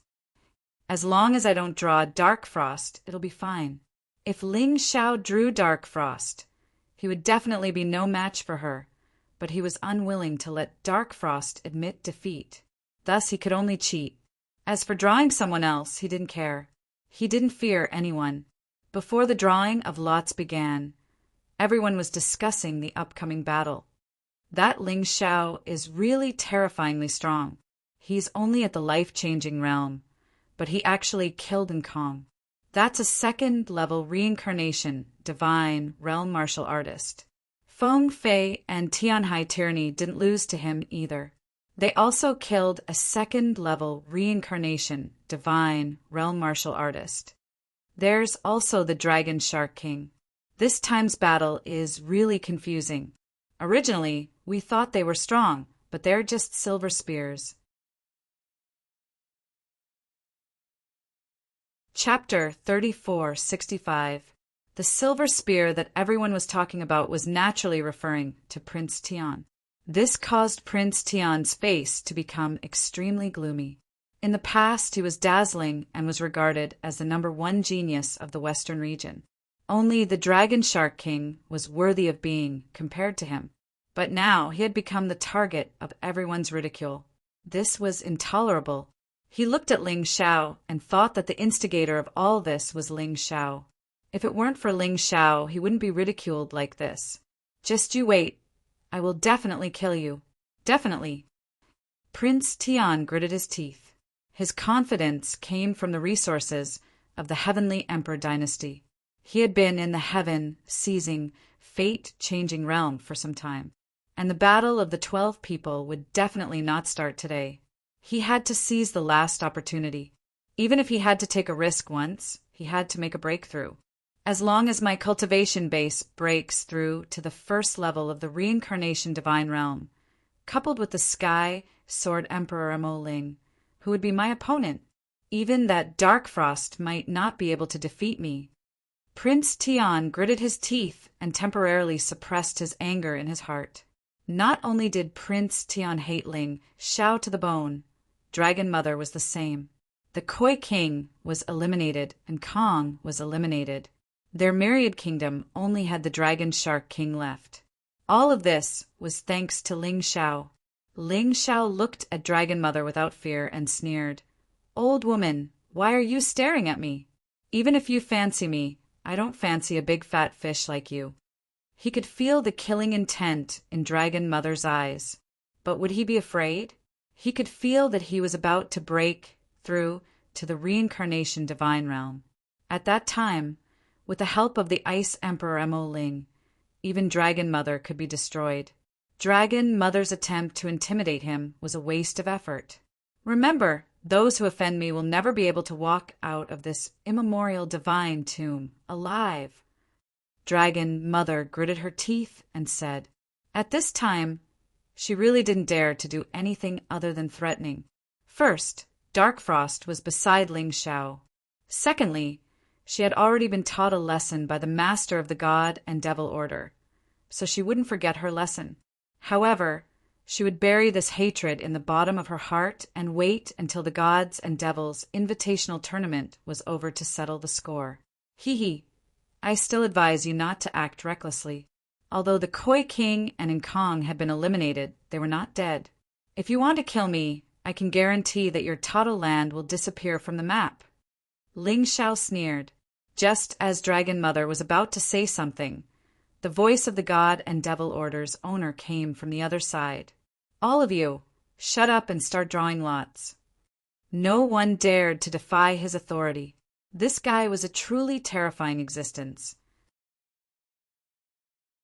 Speaker 1: As long as I don't draw Dark Frost, it'll be fine. If Ling Xiao drew Dark Frost, he would definitely be no match for her, but he was unwilling to let Dark Frost admit defeat. Thus he could only cheat. As for drawing someone else, he didn't care. He didn't fear anyone. Before the drawing of lots began, everyone was discussing the upcoming battle. That Ling Xiao is really terrifyingly strong. He's only at the life-changing realm, but he actually killed Kong. That's a second-level reincarnation, divine, realm martial artist. Feng Fei and Tianhai Tyranny didn't lose to him either. They also killed a second-level reincarnation, divine, realm martial artist. There's also the Dragon Shark King. This time's battle is really confusing. Originally, we thought they were strong, but they're just silver spears. Chapter 3465. The silver spear that everyone was talking about was naturally referring to Prince Tian. This caused Prince Tian's face to become extremely gloomy. In the past, he was dazzling and was regarded as the #1 genius of the Western region. Only the Dragon Shark King was worthy of being compared to him. But now he had become the target of everyone's ridicule. This was intolerable. He looked at Ling Xiao and thought that the instigator of all this was Ling Xiao. If it weren't for Ling Xiao, he wouldn't be ridiculed like this. Just you wait. I will definitely kill you. Definitely. Prince Tian gritted his teeth. His confidence came from the resources of the Heavenly Emperor dynasty. He had been in the heaven-seizing, fate-changing realm for some time, and the battle of the 12 people would definitely not start today. He had to seize the last opportunity. Even if he had to take a risk once, he had to make a breakthrough. As long as my cultivation base breaks through to the first level of the reincarnation divine realm, coupled with the Sky Sword Emperor Mo Ling, who would be my opponent, even that Dark Frost might not be able to defeat me. Prince Tian gritted his teeth and temporarily suppressed his anger in his heart. Not only did Prince Tian hate Ling Xiao to the bone, Dragon Mother was the same. The Koi King was eliminated and Kong was eliminated. Their myriad kingdom only had the Dragon Shark King left. All of this was thanks to Ling Xiao. Ling Xiao looked at Dragon Mother without fear and sneered. "Old woman, why are you staring at me? Even if you fancy me, I don't fancy a big fat fish like you." He could feel the killing intent in Dragon Mother's eyes. But would he be afraid? He could feel that he was about to break through to the reincarnation divine realm. At that time, with the help of the Ice Emperor Mo Ling, even Dragon Mother could be destroyed. Dragon Mother's attempt to intimidate him was a waste of effort. Remember, those who offend me will never be able to walk out of this immemorial divine tomb alive. Dragon Mother gritted her teeth and said, at this time, she really didn't dare to do anything other than threatening. First, Dark Frost was beside Ling Xiao. Secondly, she had already been taught a lesson by the master of the God and Devil Order, so she wouldn't forget her lesson. However, she would bury this hatred in the bottom of her heart and wait until the gods and devils' invitational tournament was over to settle the score. Hee. I still advise you not to act recklessly. Although the Koi King and Nkong had been eliminated, they were not dead. If you want to kill me, I can guarantee that your Tata land will disappear from the map. Ling Xiao sneered. Just as Dragon Mother was about to say something, the voice of the God and Devil Order's owner came from the other side. All of you, shut up and start drawing lots. No one dared to defy his authority. This guy was a truly terrifying existence.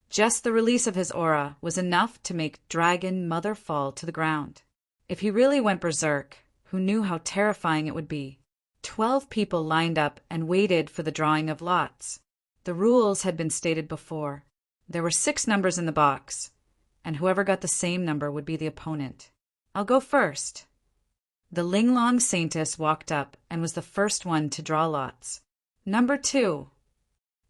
Speaker 1: Just the release of his aura was enough to make Dragon Mother fall to the ground. If he really went berserk, who knew how terrifying it would be? 12 people lined up and waited for the drawing of lots. The rules had been stated before. There were 6 numbers in the box, and whoever got the same number would be the opponent. I'll go first. The Linglong Saintess walked up and was the first one to draw lots. Number 2.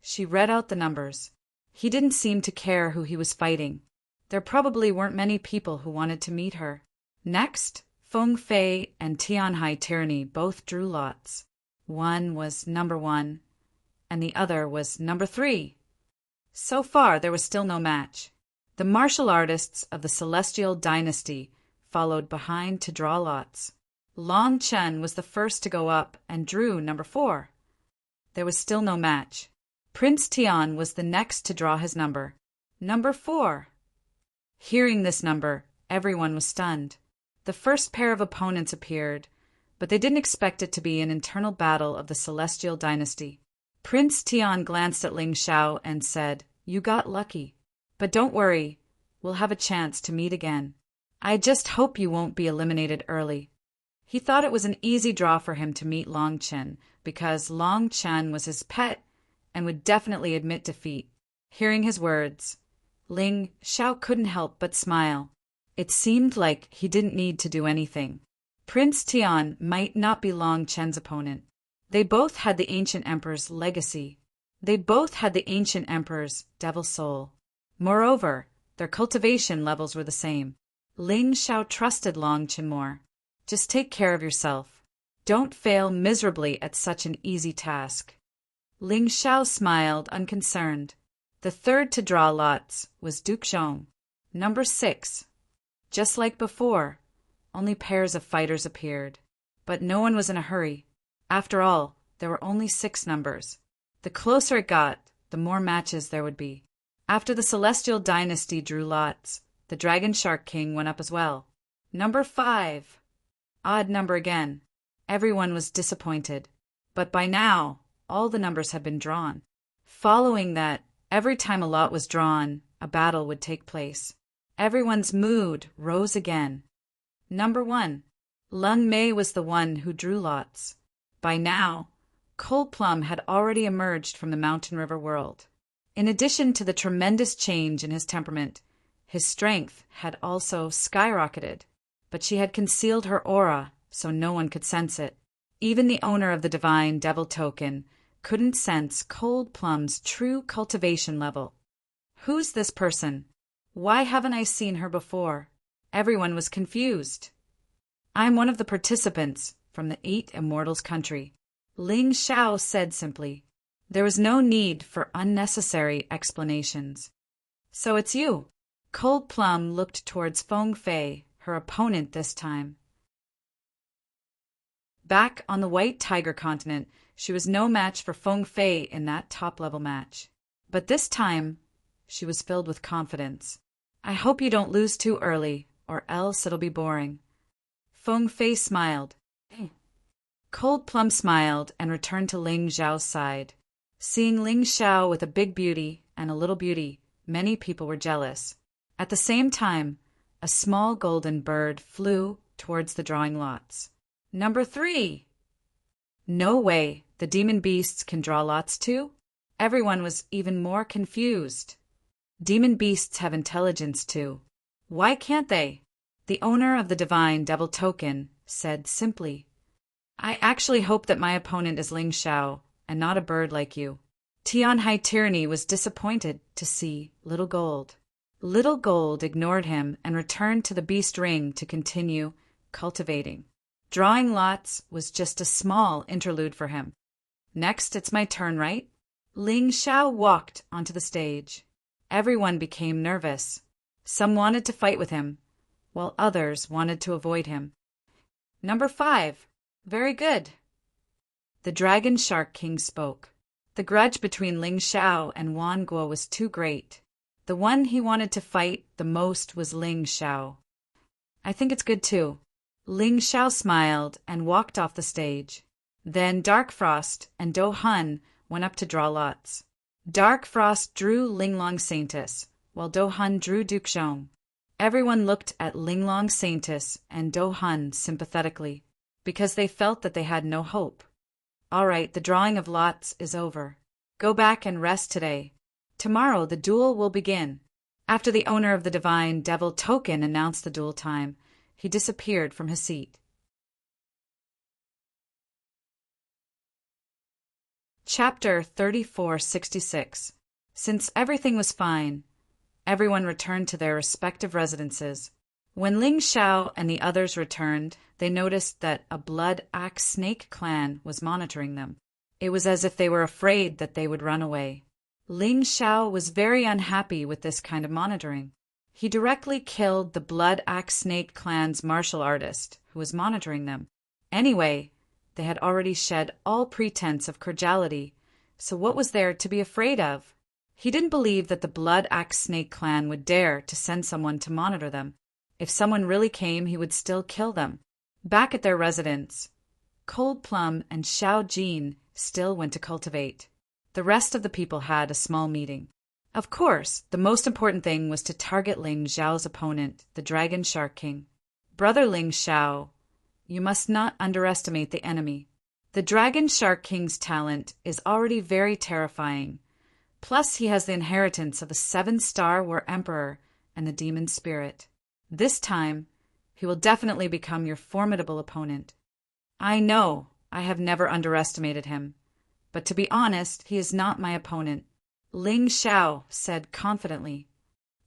Speaker 1: She read out the numbers. He didn't seem to care who he was fighting. There probably weren't many people who wanted to meet her. Next, Feng Fei and Tianhai Tyranny both drew lots. One was number 1, and the other was number 3. So far, there was still no match. The martial artists of the Celestial Dynasty followed behind to draw lots. Long Chen was the first to go up and drew number 4. There was still no match. Prince Tian was the next to draw his number. Number 4. Hearing this number, everyone was stunned. The first pair of opponents appeared, but they didn't expect it to be an internal battle of the Celestial Dynasty. Prince Tian glanced at Ling Xiao and said, "You got lucky. But don't worry, we'll have a chance to meet again." I just hope you won't be eliminated early. He thought it was an easy draw for him to meet Long Chen, because Long Chen was his pet and would definitely admit defeat. Hearing his words, Ling Xiao couldn't help but smile. It seemed like he didn't need to do anything. Prince Tian might not be Long Chen's opponent. They both had the ancient emperor's legacy. They both had the ancient emperor's devil soul. Moreover, their cultivation levels were the same. Ling Xiao trusted Long Chen more. Just take care of yourself. Don't fail miserably at such an easy task. Ling Xiao smiled, unconcerned. The third to draw lots was Duke Zhong. Number 6. Just like before, only pairs of fighters appeared. But no one was in a hurry. After all, there were only 6 numbers. The closer it got, the more matches there would be. After the Celestial Dynasty drew lots, the Dragon Shark King went up as well. Number 5. Odd number again. Everyone was disappointed. But by now, all the numbers had been drawn. Following that, every time a lot was drawn, a battle would take place. Everyone's mood rose again. Number 1. Lung Mei was the one who drew lots. By now, Cold Plum had already emerged from the Mountain River world. In addition to the tremendous change in his temperament, his strength had also skyrocketed. But she had concealed her aura, so no one could sense it. Even the owner of the Divine Devil Token couldn't sense Cold Plum's true cultivation level. Who's this person? Why haven't I seen her before? Everyone was confused. I'm one of the participants from the 8 Immortals country. Ling Xiao said simply. There was no need for unnecessary explanations. So it's you. Cold Plum looked towards Feng Fei, her opponent this time. Back on the White Tiger continent, she was no match for Feng Fei in that top-level match. But this time, she was filled with confidence. I hope you don't lose too early, or else it'll be boring. Feng Fei smiled. Cold Plum smiled and returned to Ling Xiao's side. Seeing Ling Xiao with a big beauty and a little beauty, many people were jealous. At the same time, a small golden bird flew towards the drawing lots. Number 3. No way, the demon beasts can draw lots too? Everyone was even more confused. Demon beasts have intelligence too. Why can't they? The owner of the Divine Devil Token said simply. I actually hope that my opponent is Ling Xiao, and not a bird like you. Tian High Tyranny was disappointed to see Little Gold. Little Gold ignored him and returned to the beast ring to continue cultivating. Drawing lots was just a small interlude for him. Next, it's my turn, right? Ling Xiao walked onto the stage. Everyone became nervous. Some wanted to fight with him, while others wanted to avoid him. Number 5. Very good. The Dragon Shark King spoke. The grudge between Ling Xiao and Wan Guo was too great. The one he wanted to fight the most was Ling Xiao. I think it's good too. Ling Xiao smiled and walked off the stage. Then Dark Frost and Do Hun went up to draw lots. Dark Frost drew Linglong Saintus, while Do Hun drew Duke Zhong. Everyone looked at Linglong Saintus and Do Hun sympathetically, because they felt that they had no hope. All right, the drawing of lots is over. Go back and rest today. Tomorrow the duel will begin. After the owner of the Divine Devil Token announced the duel time, he disappeared from his seat. Chapter 3466. Since everything was fine, everyone returned to their respective residences. When Ling Xiao and the others returned, they noticed that a Blood Axe Snake clan was monitoring them. It was as if they were afraid that they would run away. Ling Xiao was very unhappy with this kind of monitoring. He directly killed the Blood Axe Snake clan's martial artist, who was monitoring them. Anyway, they had already shed all pretense of cordiality, so what was there to be afraid of? He didn't believe that the Blood Axe Snake clan would dare to send someone to monitor them. If someone really came, he would still kill them. Back at their residence, Cold Plum and Xiao Jin still went to cultivate. The rest of the people had a small meeting. Of course, the most important thing was to target Ling Xiao's opponent, the Dragon Shark King. Brother Ling Xiao, you must not underestimate the enemy. The Dragon Shark King's talent is already very terrifying. Plus, he has the inheritance of a 7-star War Emperor and the Demon Spirit. This time, he will definitely become your formidable opponent. I know I have never underestimated him, but to be honest, he is not my opponent, Ling Xiao said confidently.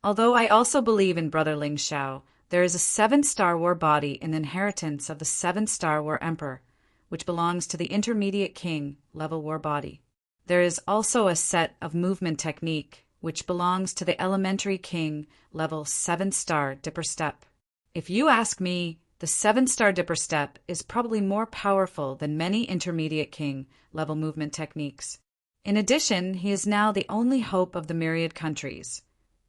Speaker 1: Although I also believe in Brother Ling Xiao, there is a 7-star war body in the inheritance of the 7-star War Emperor, which belongs to the Intermediate King level war body. There is also a set of movement technique, which belongs to the Elementary King level 7-star Dipper Step. If you ask me, the 7-star Dipper Step is probably more powerful than many Intermediate King level movement techniques. In addition, he is now the only hope of the myriad countries.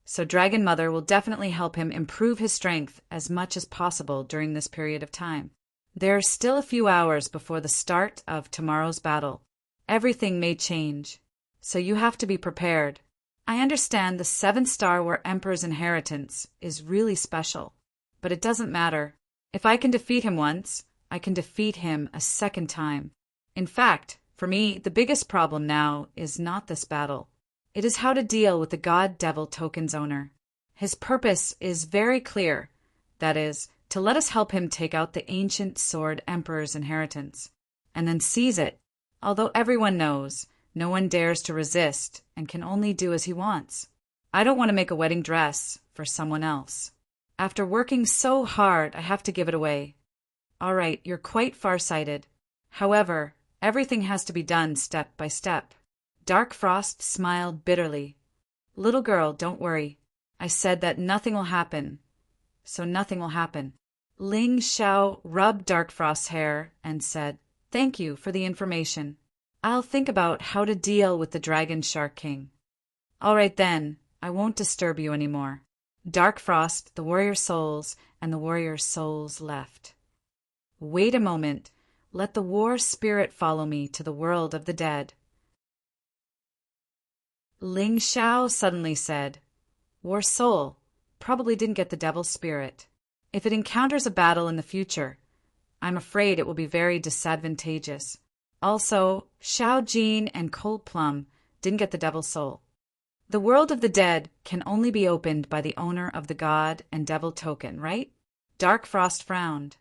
Speaker 1: So Dragon Mother will definitely help him improve his strength as much as possible during this period of time. There are still a few hours before the start of tomorrow's battle. Everything may change, so you have to be prepared. I understand the 7-star War Emperor's inheritance is really special, but it doesn't matter. If I can defeat him once, I can defeat him a second time. In fact, for me, the biggest problem now is not this battle. It is how to deal with the God-Devil token's owner. His purpose is very clear, that is, to let us help him take out the ancient Sword Emperor's inheritance, and then seize it. Although everyone knows, no one dares to resist and can only do as he wants. I don't want to make a wedding dress for someone else. After working so hard, I have to give it away. All right, you're quite far-sighted. However, everything has to be done step by step. Dark Frost smiled bitterly. Little girl, don't worry. I said that nothing will happen, so nothing will happen. Ling Xiao rubbed Dark Frost's hair and said, Thank you for the information. I'll think about how to deal with the Dragon Shark King. All right then, I won't disturb you anymore. Dark Frost, the warrior souls, and the warrior souls left. Wait a moment. Let the war spirit follow me to the world of the dead. Ling Xiao suddenly said, War soul probably didn't get the devil's spirit. If it encounters a battle in the future, I'm afraid it will be very disadvantageous. Also, Xiao Jin and Cold Plum didn't get the devil's soul. The world of the dead can only be opened by the owner of the God and Devil token, right? Dark Frost frowned.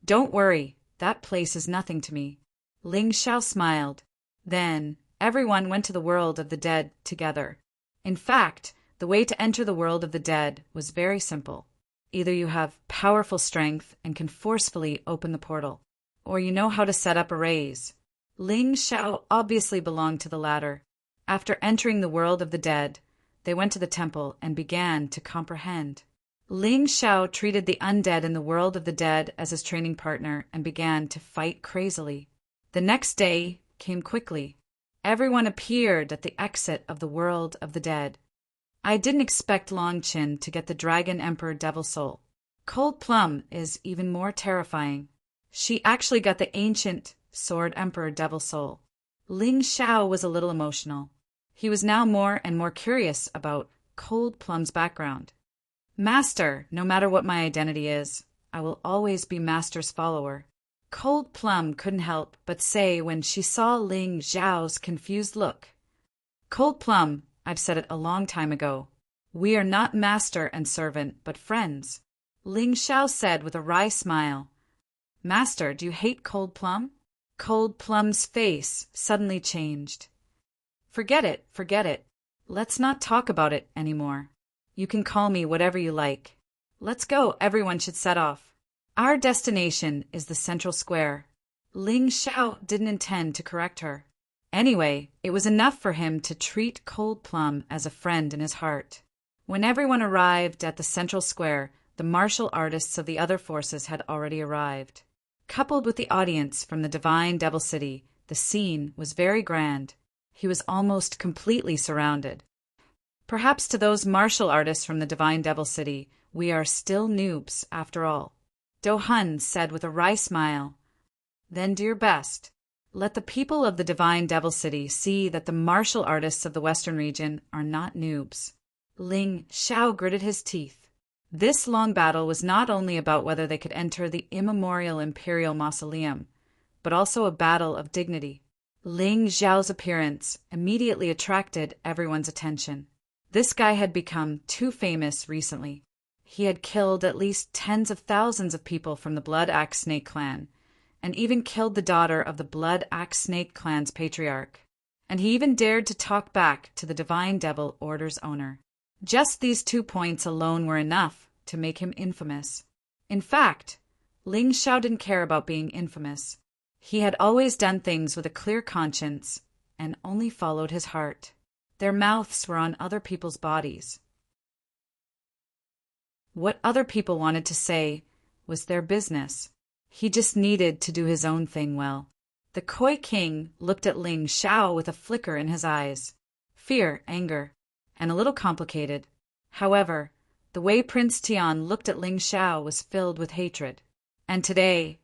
Speaker 1: Don't worry, that place is nothing to me. Ling Xiao smiled. Then, everyone went to the world of the dead together. In fact, the way to enter the world of the dead was very simple. Either you have powerful strength and can forcefully open the portal, or you know how to set up arrays. Ling Xiao obviously belonged to the latter. After entering the world of the dead, they went to the temple and began to comprehend. Ling Xiao treated the undead in the world of the dead as his training partner and began to fight crazily. The next day came quickly. Everyone appeared at the exit of the world of the dead. I didn't expect Long Qin to get the Dragon Emperor Devil Soul. Cold Plum is even more terrifying. She actually got the ancient Sword Emperor Devil Soul. Ling Xiao was a little emotional. He was now more and more curious about Cold Plum's background. Master, no matter what my identity is, I will always be Master's follower. Cold Plum couldn't help but say when she saw Ling Xiao's confused look. Cold Plum, I've said it a long time ago. We are not master and servant, but friends. Ling Xiao said with a wry smile. Master, do you hate Cold Plum? Cold Plum's face suddenly changed. Forget it, forget it. Let's not talk about it anymore. You can call me whatever you like. Let's go, everyone should set off. Our destination is the central square. Ling Xiao didn't intend to correct her. Anyway, it was enough for him to treat Cold Plum as a friend in his heart. When everyone arrived at the central square, the martial artists of the other forces had already arrived. Coupled with the audience from the Divine Devil City, the scene was very grand. He was almost completely surrounded. Perhaps to those martial artists from the Divine Devil City, we are still noobs after all. Do Hun said with a wry smile. Then do your best. Let the people of the divine Devil City see that the martial artists of the Western region are not noobs. Ling Xiao gritted his teeth. This long battle was not only about whether they could enter the immemorial imperial mausoleum, but also a battle of dignity. Ling Xiao's appearance immediately attracted everyone's attention. This guy had become too famous recently. He had killed at least tens of thousands of people from the Blood Axe Snake clan, and even killed the daughter of the Blood Axe Snake clan's patriarch. And he even dared to talk back to the Divine Devil Order's owner. Just these 2 points alone were enough to make him infamous. In fact, Ling Xiao didn't care about being infamous. He had always done things with a clear conscience and only followed his heart. Their mouths were on other people's bodies. What other people wanted to say was their business. He just needed to do his own thing well. The Koi King looked at Ling Xiao with a flicker in his eyes. Fear, anger, and a little complicated. However, the way Prince Tian looked at Ling Xiao was filled with hatred. And today,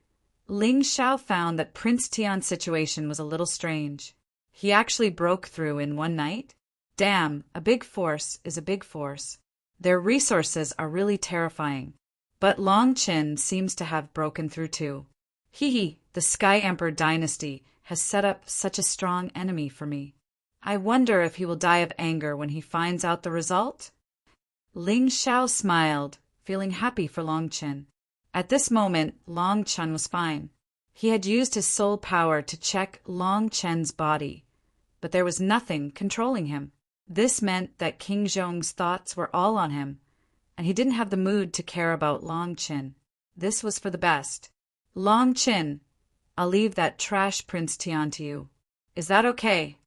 Speaker 1: Ling Xiao found that Prince Tian's situation was a little strange. He actually broke through in one night. Damn, a big force is a big force. Their resources are really terrifying. But Long Qin seems to have broken through too. The Sky Emperor dynasty has set up such a strong enemy for me. I wonder if he will die of anger when he finds out the result? Ling Xiao smiled, feeling happy for Long Qin. At this moment, Long Qin was fine. He had used his soul power to check Long Qin's body, but there was nothing controlling him. This meant that King Zhong's thoughts were all on him, and he didn't have the mood to care about Long Qin. This was for the best. Long Qin, I'll leave that trash Prince Tian to you. Is that okay?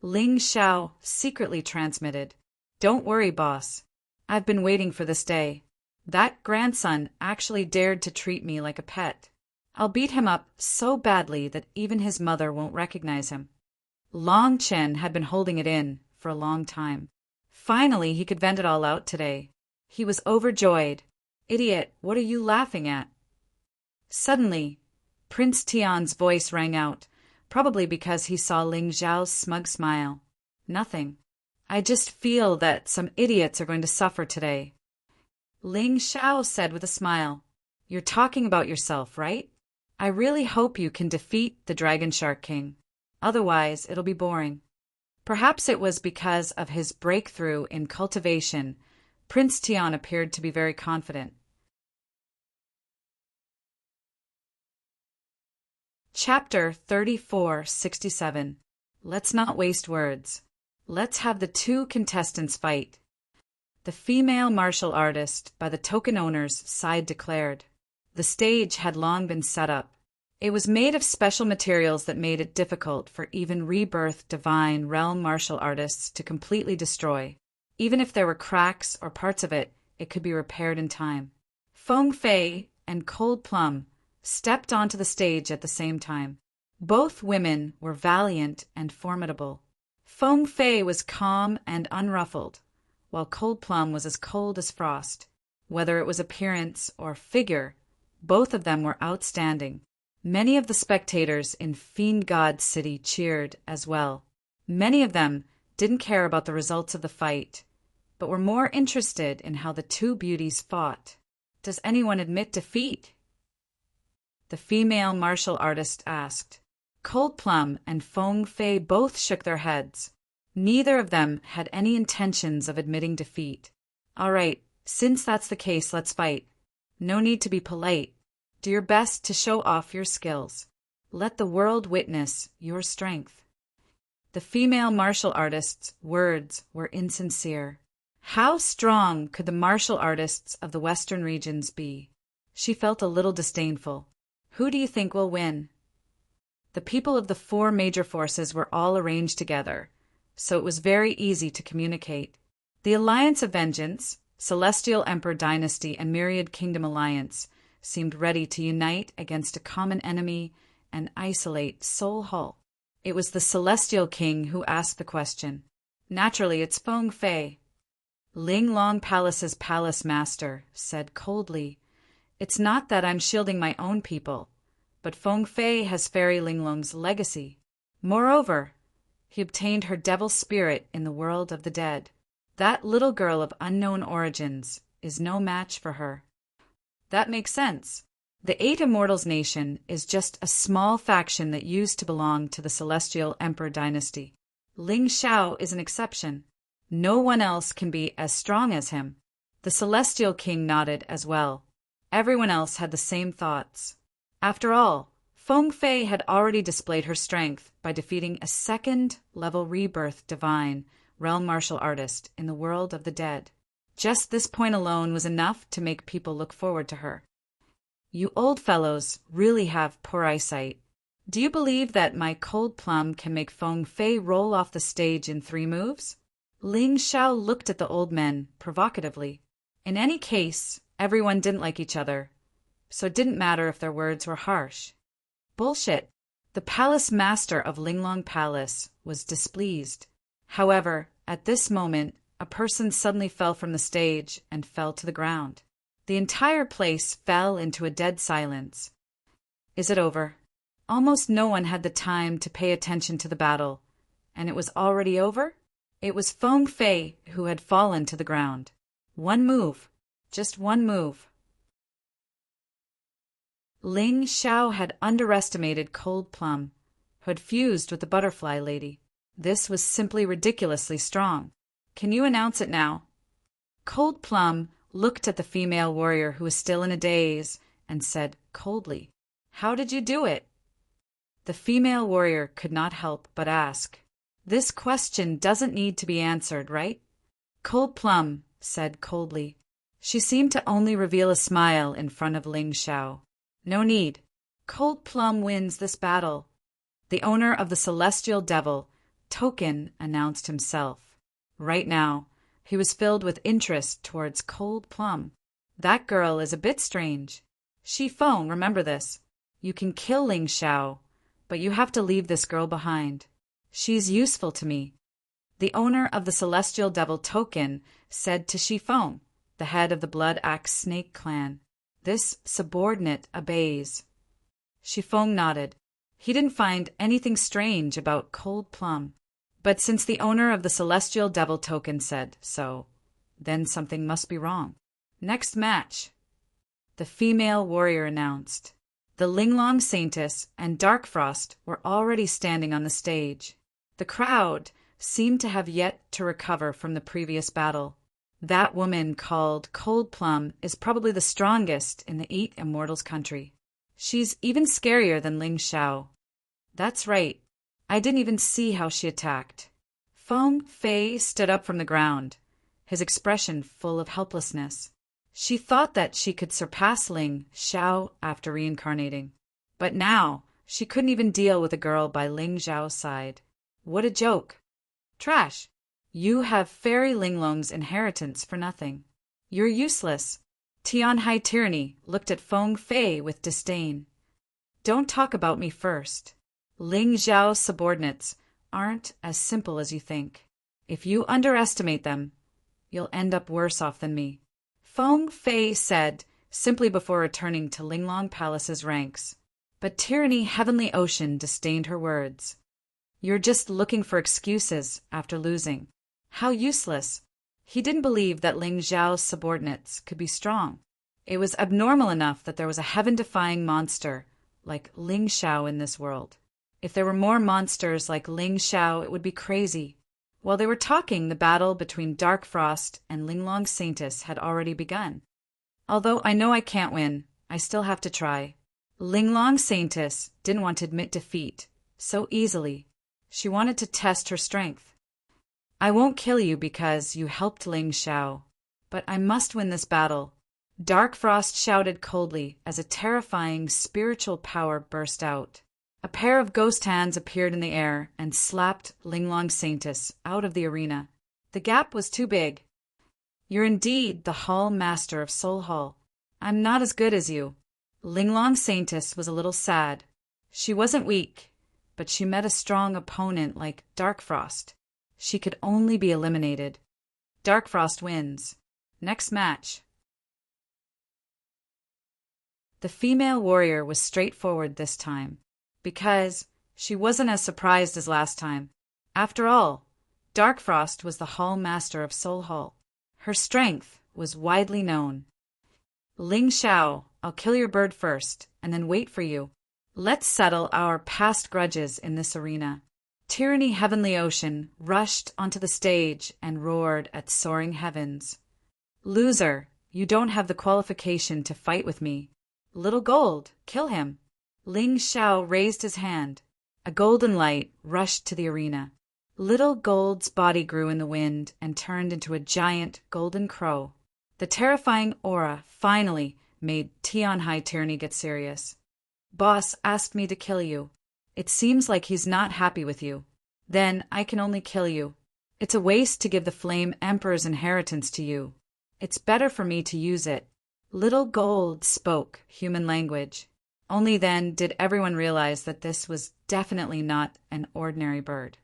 Speaker 1: Ling Xiao secretly transmitted. Don't worry, boss. I've been waiting for this day. That grandson actually dared to treat me like a pet. I'll beat him up so badly that even his mother won't recognize him. Long Qin had been holding it in for a long time. Finally, he could vent it all out today. He was overjoyed. Idiot, what are you laughing at? Suddenly, Prince Tian's voice rang out, probably because he saw Ling Xiao's smug smile. Nothing. I just feel that some idiots are going to suffer today. Ling Xiao said with a smile. You're talking about yourself, right? I really hope you can defeat the Dragon Shark King. Otherwise, it'll be boring. Perhaps it was because of his breakthrough in cultivation. Prince Tian appeared to be very confident. Chapter 3467. Let's not waste words. Let's have the 2 contestants fight. The female martial artist by the token owner's side declared. The stage had long been set up. It was made of special materials that made it difficult for even rebirth divine realm martial artists to completely destroy. Even if there were cracks or parts of it, it could be repaired in time. Feng Fei and Cold Plum stepped onto the stage at the same time. Both women were valiant and formidable. Feng Fei was calm and unruffled, while Cold Plum was as cold as frost. Whether it was appearance or figure, both of them were outstanding. Many of the spectators in Fiend God City cheered as well. Many of them didn't care about the results of the fight, but were more interested in how the 2 beauties fought. Does anyone admit defeat? The female martial artist asked. Cold Plum and Feng Fei both shook their heads. Neither of them had any intentions of admitting defeat. All right, since that's the case, let's fight. No need to be polite. Do your best to show off your skills. Let the world witness your strength. The female martial artist's words were insincere. How strong could the martial artists of the Western regions be? She felt a little disdainful. Who do you think will win? The people of the 4 major forces were all arranged together, so it was very easy to communicate. The Alliance of Vengeance, Celestial Emperor Dynasty, and Myriad Kingdom Alliance seemed ready to unite against a common enemy and isolate Soul Hull. It was the Celestial King who asked the question. Naturally, it's Feng Fei. Ling Long Palace's palace master said coldly, It's not that I'm shielding my own people, but Feng Fei has Fairy Linglong's legacy. Moreover, he obtained her devil spirit in the world of the dead. That little girl of unknown origins is no match for her. That makes sense. The Eight Immortals Nation is just a small faction that used to belong to the Celestial Emperor dynasty. Ling Xiao is an exception. No one else can be as strong as him. The Celestial King nodded as well. Everyone else had the same thoughts. After all, Feng Fei had already displayed her strength by defeating a second-level rebirth divine realm martial artist in the world of the dead. Just this point alone was enough to make people look forward to her. You old fellows really have poor eyesight. Do you believe that my cold plum can make Feng Fei roll off the stage in 3 moves? Ling Xiao looked at the old men provocatively. In any case, everyone didn't like each other, so it didn't matter if their words were harsh. Bullshit. The palace master of Linglong Palace was displeased. However, at this moment, a person suddenly fell from the stage and fell to the ground. The entire place fell into a dead silence. Is it over? Almost no one had the time to pay attention to the battle, and it was already over? It was Feng Fei who had fallen to the ground. One move. Just one move. Ling Xiao had underestimated Cold Plum, who had fused with the Butterfly Lady. This was simply ridiculously strong. Can you announce it now? Cold Plum looked at the female warrior who was still in a daze and said coldly, "How did you do it?" The female warrior could not help but ask, "This question doesn't need to be answered, right?" Cold Plum said coldly. She seemed to only reveal a smile in front of Ling Xiao. "No need. Cold Plum wins this battle." The owner of the Celestial Devil, Token, announced himself. Right now, he was filled with interest towards Cold Plum. That girl is a bit strange. Shi Feng, remember this. You can kill Ling Xiao, but you have to leave this girl behind. She's useful to me. The owner of the Celestial Devil Token said to Shi Feng, the head of the Blood Axe Snake clan. This subordinate obeys. Shi Feng nodded. He didn't find anything strange about Cold Plum. But since the owner of the Celestial Devil Token said so, then something must be wrong. Next match, the female warrior announced. The Linglong Saintess and Darkfrost were already standing on the stage. The crowd seemed to have yet to recover from the previous battle. That woman called Cold Plum is probably the strongest in the 8 Immortals country. She's even scarier than Ling Xiao. That's right. I didn't even see how she attacked. Feng Fei stood up from the ground, his expression full of helplessness. She thought that she could surpass Ling Xiao after reincarnating. But now, she couldn't even deal with a girl by Ling Xiao's side. What a joke. Trash. You have Fairy Linglong's inheritance for nothing. You're useless. Tianhai Tyranny looked at Feng Fei with disdain. Don't talk about me first. Ling Xiao's subordinates aren't as simple as you think. If you underestimate them, you'll end up worse off than me. Feng Fei said, simply before returning to Linglong Palace's ranks. But Tyranny Heavenly Ocean disdained her words. You're just looking for excuses after losing. How useless. He didn't believe that Ling Xiao's subordinates could be strong. It was abnormal enough that there was a heaven-defying monster like Ling Xiao in this world. If there were more monsters like Ling Xiao, it would be crazy. While they were talking, the battle between Darkfrost and Linglong Saintess had already begun. Although I know I can't win, I still have to try. Linglong Saintess didn't want to admit defeat so easily. She wanted to test her strength. I won't kill you because you helped Ling Xiao, but I must win this battle. Darkfrost shouted coldly as a terrifying spiritual power burst out. A pair of ghost hands appeared in the air and slapped Linglong Saintess out of the arena. The gap was too big. You're indeed the Hall Master of Soul Hall. I'm not as good as you. Linglong Saintess was a little sad. She wasn't weak, but she met a strong opponent like Darkfrost. She could only be eliminated. Darkfrost wins. Next match. The female warrior was straightforward this time, because she wasn't as surprised as last time. After all, Darkfrost was the Hall Master of Soul Hall. Her strength was widely known. Ling Xiao, I'll kill your bird first, and then wait for you. Let's settle our past grudges in this arena. Tyranny Heavenly Ocean rushed onto the stage and roared at soaring heavens. Loser, you don't have the qualification to fight with me. Little Gold, kill him. Ling Xiao raised his hand. A golden light rushed to the arena. Little Gold's body grew in the wind and turned into a giant golden crow. The terrifying aura finally made Tian High Tyranny get serious. Boss asked me to kill you. It seems like he's not happy with you. Then I can only kill you. It's a waste to give the Flame Emperor's inheritance to you. It's better for me to use it. Little Gold spoke human language. Only then did everyone realize that this was definitely not an ordinary bird.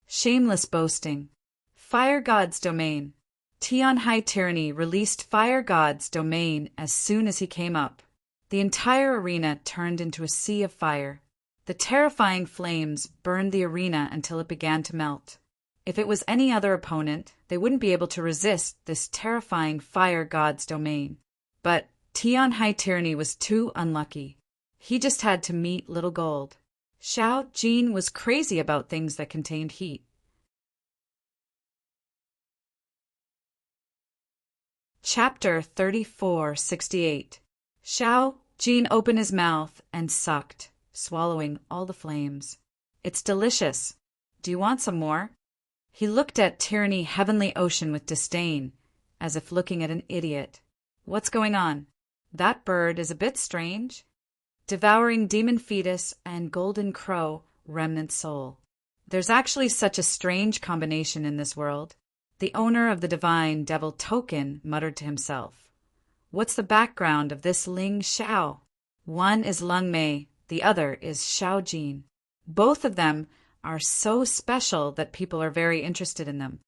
Speaker 1: Shameless boasting. Fire God's domain. Tian High Tyranny released Fire God's domain as soon as he came up. The entire arena turned into a sea of fire. The terrifying flames burned the arena until it began to melt. If it was any other opponent, they wouldn't be able to resist this terrifying Fire God's domain. But Tian High Tyranny was too unlucky. He just had to meet Little Gold. Xiao Jin was crazy about things that contained heat. Chapter 3468. Xiao Jin opened his mouth and sucked, swallowing all the flames. It's delicious. Do you want some more? He looked at Tyranny Heavenly Ocean with disdain, as if looking at an idiot. What's going on? That bird is a bit strange. Devouring Demon Fetus and Golden Crow Remnant Soul. There's actually such a strange combination in this world. The owner of the Divine Devil Token muttered to himself. What's the background of this Ling Xiao? One is Lung Mei, the other is Xiao Jin. Both of them are so special that people are very interested in them.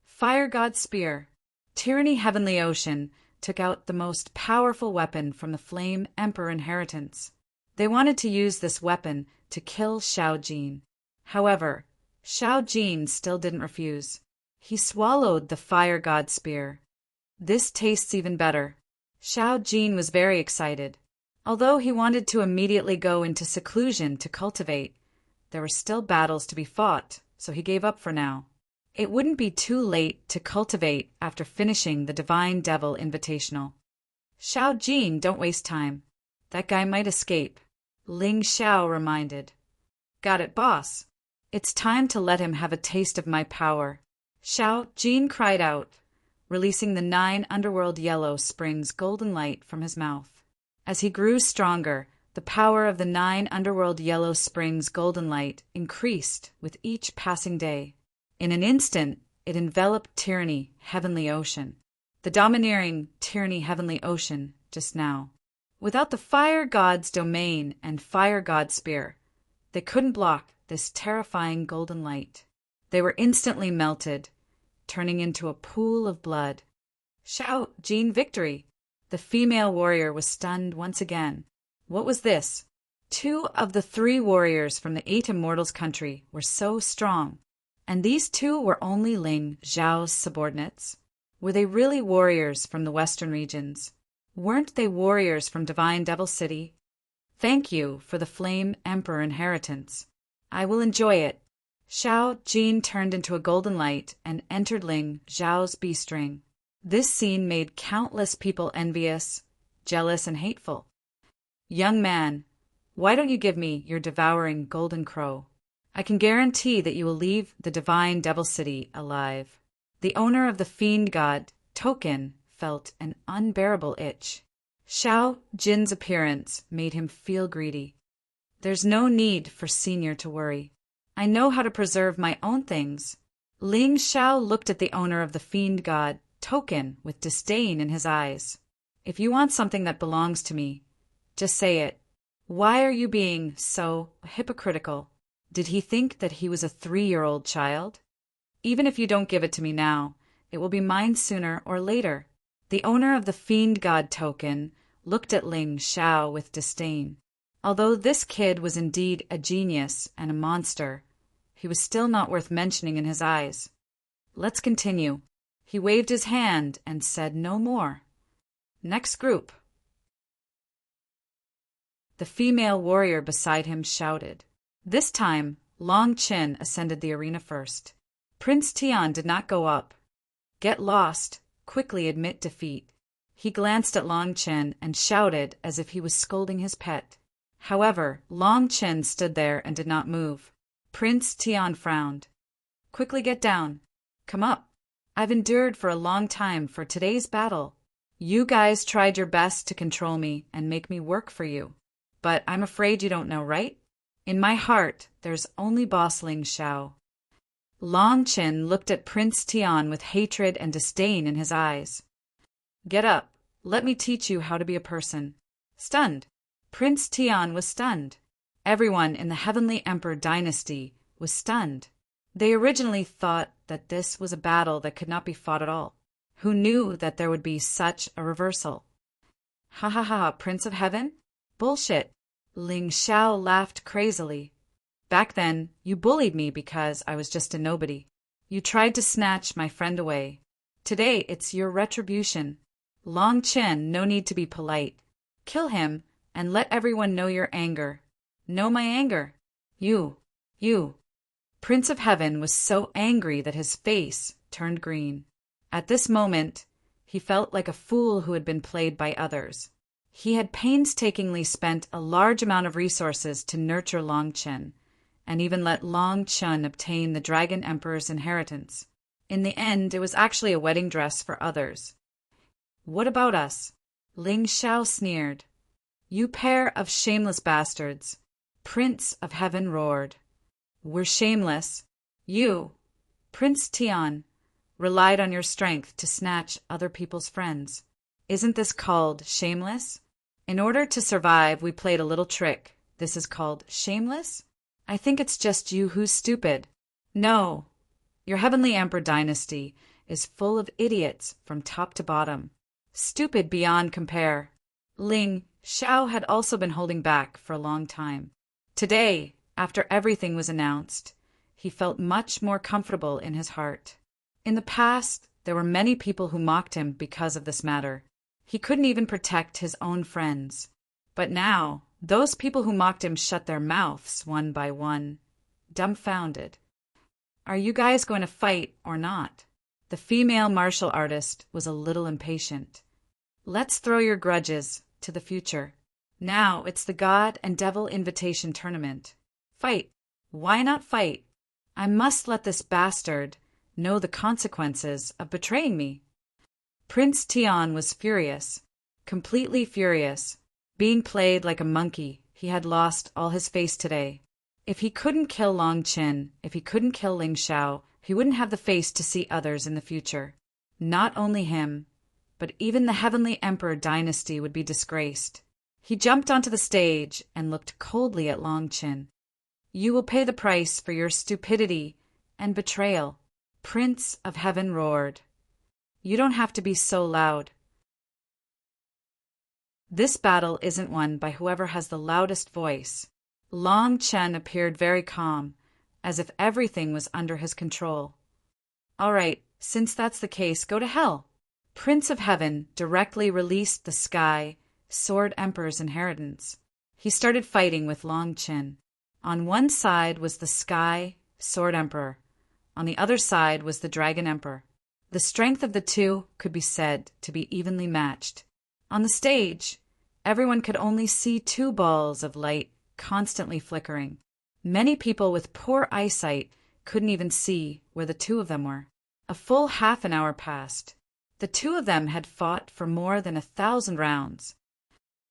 Speaker 1: Fire God Spear. Tyranny Heavenly Ocean took out the most powerful weapon from the Flame Emperor inheritance. They wanted to use this weapon to kill Xiao Jin. However, Xiao Jin still didn't refuse. He swallowed the Fire God Spear. This tastes even better. Xiao Jin was very excited. Although he wanted to immediately go into seclusion to cultivate, there were still battles to be fought, so he gave up for now. It wouldn't be too late to cultivate after finishing the Divine Devil Invitational. Xiao Jin, don't waste time. That guy might escape. Ling Xiao reminded. Got it, boss. It's time to let him have a taste of my power. Xiao Jin cried out, releasing the 9 Underworld Yellow Springs golden light from his mouth. As he grew stronger, the power of the 9 Underworld Yellow Springs golden light increased with each passing day. In an instant, it enveloped Tyranny Heavenly Ocean, the domineering Tyranny Heavenly Ocean just now. Without the Fire God's domain and Fire God Spear, they couldn't block this terrifying golden light. They were instantly melted, turning into a pool of blood. Xiao Jin victory! The female warrior was stunned once again. What was this? 2 of the 3 warriors from the 8 Immortals country were so strong. And these 2 were only Ling Xiao's subordinates. Were they really warriors from the western regions? Weren't they warriors from Divine Devil City? Thank you for the Flame Emperor inheritance. I will enjoy it. Xiao Jin turned into a golden light and entered Ling Xiao's beast ring. This scene made countless people envious, jealous, and hateful. Young man, why don't you give me your devouring golden crow? I can guarantee that you will leave the Divine Devil City alive. The owner of the Fiend God, Token, felt an unbearable itch. Xiao Jin's appearance made him feel greedy. There's no need for Senior to worry. I know how to preserve my own things. Ling Xiao looked at the owner of the Fiend God, Token, with disdain in his eyes. If you want something that belongs to me, just say it. Why are you being so hypocritical? Did he think that he was a 3-year-old child? Even if you don't give it to me now, it will be mine sooner or later. The owner of the Fiend God Token looked at Ling Xiao with disdain. Although this kid was indeed a genius and a monster, he was still not worth mentioning in his eyes. Let's continue. He waved his hand and said no more. Next group. The female warrior beside him shouted. This time, Long Qin ascended the arena first. Prince Tian did not go up. Get lost, quickly admit defeat. He glanced at Long Qin and shouted as if he was scolding his pet. However, Long Qin stood there and did not move. Prince Tian frowned. Quickly get down. Come up. I've endured for a long time for today's battle. You guys tried your best to control me and make me work for you. But I'm afraid you don't know, right? In my heart, there's only boss Ling Xiao. Long Qin looked at Prince Tian with hatred and disdain in his eyes. Get up. Let me teach you how to be a person. Stunned. Prince Tian was stunned. Everyone in the Heavenly Emperor dynasty was stunned. They originally thought that this was a battle that could not be fought at all. Who knew that there would be such a reversal? Ha ha ha, Prince of Heaven? Bullshit. Ling Xiao laughed crazily. Back then, you bullied me because I was just a nobody. You tried to snatch my friend away. Today, it's your retribution. Long Qin, no need to be polite. Kill him, and let everyone know your anger. Know my anger. You. Prince of Heaven was so angry that his face turned green. At this moment, he felt like a fool who had been played by others. He had painstakingly spent a large amount of resources to nurture Long Qin, and even let Long Qin obtain the Dragon Emperor's inheritance. In the end, it was actually a wedding dress for others. What about us? Ling Xiao sneered. You pair of shameless bastards. Prince of Heaven roared. We're shameless. You, Prince Tian, relied on your strength to snatch other people's friends. Isn't this called shameless? In order to survive, we played a little trick. This is called shameless? I think it's just you who's stupid. No. Your Heavenly Emperor dynasty is full of idiots from top to bottom. Stupid beyond compare. Ling Xiao had also been holding back for a long time. Today, after everything was announced, he felt much more comfortable in his heart. In the past, there were many people who mocked him because of this matter. He couldn't even protect his own friends. But now, those people who mocked him shut their mouths one by one, dumbfounded. Are you guys going to fight or not? The female martial artist was a little impatient. Let's throw your grudges to the future. Now it's the God and Devil Invitation Tournament. Fight. Why not fight? I must let this bastard know the consequences of betraying me. Prince Tian was furious, completely furious. Being played like a monkey, he had lost all his face today. If he couldn't kill Long Qin, if he couldn't kill Ling Xiao, he wouldn't have the face to see others in the future. Not only him, but even the Heavenly Emperor dynasty would be disgraced. He jumped onto the stage and looked coldly at Long Qin. You will pay the price for your stupidity and betrayal. Prince of Heaven roared. You don't have to be so loud. This battle isn't won by whoever has the loudest voice. Long Qin appeared very calm, as if everything was under his control. All right, since that's the case, go to hell. Prince of Heaven directly released the Sky Sword Emperor's inheritance. He started fighting with Long Qin. On one side was the Sky Sword Emperor. On the other side was the Dragon Emperor. The strength of the two could be said to be evenly matched. On the stage, everyone could only see two balls of light constantly flickering. Many people with poor eyesight couldn't even see where the two of them were. A full half an hour passed. The two of them had fought for more than 1,000 rounds.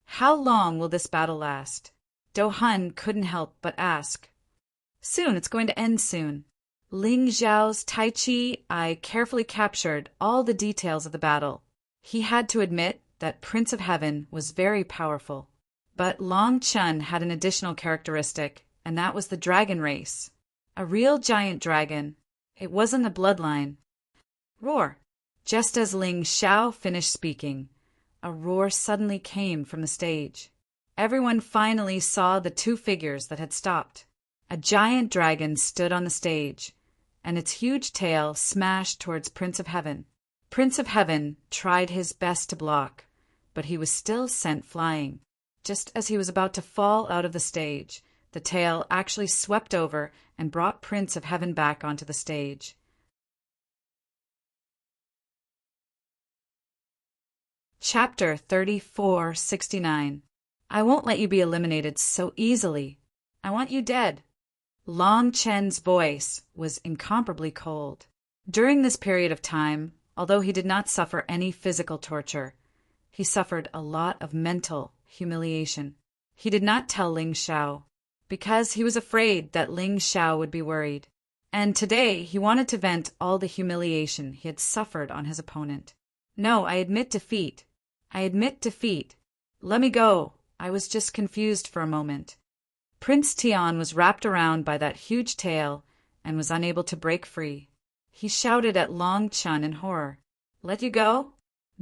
Speaker 1: How long will this battle last? Do Hun couldn't help but ask. Soon, it's going to end soon. Ling Xiao's Tai Chi eye carefully captured all the details of the battle. He had to admit that Prince of Heaven was very powerful. But Long Qin had an additional characteristic, and that was the dragon race. A real giant dragon. It wasn't a bloodline. Roar! Just as Ling Xiao finished speaking, a roar suddenly came from the stage. Everyone finally saw the two figures that had stopped. A giant dragon stood on the stage, and its huge tail smashed towards Prince of Heaven. Prince of Heaven tried his best to block, but he was still sent flying. Just as he was about to fall out of the stage, the tail actually swept over and brought Prince of Heaven back onto the stage. Chapter 3469. I won't let you be eliminated so easily. I want you dead. Long Chen's voice was incomparably cold. During this period of time, although he did not suffer any physical torture, he suffered a lot of mental humiliation. He did not tell Ling Xiao, because he was afraid that Ling Xiao would be worried. And today he wanted to vent all the humiliation he had suffered on his opponent. No, I admit defeat. I admit defeat. Let me go. I was just confused for a moment. Prince Tian was wrapped around by that huge tail and was unable to break free. He shouted at Long Chen in horror. Let you go?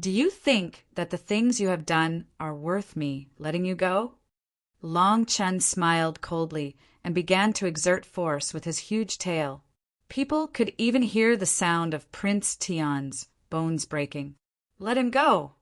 Speaker 1: Do you think that the things you have done are worth me letting you go? Long Chen smiled coldly and began to exert force with his huge tail. People could even hear the sound of Prince Tian's bones breaking. Let him go!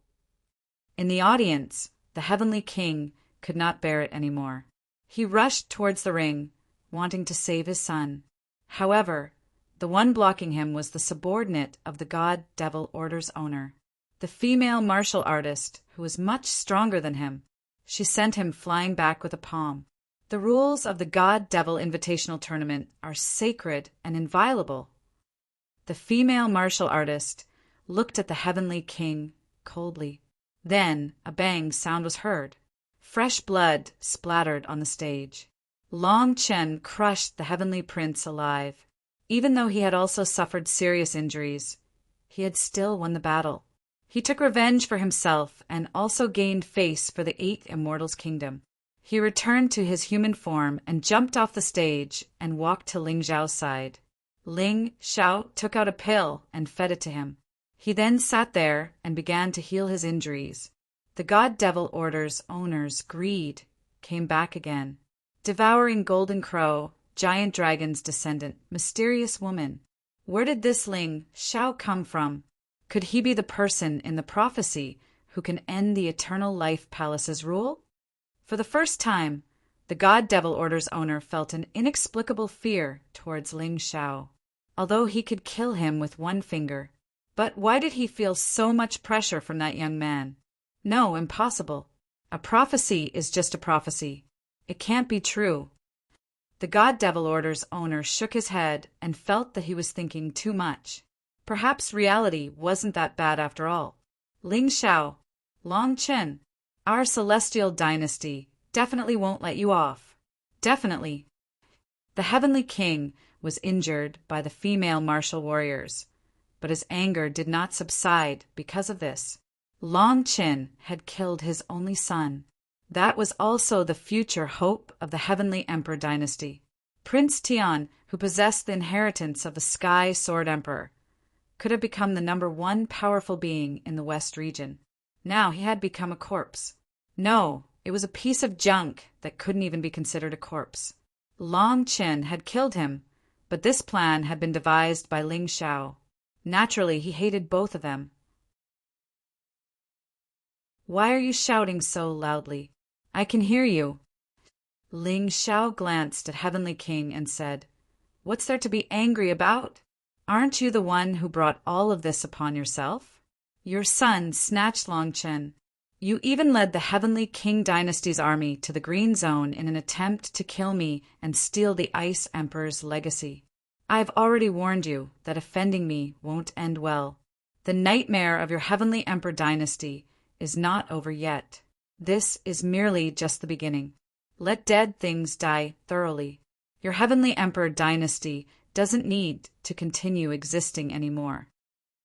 Speaker 1: In the audience, the Heavenly King could not bear it anymore. He rushed towards the ring, wanting to save his son. However, the one blocking him was the subordinate of the God Devil Order's owner, the female martial artist who was much stronger than him. She sent him flying back with a palm. The rules of the God Devil Invitational Tournament are sacred and inviolable. The female martial artist looked at the Heavenly King coldly. Then a bang sound was heard. Fresh blood splattered on the stage. Long Chen crushed the Heavenly Prince alive. Even though he had also suffered serious injuries, he had still won the battle. He took revenge for himself and also gained face for the 8 Immortals' Kingdom. He returned to his human form and jumped off the stage and walked to Ling Xiao's side. Ling Xiao took out a pill and fed it to him. He then sat there and began to heal his injuries. The God Devil Order's owner's greed came back again. Devouring Golden Crow, Giant Dragon's descendant, mysterious woman. Where did this Ling Xiao come from? Could he be the person in the prophecy who can end the Eternal Life Palace's rule? For the first time, the God Devil Order's owner felt an inexplicable fear towards Ling Xiao, although he could kill him with one finger. But why did he feel so much pressure from that young man? No, impossible. A prophecy is just a prophecy. It can't be true. The God Devil Order's owner shook his head and felt that he was thinking too much. Perhaps reality wasn't that bad after all. Ling Xiao, Long Chen, our celestial dynasty definitely won't let you off. Definitely. The Heavenly King was injured by the female martial warriors, but his anger did not subside because of this. Long Chen had killed his only son. That was also the future hope of the Heavenly Emperor dynasty. Prince Tian, who possessed the inheritance of the Sky Sword Emperor, could have become the #1 powerful being in the West region. Now he had become a corpse. No, it was a piece of junk that couldn't even be considered a corpse. Long Chen had killed him, but this plan had been devised by Ling Xiao. Naturally, he hated both of them. Why are you shouting so loudly? I can hear you. Ling Xiao glanced at Heavenly King and said, What's there to be angry about? Aren't you the one who brought all of this upon yourself? Your son snatched Long Chen. You even led the Heavenly King dynasty's army to the Green Zone in an attempt to kill me and steal the Ice Emperor's legacy. I've already warned you that offending me won't end well. The nightmare of your Heavenly Emperor dynasty is not over yet. This is merely just the beginning. Let dead things die thoroughly. Your Heavenly Emperor dynasty doesn't need to continue existing anymore.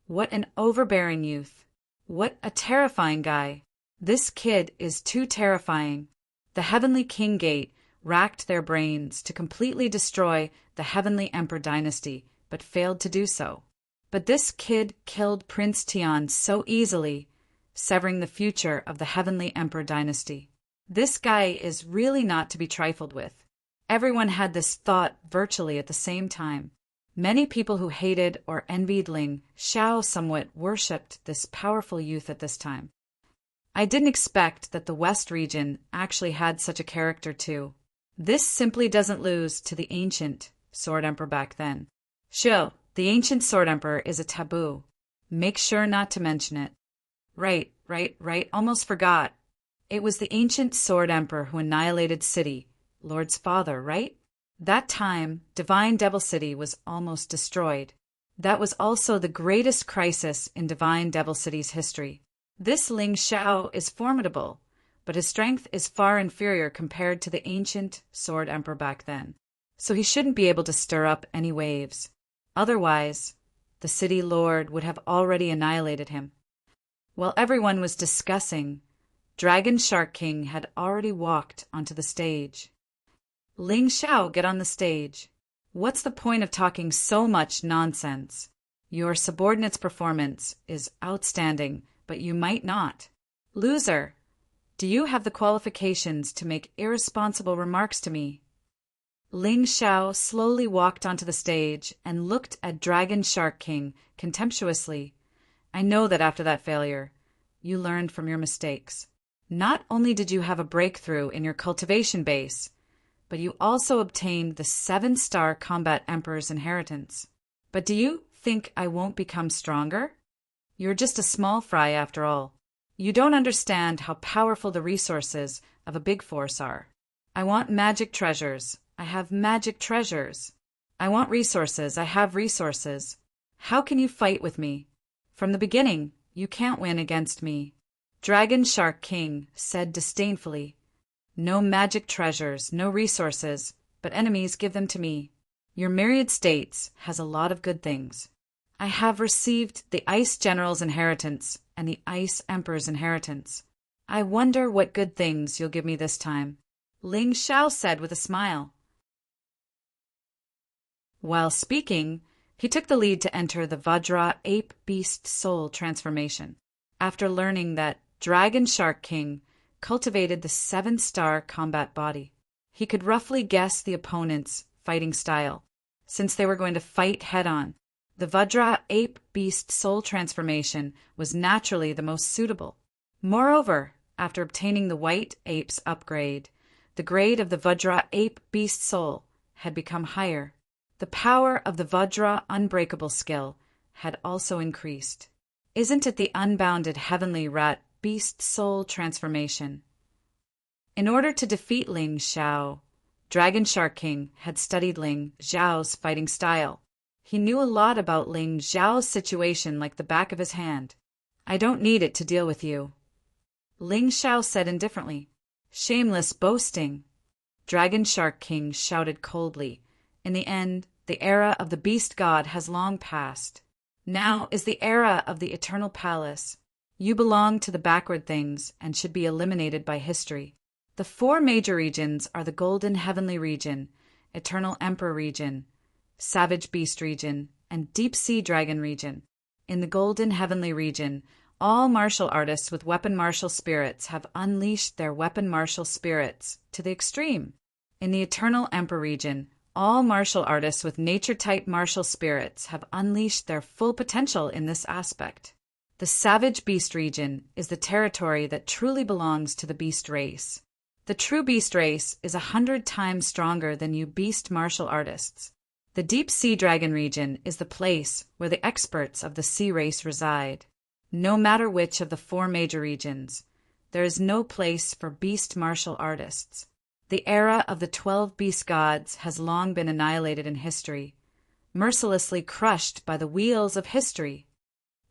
Speaker 1: What an overbearing youth. What a terrifying guy. This kid is too terrifying. The Heavenly King Gate racked their brains to completely destroy the Heavenly Emperor dynasty, but failed to do so. But this kid killed Prince Tian so easily severing the future of the Heavenly Emperor dynasty. This guy is really not to be trifled with. Everyone had this thought virtually at the same time. Many people who hated or envied Ling Xiao somewhat worshipped this powerful youth at this time. I didn't expect that the West region actually had such a character too. This simply doesn't lose to the ancient Sword Emperor back then. Sure, the ancient Sword Emperor is a taboo. Make sure not to mention it. Right, almost forgot. It was the ancient Sword Emperor who annihilated City, Lord's father, right? That time, Divine Devil City was almost destroyed. That was also the greatest crisis in Divine Devil City's history. This Ling Xiao is formidable, but his strength is far inferior compared to the ancient Sword Emperor back then. So he shouldn't be able to stir up any waves. Otherwise, the City Lord would have already annihilated him. While everyone was discussing, Dragon Shark King had already walked onto the stage. Ling Xiao, get on the stage. What's the point of talking so much nonsense? Your subordinate's performance is outstanding, but you might not. Loser, do you have the qualifications to make irresponsible remarks to me? Ling Xiao slowly walked onto the stage and looked at Dragon Shark King contemptuously. I know that after that failure, you learned from your mistakes. Not only did you have a breakthrough in your cultivation base, but you also obtained the 7-star Combat Emperor's inheritance. But do you think I won't become stronger? You're just a small fry after all. You don't understand how powerful the resources of a big force are. I want magic treasures. I have magic treasures. I want resources. I have resources. How can you fight with me? From the beginning, you can't win against me. Dragon Shark King said disdainfully, no magic treasures, no resources, but enemies give them to me. Your myriad states has a lot of good things. I have received the Ice General's inheritance and the Ice Emperor's inheritance. I wonder what good things you'll give me this time. Ling Xiao said with a smile. While speaking, he took the lead to enter the Vajra Ape Beast Soul transformation. After learning that Dragon Shark King cultivated the 7-star combat body, he could roughly guess the opponent's fighting style, since they were going to fight head-on. The Vajra Ape Beast Soul transformation was naturally the most suitable. Moreover, after obtaining the White Ape's upgrade, the grade of the Vajra Ape Beast Soul had become higher. The power of the Vajra Unbreakable skill had also increased. Isn't it the unbounded Heavenly Rat Beast Soul transformation? In order to defeat Ling Xiao, Dragon Shark King had studied Ling Xiao's fighting style. He knew a lot about Ling Xiao's situation like the back of his hand. I don't need it to deal with you, Ling Xiao said indifferently. Shameless boasting. Dragon Shark King shouted coldly. In the end, the era of the Beast God has long passed. Now is the era of the Eternal Palace. You belong to the backward things and should be eliminated by history. The 4 major regions are the Golden Heavenly Region, Eternal Emperor Region, Savage Beast Region, and Deep Sea Dragon Region. In the Golden Heavenly Region, all martial artists with weapon martial spirits have unleashed their weapon martial spirits to the extreme. In the Eternal Emperor Region, all martial artists with nature-type martial spirits have unleashed their full potential in this aspect. The Savage Beast Region is the territory that truly belongs to the beast race. The true beast race is 100 times stronger than you beast martial artists. The Deep Sea Dragon Region is the place where the experts of the sea race reside. No matter which of the 4 major regions, there is no place for beast martial artists. The era of the 12 beast gods has long been annihilated in history, mercilessly crushed by the wheels of history.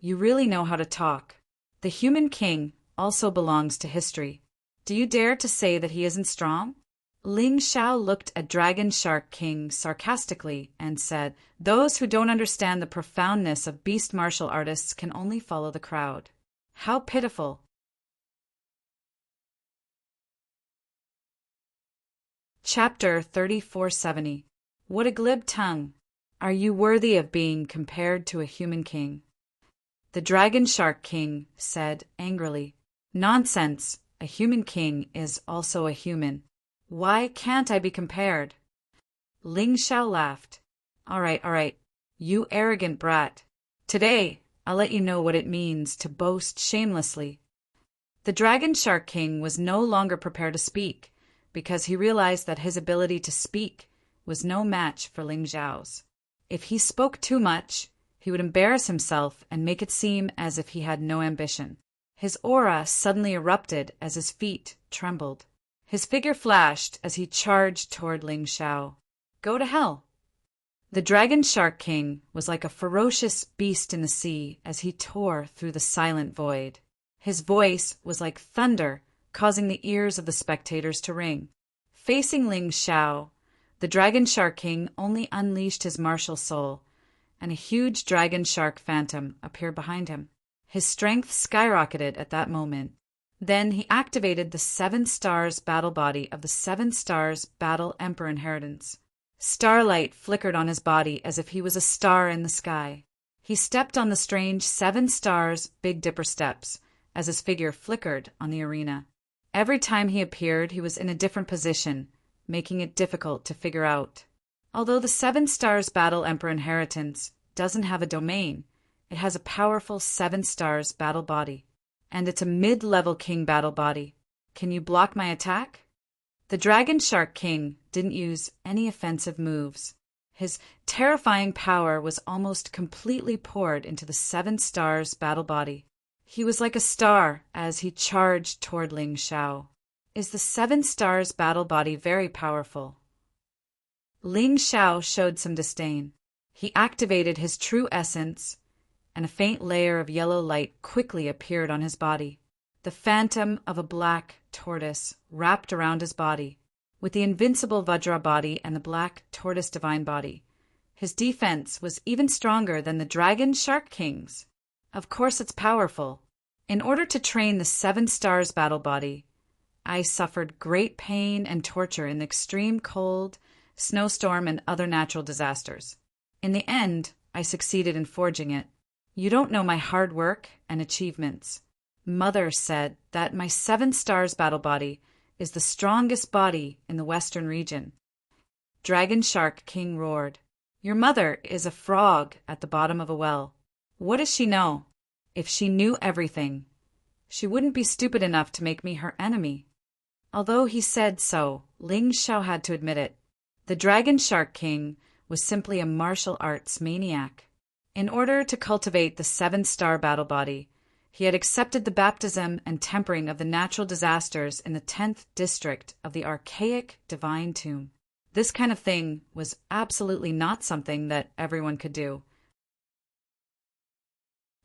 Speaker 1: You really know how to talk. The human king also belongs to history. Do you dare to say that he isn't strong? Ling Xiao looked at Dragon Shark King sarcastically and said, those who don't understand the profoundness of beast martial artists can only follow the crowd. How pitiful. Chapter 3470. What a glib tongue. Are you worthy of being compared to a human king? The Dragon Shark King said angrily, "Nonsense! A human king is also a human. Why can't I be compared?" Ling Xiao laughed. All right, you arrogant brat. Today, I'll let you know what it means to boast shamelessly." The Dragon Shark King was no longer prepared to speak, because he realized that his ability to speak was no match for Ling Xiao's. If he spoke too much, he would embarrass himself and make it seem as if he had no ambition. His aura suddenly erupted as his feet trembled. His figure flashed as he charged toward Ling Xiao. Go to hell! The Dragon Shark King was like a ferocious beast in the sea as he tore through the silent void. His voice was like thunder, causing the ears of the spectators to ring. Facing Ling Xiao, the Dragon Shark King only unleashed his martial soul, and a huge dragon shark phantom appeared behind him. His strength skyrocketed at that moment. Then he activated the 7 stars battle body of the 7 stars battle emperor inheritance. Starlight flickered on his body as if he was a star in the sky. He stepped on the strange 7 stars Big Dipper steps as his figure flickered on the arena. Every time he appeared, he was in a different position, making it difficult to figure out. Although the 7 stars battle emperor inheritance doesn't have a domain, it has a powerful 7 stars battle body, and it's a mid-level king battle body. Can you block my attack? The Dragon Shark King didn't use any offensive moves. His terrifying power was almost completely poured into the 7 stars battle body. He was like a star as he charged toward Ling Xiao. Is the 7 stars battle body very powerful? Ling Xiao showed some disdain. He activated his true essence, and a faint layer of yellow light quickly appeared on his body. The phantom of a black tortoise wrapped around his body, with the invincible Vajra body and the black tortoise divine body. His defense was even stronger than the Dragon Shark King's. Of course it's powerful. In order to train the 7 stars battle body, I suffered great pain and torture in the extreme cold, snowstorm, and other natural disasters. In the end, I succeeded in forging it. You don't know my hard work and achievements. Mother said that my 7 stars battle body is the strongest body in the western region. Dragon Shark King roared. Your mother is a frog at the bottom of a well. What does she know? If she knew everything, she wouldn't be stupid enough to make me her enemy. Although he said so, Ling Xiao had to admit it. The Dragon Shark King was simply a martial arts maniac. In order to cultivate the 7 star battle body, he had accepted the baptism and tempering of the natural disasters in the 10th district of the archaic divine tomb. This kind of thing was absolutely not something that everyone could do.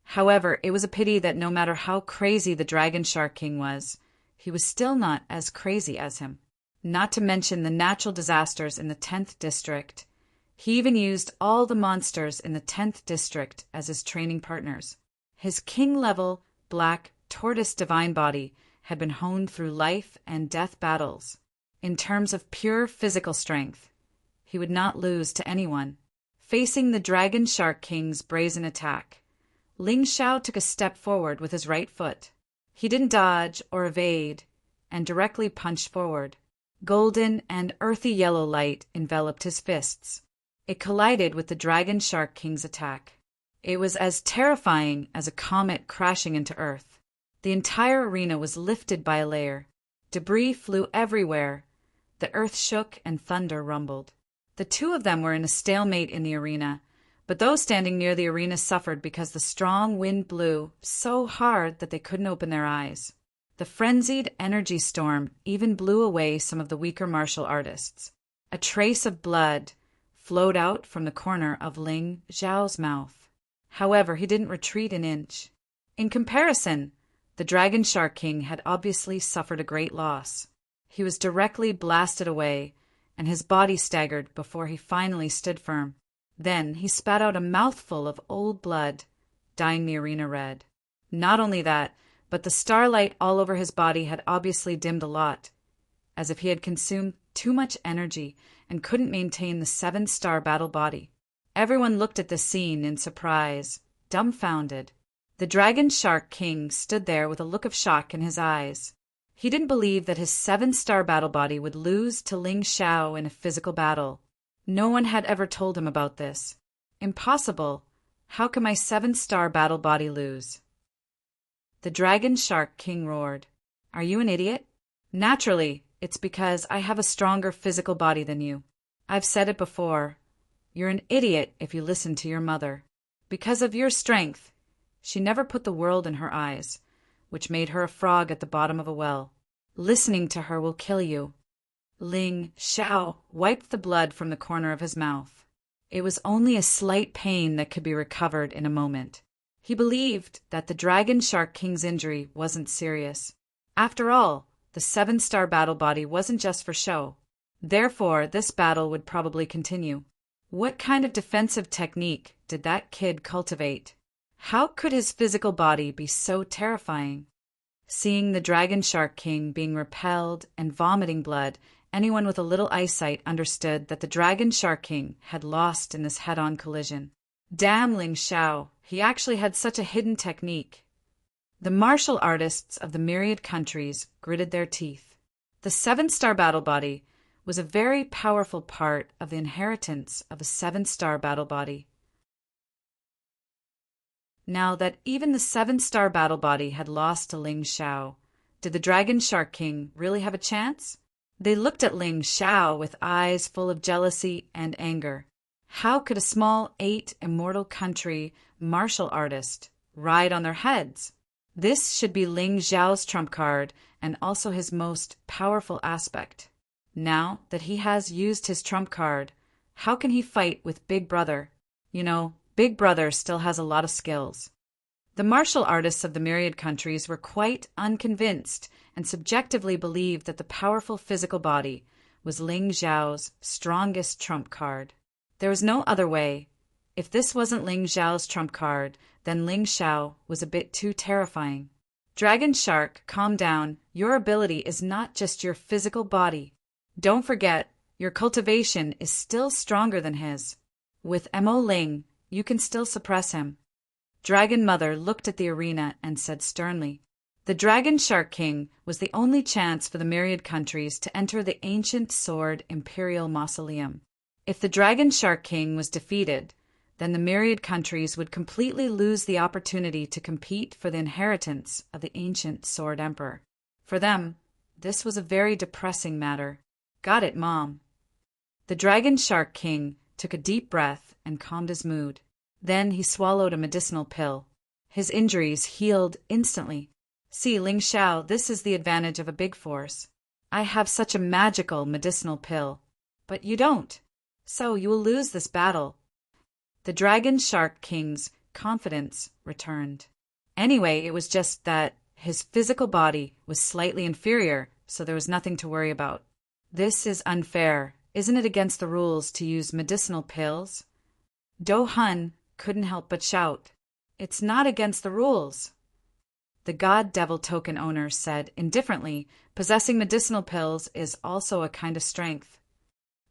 Speaker 1: However, it was a pity that no matter how crazy the Dragon Shark King was, he was still not as crazy as him. Not to mention the natural disasters in the 10th district. He even used all the monsters in the 10th district as his training partners. His king-level, black, tortoise divine body had been honed through life and death battles. In terms of pure physical strength, he would not lose to anyone. Facing the Dragon Shark King's brazen attack, Ling Xiao took a step forward with his right foot. He didn't dodge or evade, and directly punched forward. Golden and earthy yellow light enveloped his fists. It collided with the Dragon Shark King's attack. It was as terrifying as a comet crashing into Earth. The entire arena was lifted by a layer. Debris flew everywhere. The earth shook and thunder rumbled. The two of them were in a stalemate in the arena, but those standing near the arena suffered because the strong wind blew so hard that they couldn't open their eyes. The frenzied energy storm even blew away some of the weaker martial artists. A trace of blood flowed out from the corner of Ling Xiao's mouth. However, he didn't retreat an inch. In comparison, the Dragon Shark King had obviously suffered a great loss. He was directly blasted away, and his body staggered before he finally stood firm. Then he spat out a mouthful of old blood, dyeing the arena red. Not only that, but the starlight all over his body had obviously dimmed a lot, as if he had consumed too much energy and couldn't maintain the 7-star battle body. Everyone looked at this scene in surprise, dumbfounded. The Dragon Shark King stood there with a look of shock in his eyes. He didn't believe that his 7-star battle body would lose to Ling Xiao in a physical battle. No one had ever told him about this. Impossible. How can my 7-star battle body lose? The Dragon Shark King roared. Are you an idiot? Naturally, it's because I have a stronger physical body than you. I've said it before. You're an idiot if you listen to your mother. Because of your strength, she never put the world in her eyes, which made her a frog at the bottom of a well. Listening to her will kill you. Ling Xiao wiped the blood from the corner of his mouth. It was only a slight pain that could be recovered in a moment. He believed that the Dragon Shark King's injury wasn't serious. After all, the 7-star battle body wasn't just for show. Therefore, this battle would probably continue. What kind of defensive technique did that kid cultivate? How could his physical body be so terrifying? Seeing the Dragon Shark King being repelled and vomiting blood, anyone with a little eyesight understood that the Dragon Shark King had lost in this head-on collision. Damn Ling Xiao, he actually had such a hidden technique. The martial artists of the myriad countries gritted their teeth. The 7-star battle body was a very powerful part of the inheritance of a 7-star battle body. Now that even the 7-star battle body had lost to Ling Xiao, did the Dragon Shark King really have a chance? They looked at Ling Xiao with eyes full of jealousy and anger. How could a small 8 immortal country martial artist ride on their heads? This should be Ling Xiao's trump card and also his most powerful aspect. Now that he has used his trump card, how can he fight with Big Brother? You know, Big Brother still has a lot of skills. The martial artists of the myriad countries were quite unconvinced and subjectively believed that the powerful physical body was Ling Xiao's strongest trump card. There was no other way. If this wasn't Ling Xiao's trump card, then Ling Xiao was a bit too terrifying. Dragon Shark, calm down. Your ability is not just your physical body. Don't forget, your cultivation is still stronger than his. With Mo Ling, you can still suppress him. Dragon Mother looked at the arena and said sternly. The Dragon Shark King was the only chance for the myriad countries to enter the ancient sword Imperial Mausoleum. If the Dragon Shark King was defeated, then the myriad countries would completely lose the opportunity to compete for the inheritance of the ancient Sword Emperor. For them, this was a very depressing matter. Got it, Mom. The Dragon Shark King took a deep breath and calmed his mood. Then he swallowed a medicinal pill. His injuries healed instantly. See, Ling Xiao, this is the advantage of a big force. I have such a magical medicinal pill, but you don't. So you will lose this battle. The Dragon Shark King's confidence returned. Anyway, it was just that his physical body was slightly inferior, so there was nothing to worry about. This is unfair. Isn't it against the rules to use medicinal pills? Do Hun couldn't help but shout. It's not against the rules. The God Devil token owner said indifferently, possessing medicinal pills is also a kind of strength.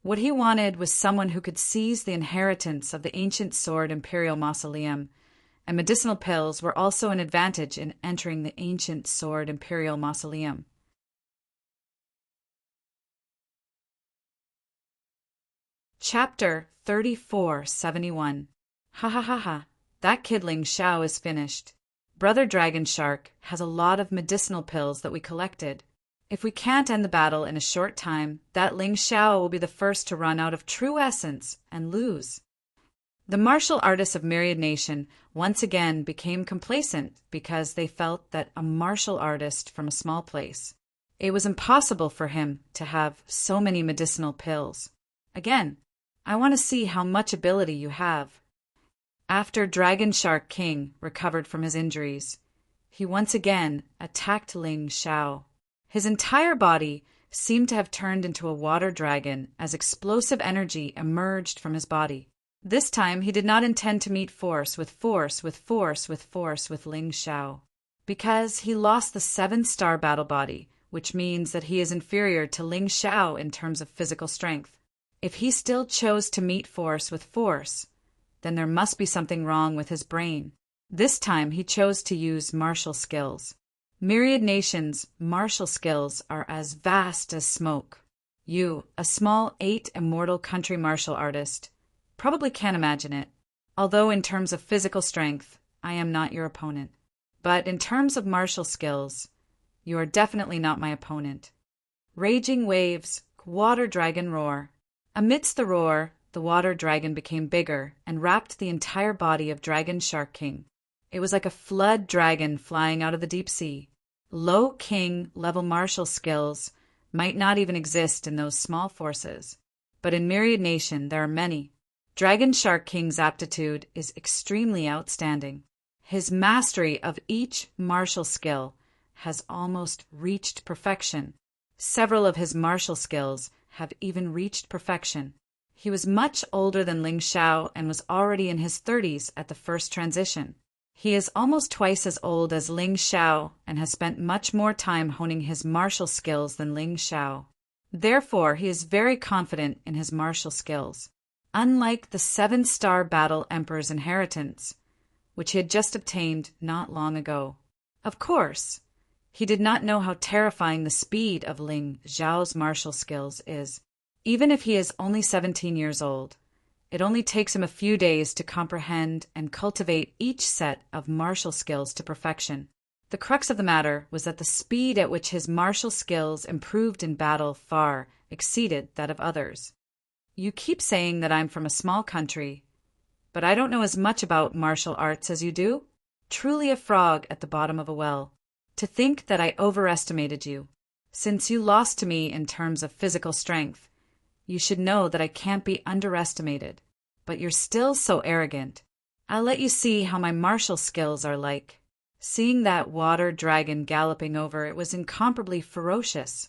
Speaker 1: What he wanted was someone who could seize the inheritance of the ancient sword Imperial Mausoleum, and medicinal pills were also an advantage in entering the ancient sword Imperial Mausoleum. Chapter 3471. Ha ha ha ha. That kid Ling Xiao is finished. Brother Dragon Shark has a lot of medicinal pills that we collected. If we can't end the battle in a short time, that Ling Xiao will be the first to run out of true essence and lose. The martial artists of Myriad Nation once again became complacent because they felt that a martial artist from a small place. It was impossible for him to have so many medicinal pills. Again, I want to see how much ability you have. After Dragon Shark King recovered from his injuries, he once again attacked Ling Xiao. His entire body seemed to have turned into a water dragon as explosive energy emerged from his body. This time he did not intend to meet force with Ling Xiao, because he lost the 7-star battle body, which means that he is inferior to Ling Xiao in terms of physical strength. If he still chose to meet force with force, then there must be something wrong with his brain. This time he chose to use martial skills. Myriad Nations' martial skills are as vast as smoke. You, a small 8 immortal country martial artist, probably can't imagine it. Although in terms of physical strength, I am not your opponent. But in terms of martial skills, you are definitely not my opponent. Raging waves, water dragon roar. Amidst the roar, the water dragon became bigger and wrapped the entire body of Dragon Shark King. It was like a flood dragon flying out of the deep sea. Low king level martial skills might not even exist in those small forces, but in Myriad Nation there are many. Dragon Shark King's aptitude is extremely outstanding. His mastery of each martial skill has almost reached perfection. Several of his martial skills have even reached perfection. He was much older than Ling Xiao and was already in his 30s at the first transition. He is almost twice as old as Ling Xiao and has spent much more time honing his martial skills than Ling Xiao. Therefore, he is very confident in his martial skills. Unlike the 7-star Battle Emperor's inheritance, which he had just obtained not long ago. Of course, he did not know how terrifying the speed of Ling Xiao's martial skills is. Even if he is only 17 years old, it only takes him a few days to comprehend and cultivate each set of martial skills to perfection. The crux of the matter was that the speed at which his martial skills improved in battle far exceeded that of others. You keep saying that I'm from a small country, but I don't know as much about martial arts as you do. Truly a frog at the bottom of a well. To think that I overestimated you. Since you lost to me in terms of physical strength, you should know that I can't be underestimated. But you're still so arrogant. I'll let you see how my martial skills are like. Seeing that water dragon galloping over, it was incomparably ferocious.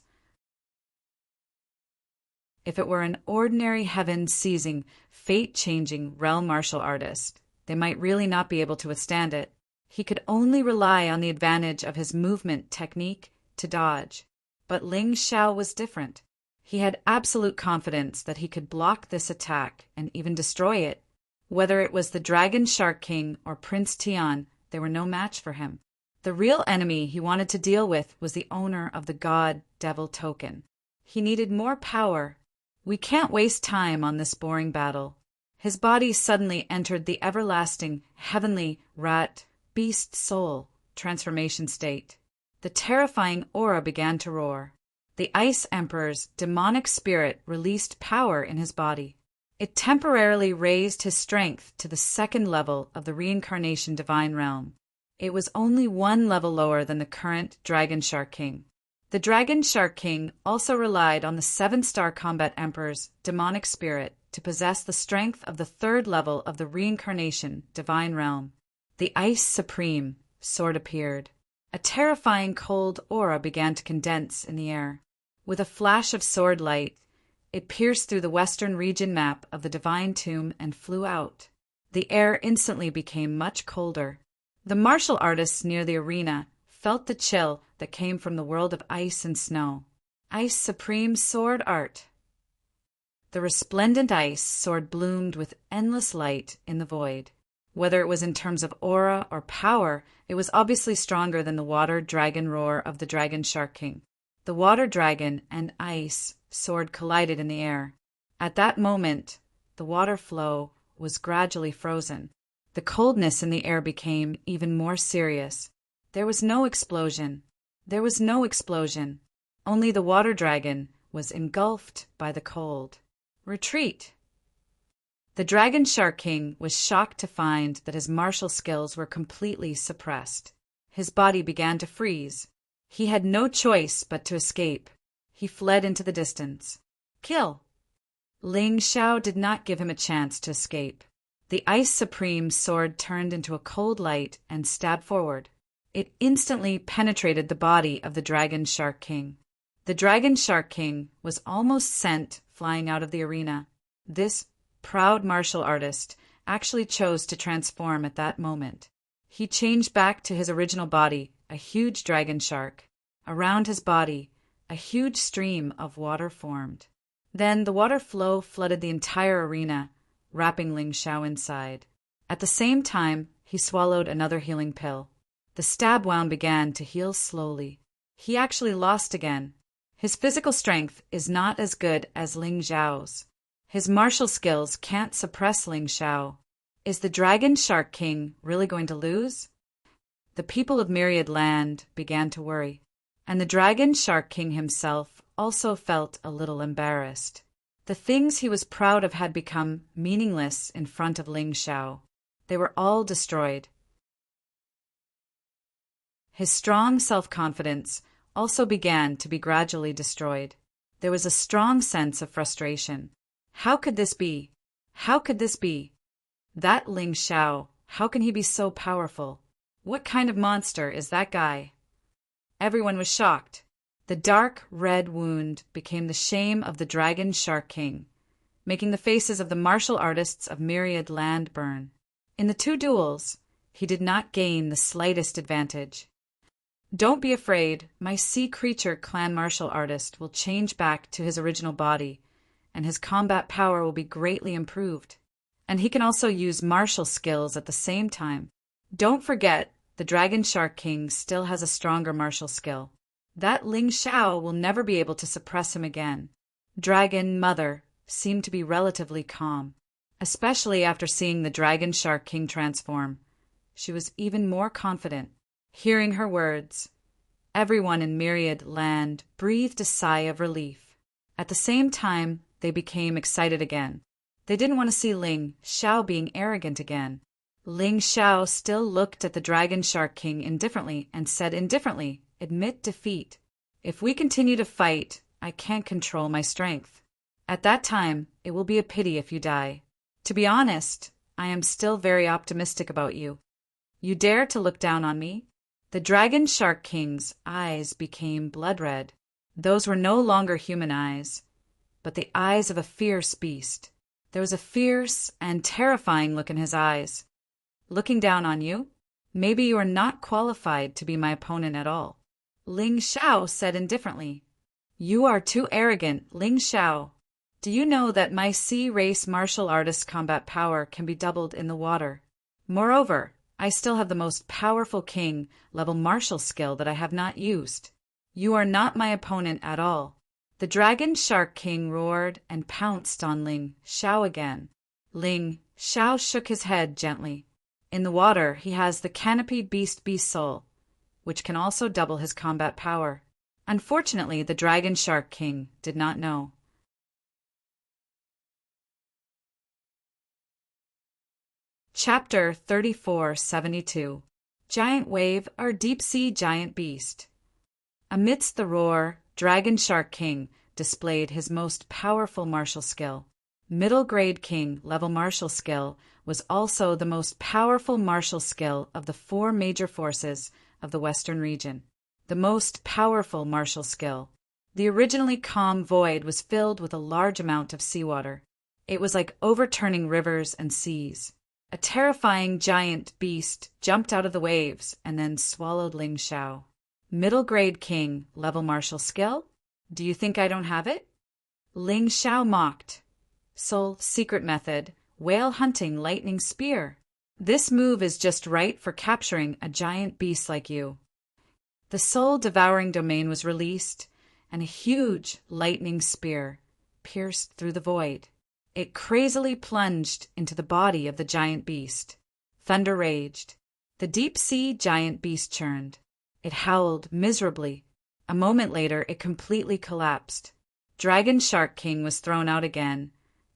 Speaker 1: If it were an ordinary heaven-seizing, fate-changing realm martial artist, they might really not be able to withstand it. He could only rely on the advantage of his movement technique to dodge. But Ling Xiao was different. He had absolute confidence that he could block this attack and even destroy it. Whether it was the Dragon Shark King or Prince Tian, they were no match for him. The real enemy he wanted to deal with was the owner of the God Devil token. He needed more power. We can't waste time on this boring battle. His body suddenly entered the everlasting, heavenly rat beast soul transformation state. The terrifying aura began to roar. The Ice Emperor's demonic spirit released power in his body. It temporarily raised his strength to the 2nd level of the reincarnation divine realm. It was only 1 level lower than the current Dragon Shark King. The Dragon Shark King also relied on the 7-star Combat Emperor's demonic spirit to possess the strength of the 3rd level of the reincarnation divine realm. The Ice Supreme sword appeared. A terrifying cold aura began to condense in the air. With a flash of sword light, it pierced through the western region map of the divine tomb and flew out. The air instantly became much colder. The martial artists near the arena felt the chill that came from the world of ice and snow. Ice Supreme Sword Art. The resplendent ice sword bloomed with endless light in the void. Whether it was in terms of aura or power, it was obviously stronger than the water dragon roar of the Dragon Shark King. The water dragon and ice sword collided in the air. At that moment, the water flow was gradually frozen. The coldness in the air became even more serious. There was no explosion. There was no explosion. Only the water dragon was engulfed by the cold. Retreat! The Dragon Shark King was shocked to find that his martial skills were completely suppressed. His body began to freeze. He had no choice but to escape. He fled into the distance. Kill! Ling Xiao did not give him a chance to escape. The Ice Supreme sword turned into a cold light and stabbed forward. It instantly penetrated the body of the Dragon Shark King. The Dragon Shark King was almost sent flying out of the arena. This proud martial artist actually chose to transform at that moment. He changed back to his original body, a huge dragon shark. Around his body, a huge stream of water formed. Then the water flow flooded the entire arena, wrapping Ling Xiao inside. At the same time, He swallowed another healing pill. The stab wound began to heal slowly. He actually lost again. His physical strength is not as good as Ling Xiao's. His martial skills can't suppress Ling Xiao. Is the Dragon Shark King really going to lose? The people of Myriad Land began to worry, and the Dragon Shark King himself also felt a little embarrassed. The things he was proud of had become meaningless in front of Ling Xiao. They were all destroyed. His strong self-confidence also began to be gradually destroyed. There was a strong sense of frustration. How could this be? How could this be? That Ling Xiao, how can he be so powerful? What kind of monster is that guy? Everyone was shocked. The dark red wound became the shame of the Dragon Shark King, making the faces of the martial artists of Myriad Land burn. In the 2 duels, he did not gain the slightest advantage. Don't be afraid, my sea creature clan martial artist will change back to his original body, and his combat power will be greatly improved. And he can also use martial skills at the same time. Don't forget, the Dragon Shark King still has a stronger martial skill. That Ling Xiao will never be able to suppress him again. Dragon Mother seemed to be relatively calm, especially after seeing the Dragon Shark King transform. She was even more confident. Hearing her words, everyone in Myriad Land breathed a sigh of relief. At the same time, they became excited again. They didn't want to see Ling Xiao being arrogant again. Ling Xiao still looked at the Dragon Shark King indifferently and said indifferently, "Admit defeat. If we continue to fight, I can't control my strength. At that time, it will be a pity if you die. To be honest, I am still very optimistic about you. You dare to look down on me?" The Dragon Shark King's eyes became blood red. Those were no longer human eyes, but the eyes of a fierce beast. There was a fierce and terrifying look in his eyes. Looking down on you? Maybe you are not qualified to be my opponent at all. Ling Xiao said indifferently. You are too arrogant, Ling Xiao. Do you know that my sea race martial artist combat power can be doubled in the water? Moreover, I still have the most powerful king-level martial skill that I have not used. You are not my opponent at all. The Dragon Shark King roared and pounced on Ling Xiao again. Ling Xiao shook his head gently. In the water, he has the canopied beast soul, which can also double his combat power. Unfortunately, the Dragon Shark King did not know. Chapter 3472. Giant Wave or Deep Sea Giant Beast. Amidst the roar, Dragon Shark King displayed his most powerful martial skill. Middle Grade King level martial skill was also the most powerful martial skill of the 4 major forces of the Western region. The most powerful martial skill. The originally calm void was filled with a large amount of seawater. It was like overturning rivers and seas. A terrifying giant beast jumped out of the waves and then swallowed Ling Xiao. Middle Grade King level martial skill? Do you think I don't have it? Ling Xiao mocked. Soul secret method, whale hunting lightning spear. This move is just right for capturing a giant beast like you. The soul devouring domain was released, and a huge lightning spear pierced through the void. It crazily plunged into the body of the giant beast. Thunder raged. The deep-sea giant beast churned. It howled miserably. A moment later, it completely collapsed. Dragon Shark King was thrown out again,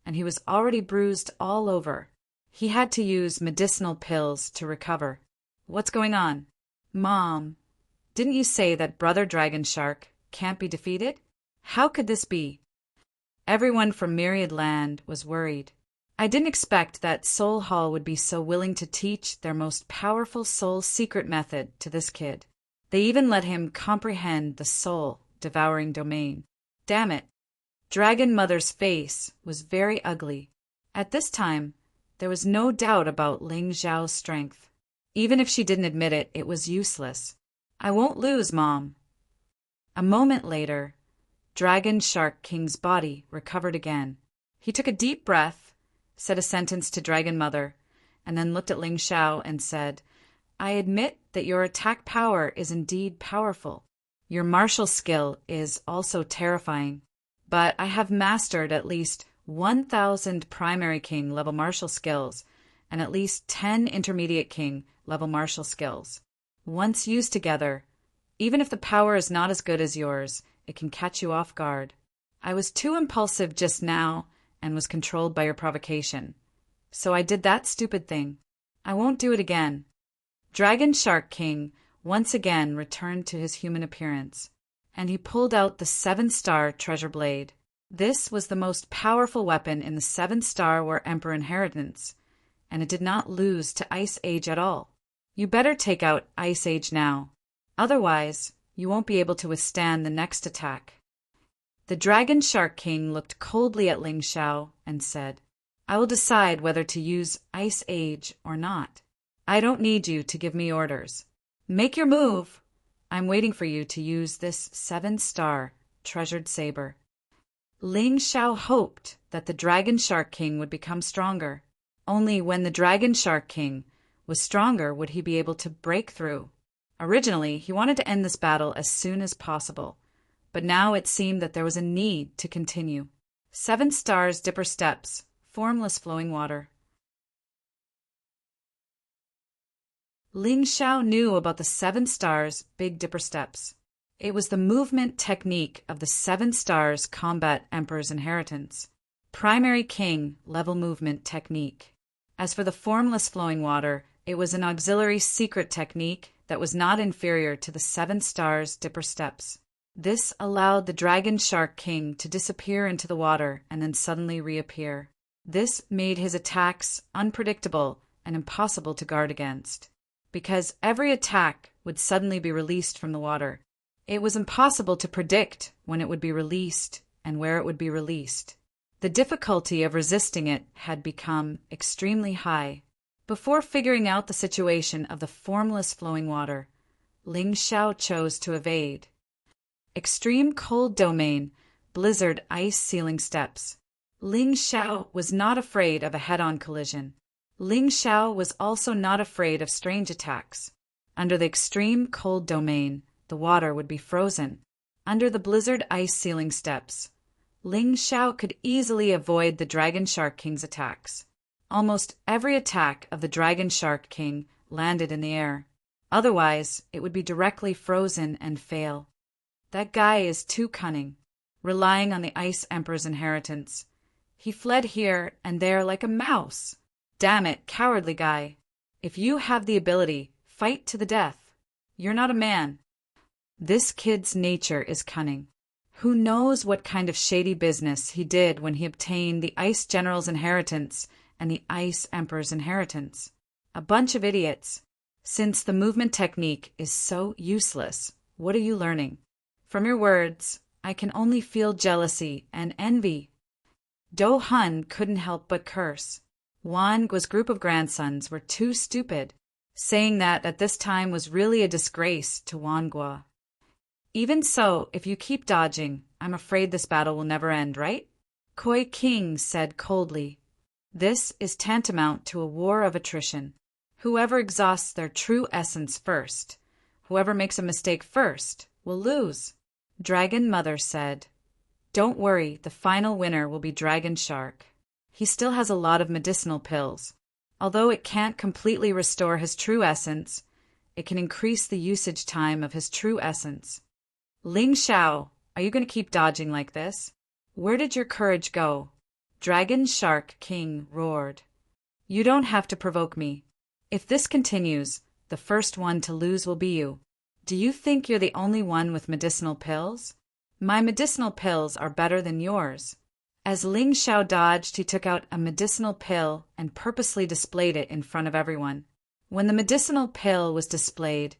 Speaker 1: and he was already bruised all over. He had to use medicinal pills to recover. What's going on? Mom, didn't you say that Brother Dragon Shark can't be defeated? How could this be? Everyone from Myriad Land was worried. I didn't expect that Soul Hall would be so willing to teach their most powerful soul secret method to this kid. They even let him comprehend the soul-devouring domain. Damn it. Dragon Mother's face was very ugly. At this time, there was no doubt about Ling Xiao's strength. Even if she didn't admit it, it was useless. I won't lose, Mom. A moment later, Dragon Shark King's body recovered again. He took a deep breath, said a sentence to Dragon Mother, and then looked at Ling Xiao and said, "I admit that your attack power is indeed powerful. Your martial skill is also terrifying. But I have mastered at least 1,000 primary king level martial skills and at least 10 intermediate king level martial skills. Once used together, even if the power is not as good as yours, it can catch you off guard. I was too impulsive just now and was controlled by your provocation. So I did that stupid thing. I won't do it again." Dragon Shark King once again returned to his human appearance, and he pulled out the 7-star treasure blade. This was the most powerful weapon in the 7-star War Emperor inheritance, and it did not lose to Ice Age at all. "You better take out Ice Age now. Otherwise, you won't be able to withstand the next attack." The Dragon Shark King looked coldly at Ling Xiao and said, "I will decide whether to use Ice Age or not. I don't need you to give me orders. Make your move. I'm waiting for you to use this 7-star treasured saber." Ling Xiao hoped that the Dragon Shark King would become stronger. Only when the Dragon Shark King was stronger would he be able to break through. Originally, he wanted to end this battle as soon as possible, but now it seemed that there was a need to continue. 7 stars dipper steps, formless flowing water. Ling Xiao knew about the 7 stars big dipper steps. It was the movement technique of the 7 stars combat emperor's inheritance. Primary king level movement technique. As for the formless flowing water, it was an auxiliary secret technique that was not inferior to the 7 stars dipper steps. This allowed the Dragon Shark King to disappear into the water and then suddenly reappear. This made his attacks unpredictable and impossible to guard against. Because every attack would suddenly be released from the water, it was impossible to predict when it would be released and where it would be released. The difficulty of resisting it had become extremely high. Before figuring out the situation of the formless flowing water, Ling Xiao chose to evade. Extreme cold domain, blizzard ice ceiling steps. Ling Xiao was not afraid of a head-on collision. Ling Xiao was also not afraid of strange attacks. Under the extreme cold domain, the water would be frozen. Under the blizzard ice ceiling steps, Ling Xiao could easily avoid the Dragon Shark King's attacks. Almost every attack of the Dragon Shark King landed in the air. Otherwise, it would be directly frozen and fail. That guy is too cunning, relying on the Ice Emperor's inheritance. He fled here and there like a mouse. Damn it, cowardly guy. If you have the ability, fight to the death. You're not a man. This kid's nature is cunning. Who knows what kind of shady business he did when he obtained the Ice General's inheritance and the Ice Emperor's inheritance? A bunch of idiots. Since the movement technique is so useless, what are you learning? From your words, I can only feel jealousy and envy. Do Hun couldn't help but curse. Wan Guo's group of grandsons were too stupid, saying that at this time was really a disgrace to Wan Guo. Even so, if you keep dodging, I'm afraid this battle will never end, right? Koi King said coldly. This is tantamount to a war of attrition. Whoever exhausts their true essence first, whoever makes a mistake first, will lose. Dragon Mother said, "Don't worry, the final winner will be Dragon Shark. He still has a lot of medicinal pills. Although it can't completely restore his true essence, it can increase the usage time of his true essence." Ling Xiao, are you going to keep dodging like this? Where did your courage go? Dragon Shark King roared. You don't have to provoke me. If this continues, the first one to lose will be you. Do you think you're the only one with medicinal pills? My medicinal pills are better than yours. As Ling Xiao dodged, he took out a medicinal pill and purposely displayed it in front of everyone. When the medicinal pill was displayed,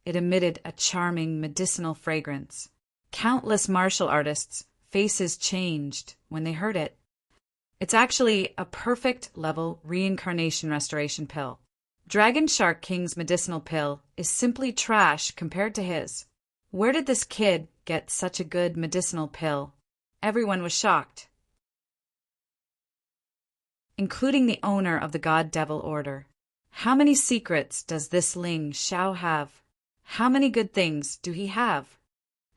Speaker 1: it emitted a charming medicinal fragrance. Countless martial artists' faces changed when they heard it. It's actually a perfect level reincarnation restoration pill. Dragon Shark King's medicinal pill is simply trash compared to his. Where did this kid get such a good medicinal pill? Everyone was shocked. including the owner of the God-Devil Order. How many secrets does this Ling Xiao have? How many good things do he have?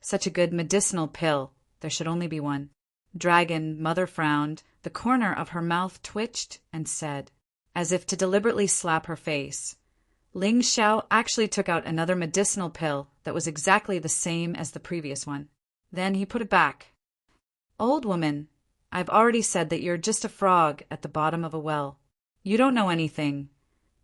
Speaker 1: Such a good medicinal pill. There should only be one. Dragon Mother frowned. The corner of her mouth twitched and said, as if to deliberately slap her face, Ling Xiao actually took out another medicinal pill that was exactly the same as the previous one. Then he put it back. Old woman, I've already said that you're just a frog at the bottom of a well. You don't know anything,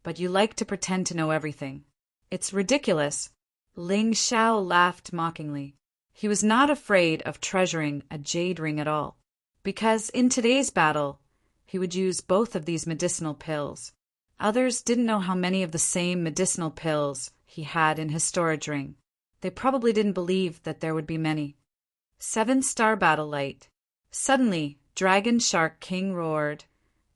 Speaker 1: but you like to pretend to know everything. It's ridiculous. Ling Xiao laughed mockingly. He was not afraid of treasuring a jade ring at all, because in today's battle, he would use both of these medicinal pills. Others didn't know how many of the same medicinal pills he had in his storage ring. They probably didn't believe that there would be many. 7-star battle light. Suddenly, Dragon Shark King roared,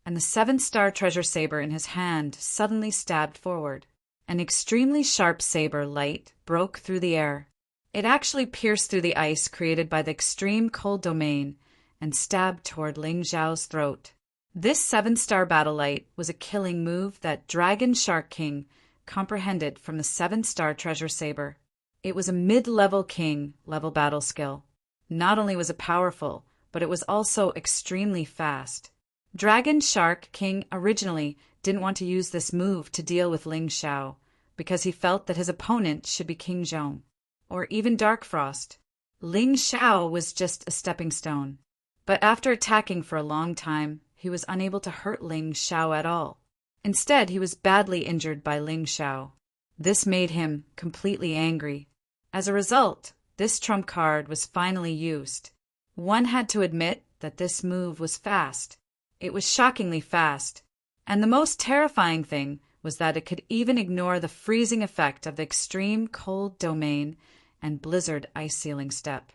Speaker 1: and the 7-star treasure saber in his hand suddenly stabbed forward. An extremely sharp saber light broke through the air. It actually pierced through the ice created by the extreme cold domain and stabbed toward Ling Xiao's throat. This 7-star battle light was a killing move that Dragon Shark King comprehended from the 7-star treasure saber. It was a mid-level king-level battle skill. Not only was it powerful, but it was also extremely fast. Dragon Shark King originally didn't want to use this move to deal with Ling Xiao because he felt that his opponent should be King Zhong, or even Dark Frost. Ling Xiao was just a stepping stone. But after attacking for a long time, he was unable to hurt Ling Xiao at all. Instead, he was badly injured by Ling Xiao. This made him completely angry. As a result, this trump card was finally used. One had to admit that this move was fast. It was shockingly fast. And the most terrifying thing was that it could even ignore the freezing effect of the extreme cold domain and blizzard ice sealing step.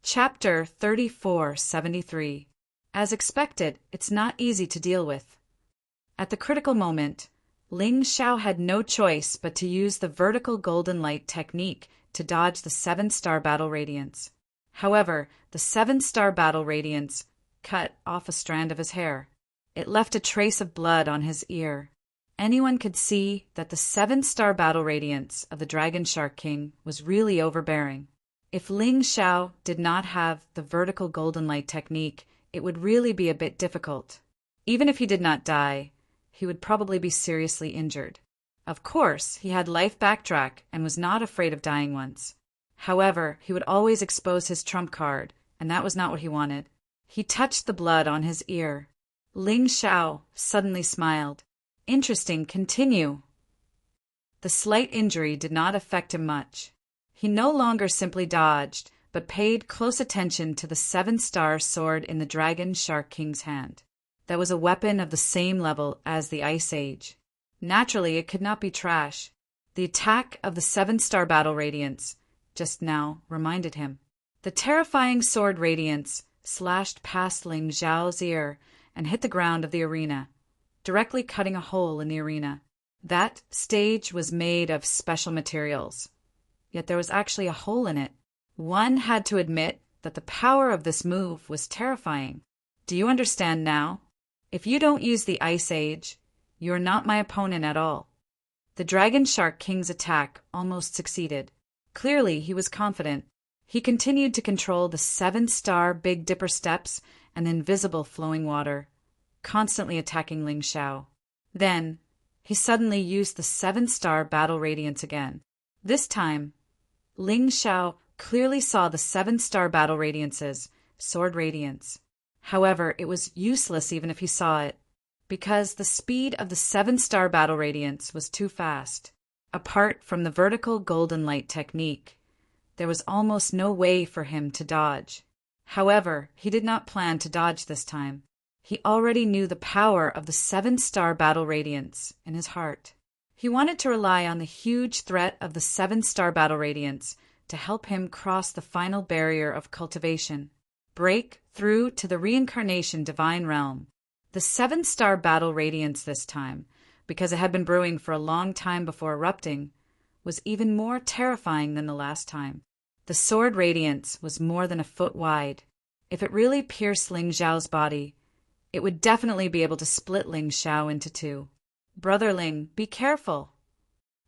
Speaker 1: Chapter 3473. As expected, it's not easy to deal with. At the critical moment, Ling Xiao had no choice but to use the vertical golden light technique to dodge the 7-star battle radiance. However, the 7-star battle radiance cut off a strand of his hair. It left a trace of blood on his ear. Anyone could see that the 7-star battle radiance of the Dragon Shark King was really overbearing. If Ling Xiao did not have the vertical golden light technique, it would really be a bit difficult. Even if he did not die, he would probably be seriously injured. Of course, he had life backtrack and was not afraid of dying once. However, he would always expose his trump card, and that was not what he wanted. He touched the blood on his ear. Ling Xiao suddenly smiled. Interesting, continue. The slight injury did not affect him much. He no longer simply dodged, but paid close attention to the 7-star sword in the Dragon Shark King's hand. That was a weapon of the same level as the Ice Age. Naturally, it could not be trash. The attack of the 7-star battle radiance just now reminded him. The terrifying sword radiance slashed past Ling Xiao's ear and hit the ground of the arena, directly cutting a hole in the arena. That stage was made of special materials, yet there was actually a hole in it. One had to admit that the power of this move was terrifying. Do you understand now? If you don't use the Ice Age, you are not my opponent at all. The Dragon Shark King's attack almost succeeded. Clearly, he was confident. He continued to control the 7-star Big Dipper steps and the invisible flowing water, constantly attacking Ling Xiao. Then, he suddenly used the 7-star battle radiance again. This time, Ling Xiao clearly saw the 7-star battle radiance's sword radiance. However, it was useless even if he saw it, because the speed of the 7-star battle radiance was too fast. Apart from the vertical golden light technique, there was almost no way for him to dodge. However, he did not plan to dodge this time. He already knew the power of the 7-star battle radiance in his heart. He wanted to rely on the huge threat of the 7-star battle radiance to help him cross the final barrier of cultivation, break through to the reincarnation divine realm. The 7-star battle radiance this time, because it had been brewing for a long time before erupting, was even more terrifying than the last time. The sword radiance was more than a foot wide. If it really pierced Ling Xiao's body, it would definitely be able to split Ling Xiao into two. Brother Ling, be careful.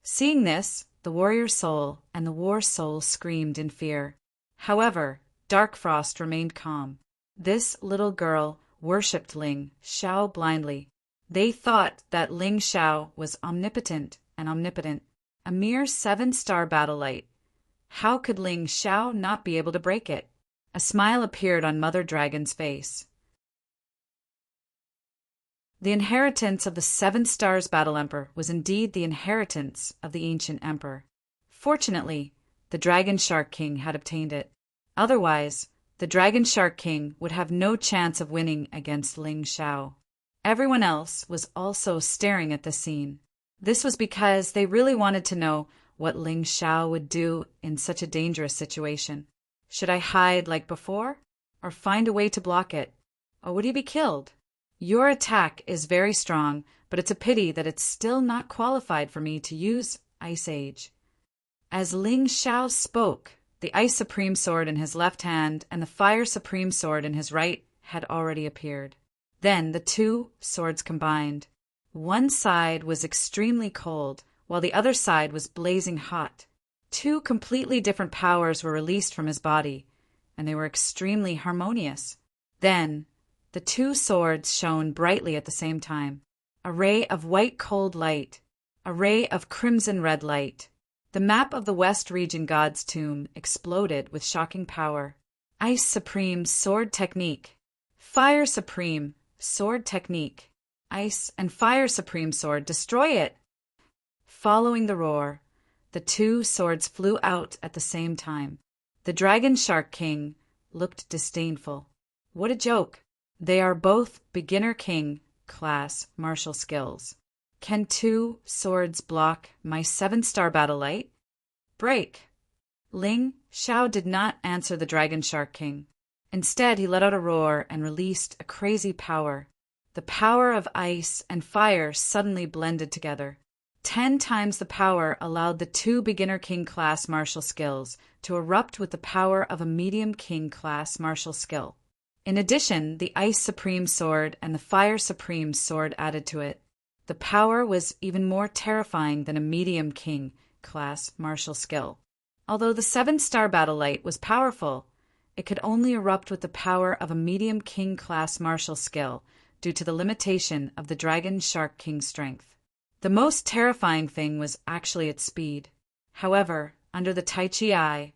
Speaker 1: Seeing this, the warrior soul and the war soul screamed in fear. However, Dark Frost remained calm. This little girl worshipped Ling Xiao blindly. They thought that Ling Xiao was omnipotent and omnipotent, a mere 7-star battle light. How could Ling Xiao not be able to break it? A smile appeared on Mother Dragon's face. The inheritance of the 7 Stars Battle Emperor was indeed the inheritance of the ancient emperor. Fortunately, the Dragon Shark King had obtained it. Otherwise, the Dragon Shark King would have no chance of winning against Ling Xiao. Everyone else was also staring at the scene. This was because they really wanted to know what Ling Xiao would do in such a dangerous situation. Should I hide like before, or find a way to block it? Or would he be killed? Your attack is very strong, but it's a pity that it's still not qualified for me to use Ice Age. As Ling Xiao spoke, the Ice Supreme Sword in his left hand and the Fire Supreme Sword in his right had already appeared. Then the two swords combined. One side was extremely cold, while the other side was blazing hot. Two completely different powers were released from his body, and they were extremely harmonious. Then, the two swords shone brightly at the same time. A ray of white cold light, a ray of crimson red light. The map of the West Region God's Tomb exploded with shocking power. Ice Supreme Sword Technique. Fire Supreme Sword Technique. Ice and Fire Supreme Sword, destroy it! Following the roar, the two swords flew out at the same time. The Dragon Shark King looked disdainful. What a joke! They are both beginner king class martial skills. Can two swords block my 7-star battle light? Break! Ling Xiao did not answer the Dragon Shark King. Instead, he let out a roar and released a crazy power. The power of ice and fire suddenly blended together. 10 times the power allowed the two beginner king class martial skills to erupt with the power of a medium king class martial skill. In addition, the Ice Supreme Sword and the Fire Supreme Sword added to it. The power was even more terrifying than a medium king class martial skill. Although the 7-star battle light was powerful, it could only erupt with the power of a medium king class martial skill due to the limitation of the Dragon Shark King's strength. The most terrifying thing was actually its speed. However, under the Tai Chi Eye,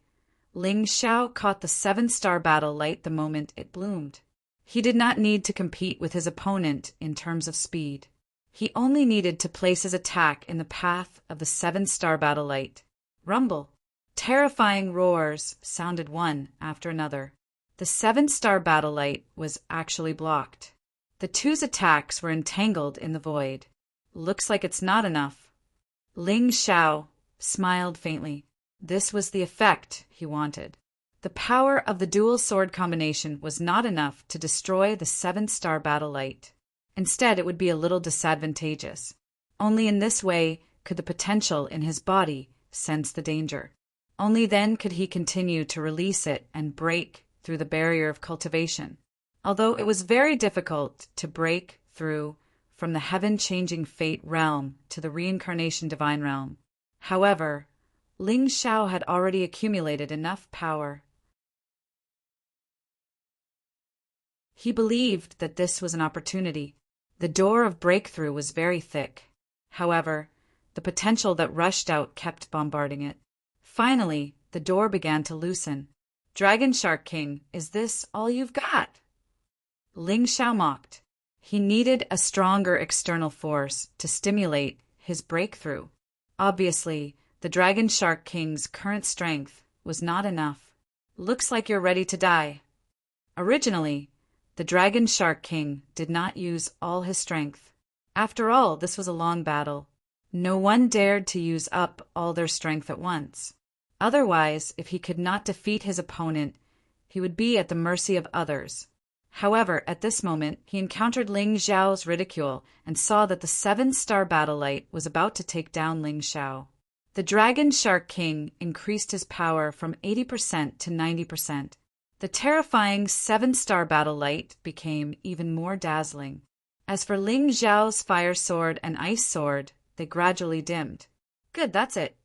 Speaker 1: Ling Xiao caught the 7-star battle light the moment it bloomed. He did not need to compete with his opponent in terms of speed. He only needed to place his attack in the path of the 7-star battle light. Rumble! Terrifying roars sounded one after another. The 7-star battle light was actually blocked. The two's attacks were entangled in the void. Looks like it's not enough. Ling Xiao smiled faintly. This was the effect he wanted. The power of the dual sword combination was not enough to destroy the 7-star battle light. Instead, it would be a little disadvantageous. Only in this way could the potential in his body sense the danger. Only then could he continue to release it and break through the barrier of cultivation. Although it was very difficult to break through from the heaven-changing fate realm to the reincarnation divine realm. However, Ling Xiao had already accumulated enough power. He believed that this was an opportunity. The door of breakthrough was very thick. However, the potential that rushed out kept bombarding it. Finally, the door began to loosen. Dragon Shark King, is this all you've got? Ling Xiao mocked. He needed a stronger external force to stimulate his breakthrough. Obviously, the Dragon Shark King's current strength was not enough. Looks like you're ready to die. Originally, the Dragon Shark King did not use all his strength. After all, this was a long battle. No one dared to use up all their strength at once. Otherwise, if he could not defeat his opponent, he would be at the mercy of others. However, at this moment, he encountered Ling Xiao's ridicule and saw that the 7-star battle light was about to take down Ling Xiao. The Dragon Shark King increased his power from 80% to 90%. The terrifying 7-star battle light became even more dazzling. As for Ling Xiao's fire sword and ice sword, they gradually dimmed. Good, that's it.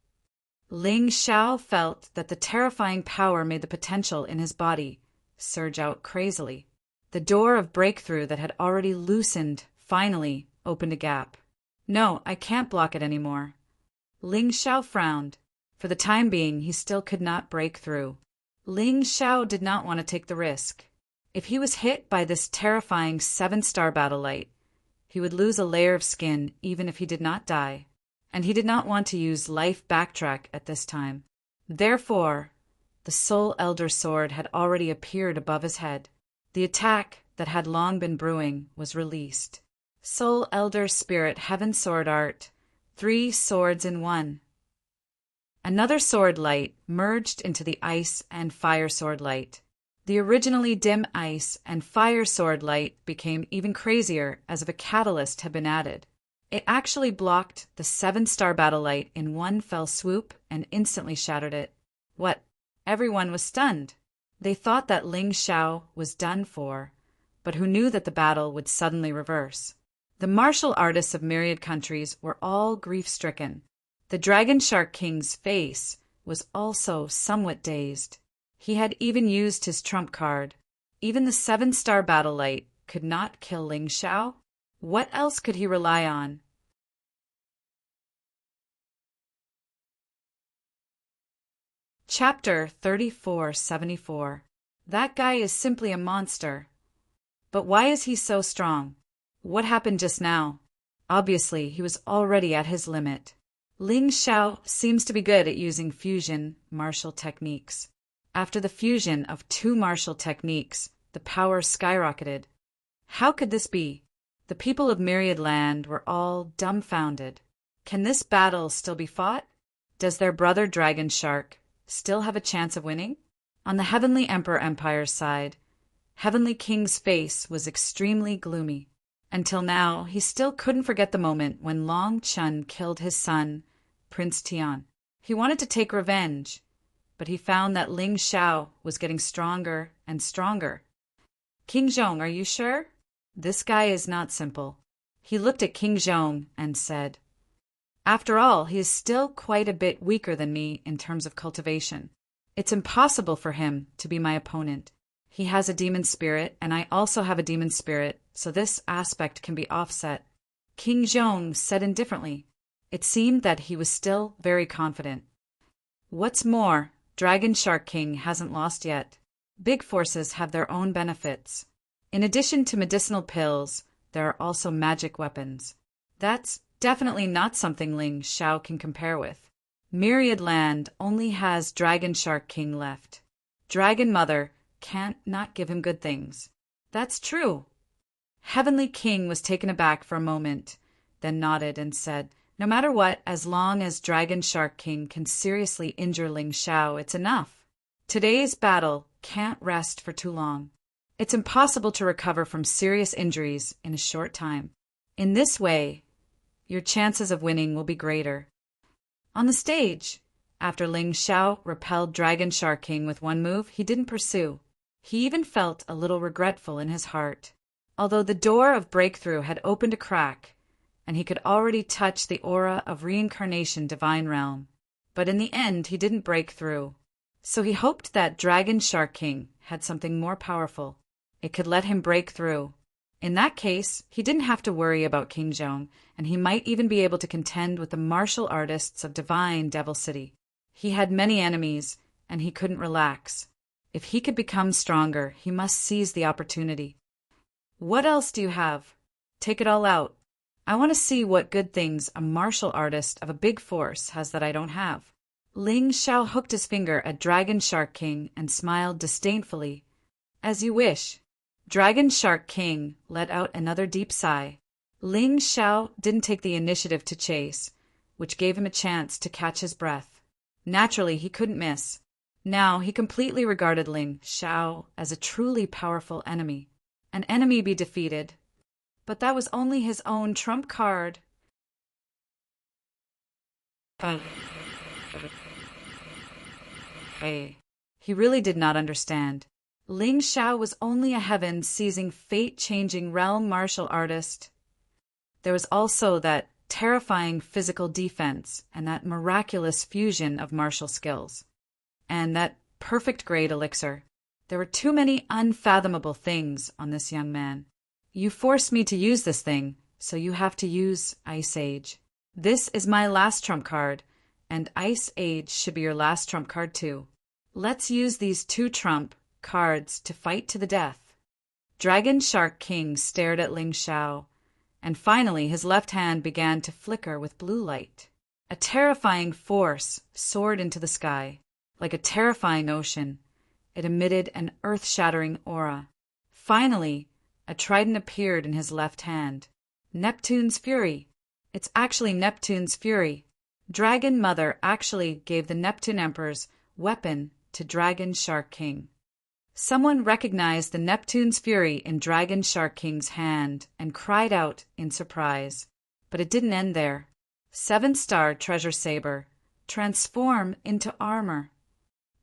Speaker 1: Ling Xiao felt that the terrifying power made the potential in his body surge out crazily. The door of breakthrough that had already loosened finally opened a gap. No, I can't block it anymore. Ling Xiao frowned. For the time being, he still could not break through. Ling Xiao did not want to take the risk. If he was hit by this terrifying 7-star battle light, he would lose a layer of skin even if he did not die, and he did not want to use life backtrack at this time. Therefore, the Soul Elder Sword had already appeared above his head. The attack that had long been brewing was released. Soul Elder Spirit Heaven Sword Art, 3 swords in 1. Another sword light merged into the ice and fire sword light. The originally dim ice and fire sword light became even crazier as if a catalyst had been added. It actually blocked the 7-star battle light in one fell swoop and instantly shattered it. What? Everyone was stunned. They thought that Ling Xiao was done for, but who knew that the battle would suddenly reverse? The martial artists of myriad countries were all grief-stricken. The Dragon Shark King's face was also somewhat dazed. He had even used his trump card. Even the 7-star battle light could not kill Ling Xiao. What else could he rely on? Chapter 3474. That guy is simply a monster. But why is he so strong? What happened just now? Obviously, he was already at his limit. Ling Xiao seems to be good at using fusion martial techniques. After the fusion of 2 martial techniques, the power skyrocketed. How could this be? The people of Myriad Land were all dumbfounded. Can this battle still be fought? Does their brother Dragon Shark still have a chance of winning? On the Heavenly Emperor Empire's side, Heavenly King's face was extremely gloomy. Until now, he still couldn't forget the moment when Long Chun killed his son, Prince Tian. He wanted to take revenge, but he found that Ling Xiao was getting stronger and stronger. King Zhong, are you sure? This guy is not simple. He looked at King Zhong and said, after all, he is still quite a bit weaker than me in terms of cultivation. It's impossible for him to be my opponent. He has a demon spirit, and I also have a demon spirit, so this aspect can be offset. King Zhong said indifferently. It seemed that he was still very confident. What's more, Dragon Shark King hasn't lost yet. Big forces have their own benefits. In addition to medicinal pills, there are also magic weapons. That's definitely not something Ling Xiao can compare with. Myriad Land only has Dragon Shark King left. Dragon Mother can't not give him good things. That's true. Heavenly King was taken aback for a moment, then nodded and said, no matter what, as long as Dragon Shark King can seriously injure Ling Xiao, it's enough. Today's battle can't rest for too long. It's impossible to recover from serious injuries in a short time. In this way, your chances of winning will be greater. On the stage, after Ling Xiao repelled Dragon Shark King with one move, he didn't pursue. He even felt a little regretful in his heart. Although the door of breakthrough had opened a crack, and he could already touch the aura of reincarnation divine realm. But in the end, he didn't break through. So he hoped that Dragon Shark King had something more powerful. It could let him break through. In that case, he didn't have to worry about King Zhong, and he might even be able to contend with the martial artists of divine Devil City. He had many enemies, and he couldn't relax. If he could become stronger, he must seize the opportunity. What else do you have? Take it all out. I want to see what good things a martial artist of a big force has that I don't have. Ling Xiao hooked his finger at Dragon Shark King and smiled disdainfully. As you wish. Dragon Shark King let out another deep sigh. Ling Xiao didn't take the initiative to chase, which gave him a chance to catch his breath. Naturally, he couldn't miss. Now he completely regarded Ling Xiao as a truly powerful enemy. An enemy be defeated. But that was only his own trump card. Hey, he really did not understand. Ling Xiao was only a heaven-seizing, fate-changing realm martial artist. There was also that terrifying physical defense and that miraculous fusion of martial skills. And that perfect grade elixir. There were too many unfathomable things on this young man. You forced me to use this thing, so you have to use Ice Age. This is my last trump card, and Ice Age should be your last trump card too. Let's use these 2 trump cards to fight to the death. Dragon Shark King stared at Ling Xiao, and finally his left hand began to flicker with blue light. A terrifying force soared into the sky. Like a terrifying ocean, it emitted an earth-shattering aura. Finally, a trident appeared in his left hand. Neptune's Fury. It's actually Neptune's Fury. Dragon Mother actually gave the Neptune Emperor's weapon to Dragon Shark King. Someone recognized the Neptune's Fury in Dragon Shark King's hand and cried out in surprise. But it didn't end there. 7-star Treasure Saber. Transform into armor.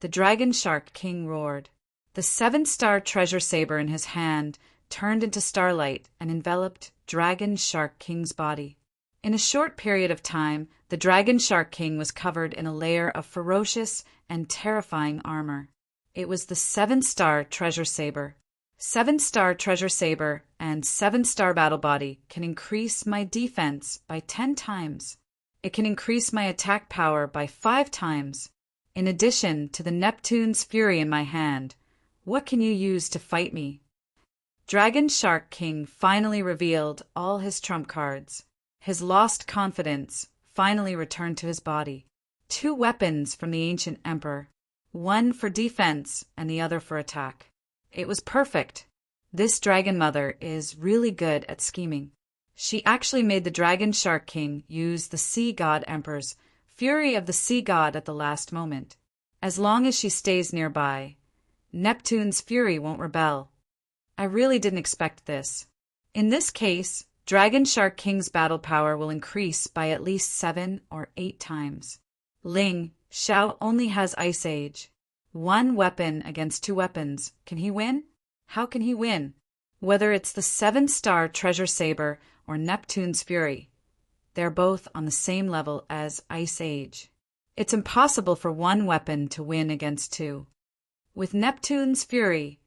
Speaker 1: The Dragon Shark King roared. The 7-star Treasure Saber in his hand turned into starlight and enveloped Dragon Shark King's body. In a short period of time, the Dragon Shark King was covered in a layer of ferocious and terrifying armor. It was the 7-star Treasure Saber. 7-star Treasure Saber and 7-star Battle Body can increase my defense by 10 times. It can increase my attack power by 5 times. In addition to the Neptune's Fury in my hand, what can you use to fight me? Dragon Shark King finally revealed all his trump cards. His lost confidence finally returned to his body. 2 weapons from the ancient emperor, one for defense and the other for attack. It was perfect. This Dragon Mother is really good at scheming. She actually made the Dragon Shark King use the Sea God Emperor's Fury of the Sea God at the last moment. As long as she stays nearby, Neptune's Fury won't rebel. I really didn't expect this. In this case, Dragon Shark King's battle power will increase by at least 7 or 8 times. Ling Xiao only has Ice Age. 1 weapon against 2 weapons. Can he win? How can he win? Whether it's the 7-star Treasure Saber or Neptune's Fury, they're both on the same level as Ice Age. It's impossible for 1 weapon to win against 2. With Neptune's Fury,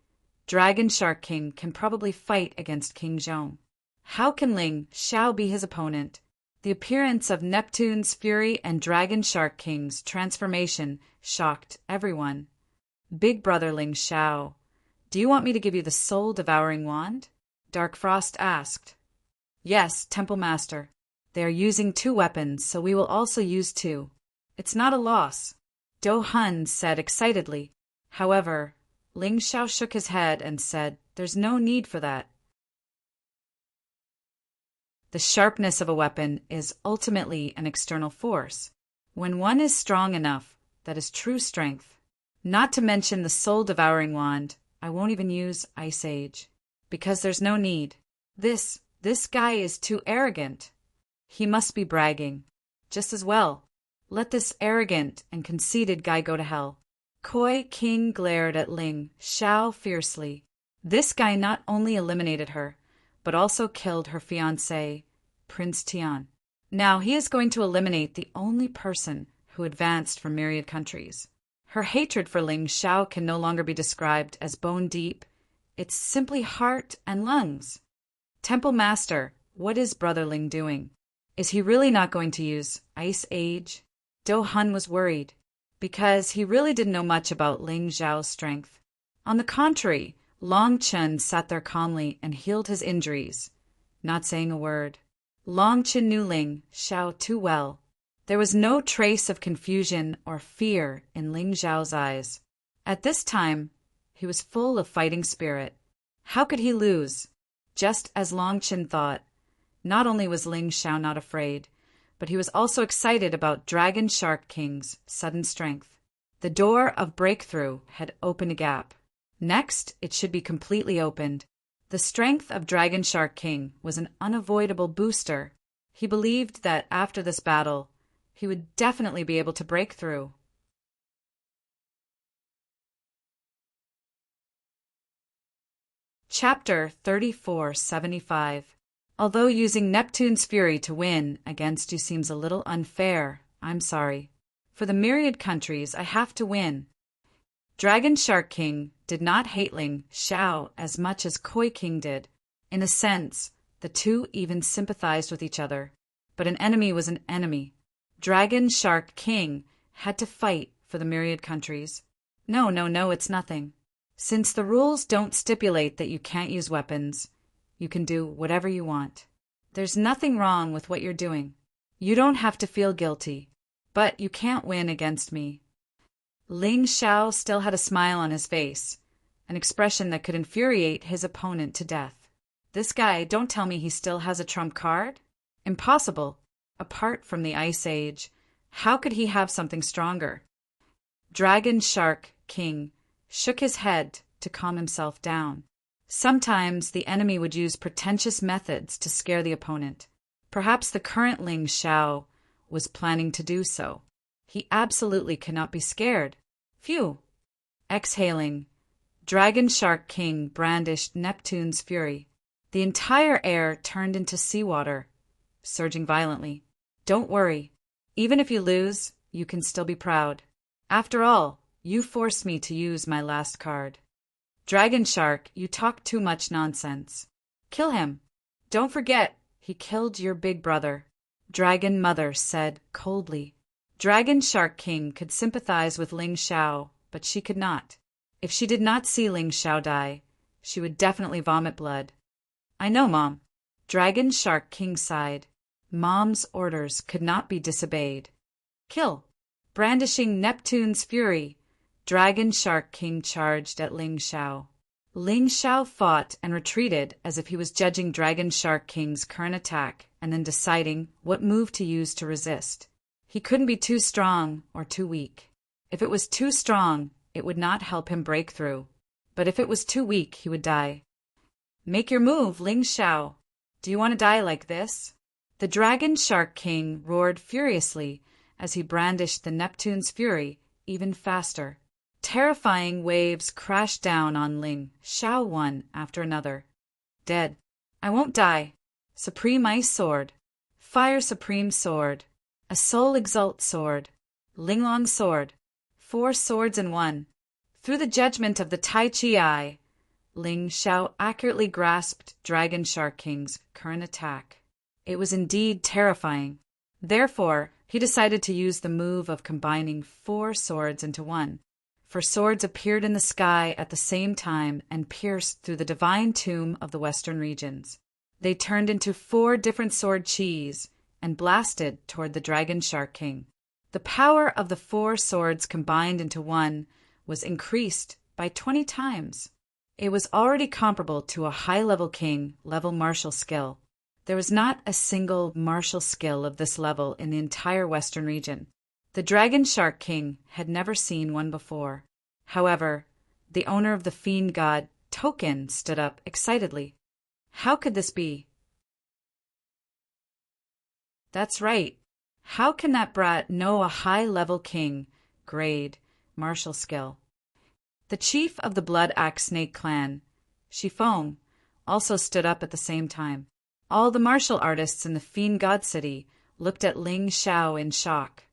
Speaker 1: Dragon Shark King can probably fight against King Zhong. How can Ling Xiao be his opponent? The appearance of Neptune's Fury and Dragon Shark King's transformation shocked everyone. Big Brother Ling Xiao, do you want me to give you the soul-devouring wand? Dark Frost asked. Yes, Temple Master. They are using 2 weapons, so we will also use 2. It's not a loss, Do Hun said excitedly. However, Ling Xiao shook his head and said, there's no need for that. The sharpness of a weapon is ultimately an external force. When one is strong enough, that is true strength. Not to mention the soul-devouring wand, I won't even use Ice Age. Because there's no need. This guy is too arrogant. He must be bragging. Just as well. Let this arrogant and conceited guy go to hell. Koi King glared at Ling Xiao fiercely. This guy not only eliminated her, but also killed her fiancé, Prince Tian. Now he is going to eliminate the only person who advanced from myriad countries. Her hatred for Ling Xiao can no longer be described as bone deep. It's simply heart and lungs. Temple Master, what is Brother Ling doing? Is he really not going to use Ice Age? Do Hun was worried, because he really didn't know much about Ling Xiao's strength. On the contrary, Long Chen sat there calmly and healed his injuries, not saying a word. Long Chen knew Ling Xiao too well. There was no trace of confusion or fear in Ling Xiao's eyes. At this time, he was full of fighting spirit. How could he lose? Just as Long Chen thought, not only was Ling Xiao not afraid, but he was also excited about Dragon Shark King's sudden strength. The door of breakthrough had opened a gap. Next, it should be completely opened. The strength of Dragon Shark King was an unavoidable booster. He believed that after this battle, he would definitely be able to break through. Chapter 3475. Although using Neptune's fury to win against you seems a little unfair, I'm sorry. For the myriad countries, I have to win. Dragon Shark King did not hate Ling Xiao as much as Koi King did. In a sense, the two even sympathized with each other. But an enemy was an enemy. Dragon Shark King had to fight for the myriad countries. No, it's nothing. Since the rules don't stipulate that you can't use weapons, you can do whatever you want. There's nothing wrong with what you're doing. You don't have to feel guilty, but you can't win against me. Ling Xiao still had a smile on his face, an expression that could infuriate his opponent to death. This guy, don't tell me he still has a trump card? Impossible. Apart from the Ice Age, how could he have something stronger? Dragon Shark King shook his head to calm himself down. Sometimes the enemy would use pretentious methods to scare the opponent. Perhaps the current Ling Xiao was planning to do so. He absolutely cannot be scared. Phew! Exhaling, Dragon Shark King brandished Neptune's fury. The entire air turned into seawater, surging violently. Don't worry. Even if you lose, you can still be proud. After all, you forced me to use my last card. Dragon Shark, you talk too much nonsense. Kill him. Don't forget, he killed your big brother. Dragon Mother said coldly. Dragon Shark King could sympathize with Ling Xiao, but she could not. If she did not see Ling Xiao die, she would definitely vomit blood. I know, Mom. Dragon Shark King sighed. Mom's orders could not be disobeyed. Kill. Brandishing Neptune's fury, Dragon Shark King charged at Ling Xiao. Ling Xiao fought and retreated as if he was judging Dragon Shark King's current attack and then deciding what move to use to resist. He couldn't be too strong or too weak. If it was too strong, it would not help him break through. But if it was too weak, he would die. Make your move, Ling Xiao. Do you want to die like this? The Dragon Shark King roared furiously as he brandished the Neptune's fury even faster. Terrifying waves crashed down on Ling Xiao one after another. Dead. I won't die. Supreme Ice Sword. Fire Supreme Sword. A Soul Exalt Sword. Linglong Sword. 4 swords in one. Through the judgment of the Tai Chi Eye, Ling Xiao accurately grasped Dragon Shark King's current attack. It was indeed terrifying. Therefore, he decided to use the move of combining 4 swords into one. 4 swords appeared in the sky at the same time and pierced through the divine tomb of the western regions. They turned into 4 different sword chis and blasted toward the Dragon Shark King. The power of the 4 swords combined into one was increased by 20 times. It was already comparable to a high-level king level martial skill. There was not a single martial skill of this level in the entire western region. The Dragon Shark King had never seen one before. However, the owner of the fiend god token stood up excitedly. How could this be? That's right. How can that brat know a high-level king grade martial skill? The chief of the Blood Axe Snake clan, Shifeng, also stood up at the same time. All the martial artists in the Fiend God City looked at Ling Xiao in shock.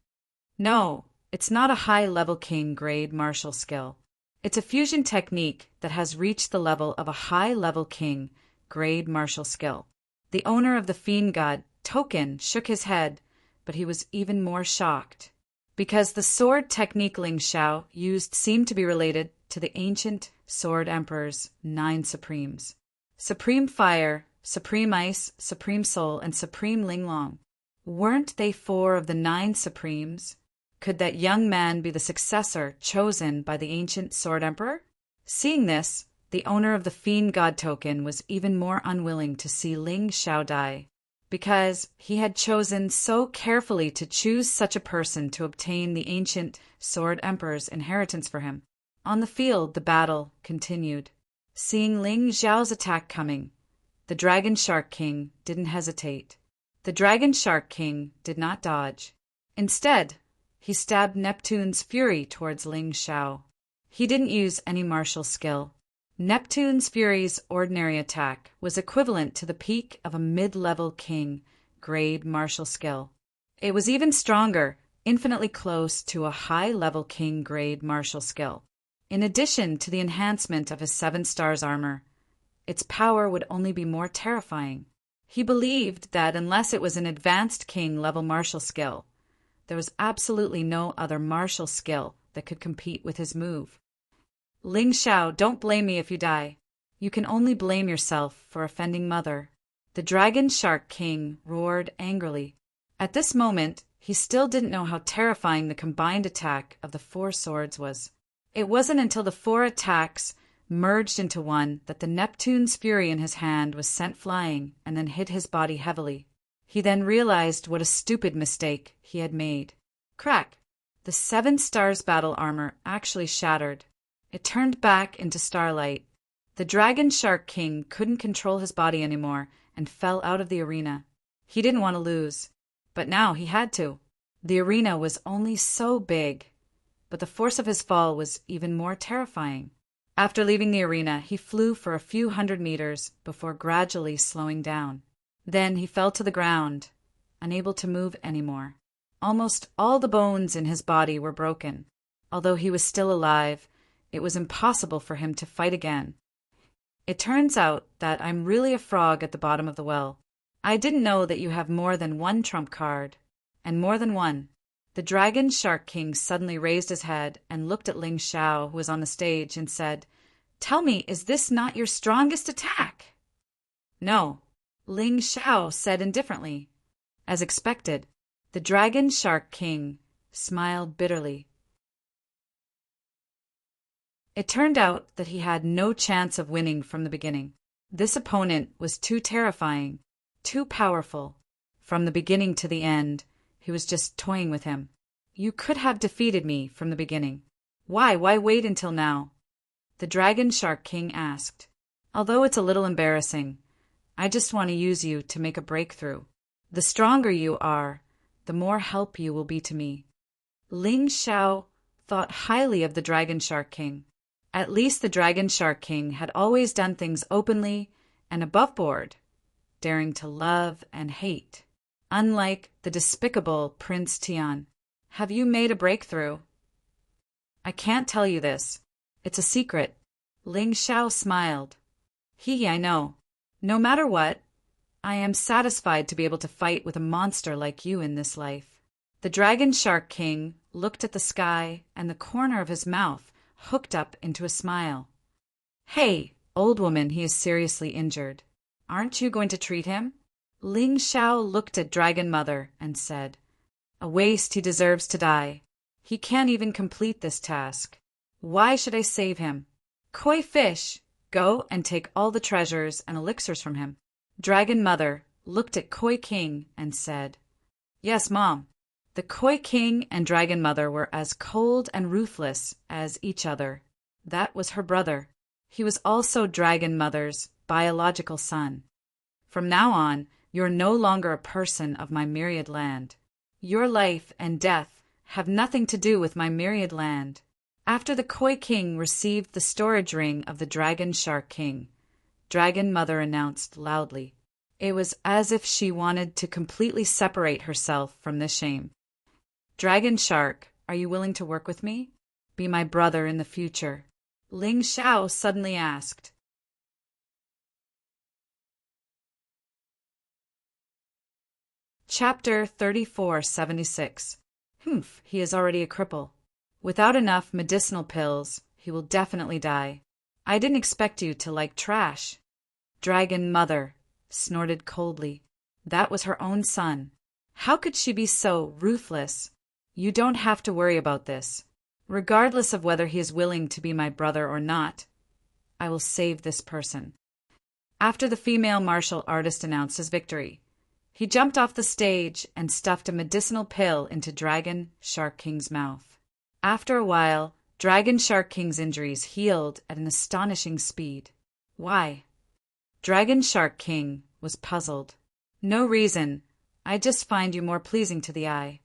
Speaker 1: No, it's not a high-level king grade martial skill. It's a fusion technique that has reached the level of a high-level king grade martial skill. The owner of the Fiend God token shook his head, but he was even more shocked. Because the sword technique Ling Xiao used seemed to be related to the ancient Sword Emperor's 9 Supremes. Supreme Fire, Supreme Ice, Supreme Soul, and Supreme Linglong. Weren't they 4 of the 9 Supremes? Could that young man be the successor chosen by the ancient Sword Emperor? Seeing this, the owner of the Fiend God token was even more unwilling to see Ling Xiao die, because he had chosen so carefully to choose such a person to obtain the ancient Sword Emperor's inheritance for him. On the field, the battle continued. Seeing Ling Xiao's attack coming, the Dragon Shark King didn't hesitate. The Dragon Shark King did not dodge. Instead, he stabbed Neptune's fury towards Ling Xiao. He didn't use any martial skill. Neptune's fury's ordinary attack was equivalent to the peak of a mid-level king grade martial skill. It was even stronger, infinitely close to a high-level king grade martial skill. In addition to the enhancement of his 7 stars armor, its power would only be more terrifying. He believed that unless it was an advanced king-level martial skill, there was absolutely no other martial skill that could compete with his move. Ling Xiao, don't blame me if you die. You can only blame yourself for offending Mother. The Dragon Shark King roared angrily. At this moment, he still didn't know how terrifying the combined attack of the 4 swords was. It wasn't until the 4 attacks merged into one that the Neptune's fury in his hand was sent flying and then hit his body heavily. He then realized what a stupid mistake he had made. Crack! The 7 stars battle armor actually shattered. It turned back into starlight. The Dragon Shark King couldn't control his body anymore and fell out of the arena. He didn't want to lose, but now he had to. The arena was only so big, but the force of his fall was even more terrifying. After leaving the arena, he flew for a few hundred meters before gradually slowing down. Then he fell to the ground, unable to move anymore. Almost all the bones in his body were broken. Although he was still alive, it was impossible for him to fight again. It turns out that I'm really a frog at the bottom of the well. I didn't know that you have more than 1 trump card, and more than one. The Dragon Shark King suddenly raised his head and looked at Ling Xiao, who was on the stage, and said, "Tell me, is this not your strongest attack?" "No," Ling Xiao said indifferently. As expected, the Dragon Shark King smiled bitterly. It turned out that he had no chance of winning from the beginning. This opponent was too terrifying, too powerful. From the beginning to the end, he was just toying with him. You could have defeated me from the beginning. Why wait until now? The Dragon Shark King asked. Although it's a little embarrassing, I just want to use you to make a breakthrough. The stronger you are, the more help you will be to me. Ling Xiao thought highly of the Dragon Shark King. At least the Dragon Shark King had always done things openly and above board, daring to love and hate. Unlike the despicable Prince Tian. Have you made a breakthrough? I can't tell you this. It's a secret. Ling Xiao smiled. I know. No matter what, I am satisfied to be able to fight with a monster like you in this life. The Dragon Shark King looked at the sky, and the corner of his mouth hooked up into a smile. Hey, old woman, he is seriously injured. Aren't you going to treat him? Ling Xiao looked at Dragon Mother and said, "A waste, he deserves to die. He can't even complete this task. Why should I save him? Koi fish, go and take all the treasures and elixirs from him." Dragon Mother looked at Koi King and said, "Yes, Mom." The Koi King and Dragon Mother were as cold and ruthless as each other. That was her brother. He was also Dragon Mother's biological son. From now on, you're no longer a person of my myriad land. Your life and death have nothing to do with my myriad land. After the Koi King received the storage ring of the Dragon Shark King, Dragon Mother announced loudly. It was as if she wanted to completely separate herself from this shame. Dragon Shark, are you willing to work with me? Be my brother in the future? Ling Xiao suddenly asked. Chapter 3476. He is already a cripple. Without enough medicinal pills, he will definitely die. I didn't expect you to like trash. Dragon Mother snorted coldly. That was her own son. How could she be so ruthless? You don't have to worry about this. Regardless of whether he is willing to be my brother or not, I will save this person. After the female martial artist announced his victory, he jumped off the stage and stuffed a medicinal pill into Dragon Shark King's mouth. After a while, Dragon Shark King's injuries healed at an astonishing speed. Why? Dragon Shark King was puzzled. No reason. I just find you more pleasing to the eye.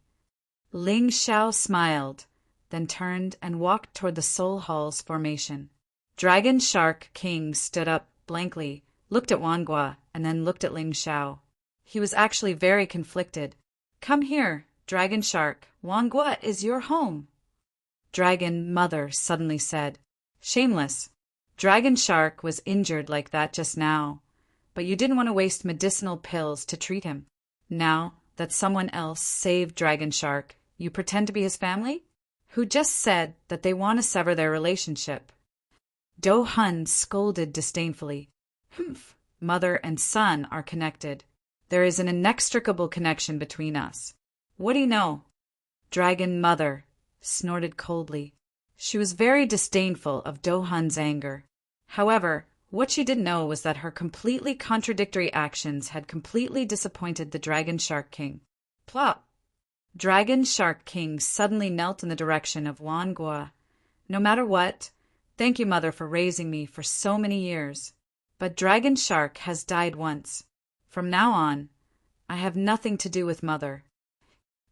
Speaker 1: Ling Xiao smiled, then turned and walked toward the Soul Hall's formation. Dragon Shark King stood up blankly, looked at Wangua, and then looked at Ling Xiao. He was actually very conflicted. "Come here, Dragon Shark. Wangua is your home," Dragon Mother suddenly said. "Shameless. Dragon Shark was injured like that just now, but you didn't want to waste medicinal pills to treat him. Now that someone else saved Dragon Shark, you pretend to be his family? Who just said that they want to sever their relationship?" Do Hun scolded disdainfully. "Humph, mother and son are connected. There is an inextricable connection between us. What do you know?" Dragon Mother snorted coldly. She was very disdainful of Do Hun's anger. However, what she didn't know was that her completely contradictory actions had completely disappointed the Dragon Shark King. Plop! Dragon Shark King suddenly knelt in the direction of Wangua. "No matter what, thank you, Mother, for raising me for so many years. But Dragon Shark has died once. From now on, I have nothing to do with Mother."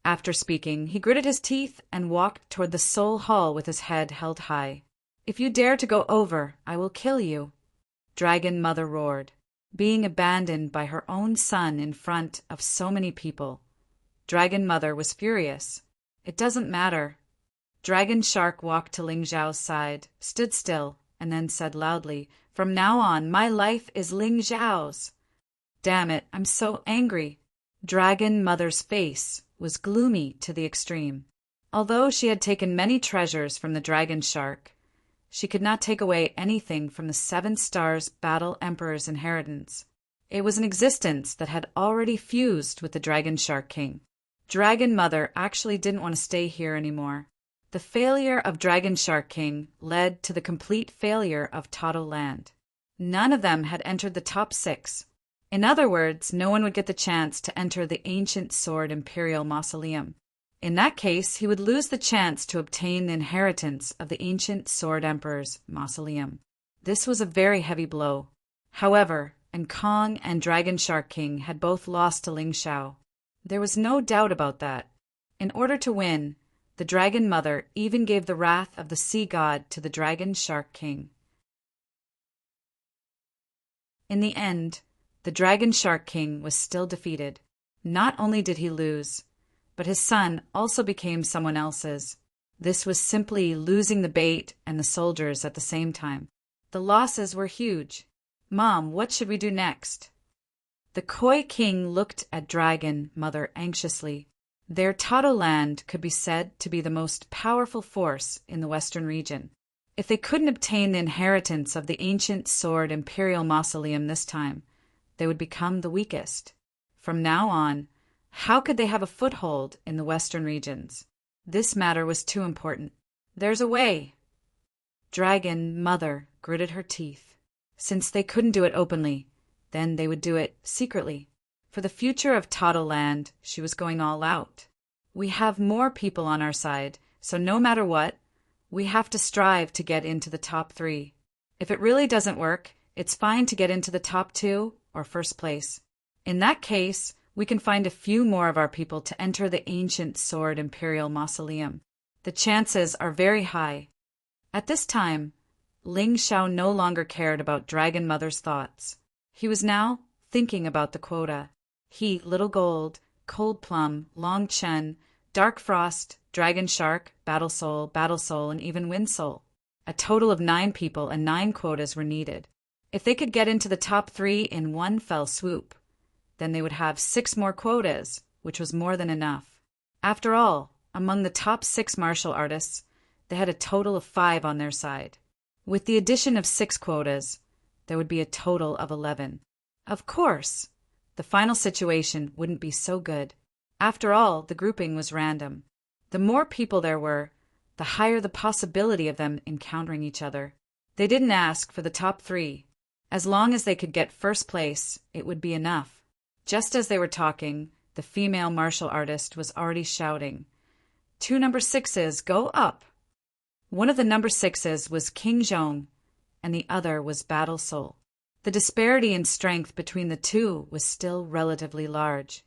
Speaker 1: After speaking, he gritted his teeth and walked toward the Soul Hall with his head held high. "If you dare to go over, I will kill you," Dragon Mother roared. Being abandoned by her own son in front of so many people, Dragon Mother was furious. "It doesn't matter." Dragon Shark walked to Ling Xiao's side, stood still, and then said loudly, "From now on, my life is Ling Xiao's." "Damn it, I'm so angry." Dragon Mother's face was gloomy to the extreme. Although she had taken many treasures from the Dragon Shark, she could not take away anything from the 7 Stars Battle Emperor's inheritance. It was an existence that had already fused with the Dragon Shark King. Dragon Mother actually didn't want to stay here anymore. The failure of Dragon Shark King led to the complete failure of Tado Land. None of them had entered the top 6. In other words, no one would get the chance to enter the Ancient Sword Imperial Mausoleum. In that case, he would lose the chance to obtain the inheritance of the Ancient Sword Emperor's mausoleum. This was a very heavy blow. However, Kong and Dragon Shark King had both lost to Ling Xiao. There was no doubt about that. In order to win, the Dragon Mother even gave the wrath of the Sea God to the Dragon Shark King. In the end, the Dragon Shark King was still defeated. Not only did he lose, but his son also became someone else's. This was simply losing the bait and the soldiers at the same time. The losses were huge. "Mom, what should we do next?" The Koi King looked at Dragon Mother anxiously. Their Tado Land could be said to be the most powerful force in the Western region. If they couldn't obtain the inheritance of the Ancient Sword Imperial Mausoleum this time, they would become the weakest. From now on, how could they have a foothold in the Western regions? This matter was too important. "There's a way." Dragon Mother gritted her teeth. Since they couldn't do it openly, then they would do it secretly. For the future of Tado Land, she was going all out. "We have more people on our side, so no matter what, we have to strive to get into the top 3. If it really doesn't work, it's fine to get into the top 2 or first place. In that case, we can find a few more of our people to enter the Ancient Sword Imperial Mausoleum. The chances are very high." At this time, Ling Xiao no longer cared about Dragon Mother's thoughts. He was now thinking about the quota. He, Little Gold, Cold Plum, Long Chen, Dark Frost, Dragon Shark, Battle Soul, and even Wind Soul. A total of 9 people and 9 quotas were needed. If they could get into the top 3 in one fell swoop, then they would have 6 more quotas, which was more than enough. After all, among the top 6 martial artists, they had a total of 5 on their side. With the addition of 6 quotas, there would be a total of 11. Of course, the final situation wouldn't be so good. After all, the grouping was random. The more people there were, the higher the possibility of them encountering each other. They didn't ask for the top 3. As long as they could get first place, it would be enough. Just as they were talking, the female martial artist was already shouting, "2 number 6s, go up!" One of the number 6s was King Zhong, and the other was Battle Soul. The disparity in strength between the two was still relatively large.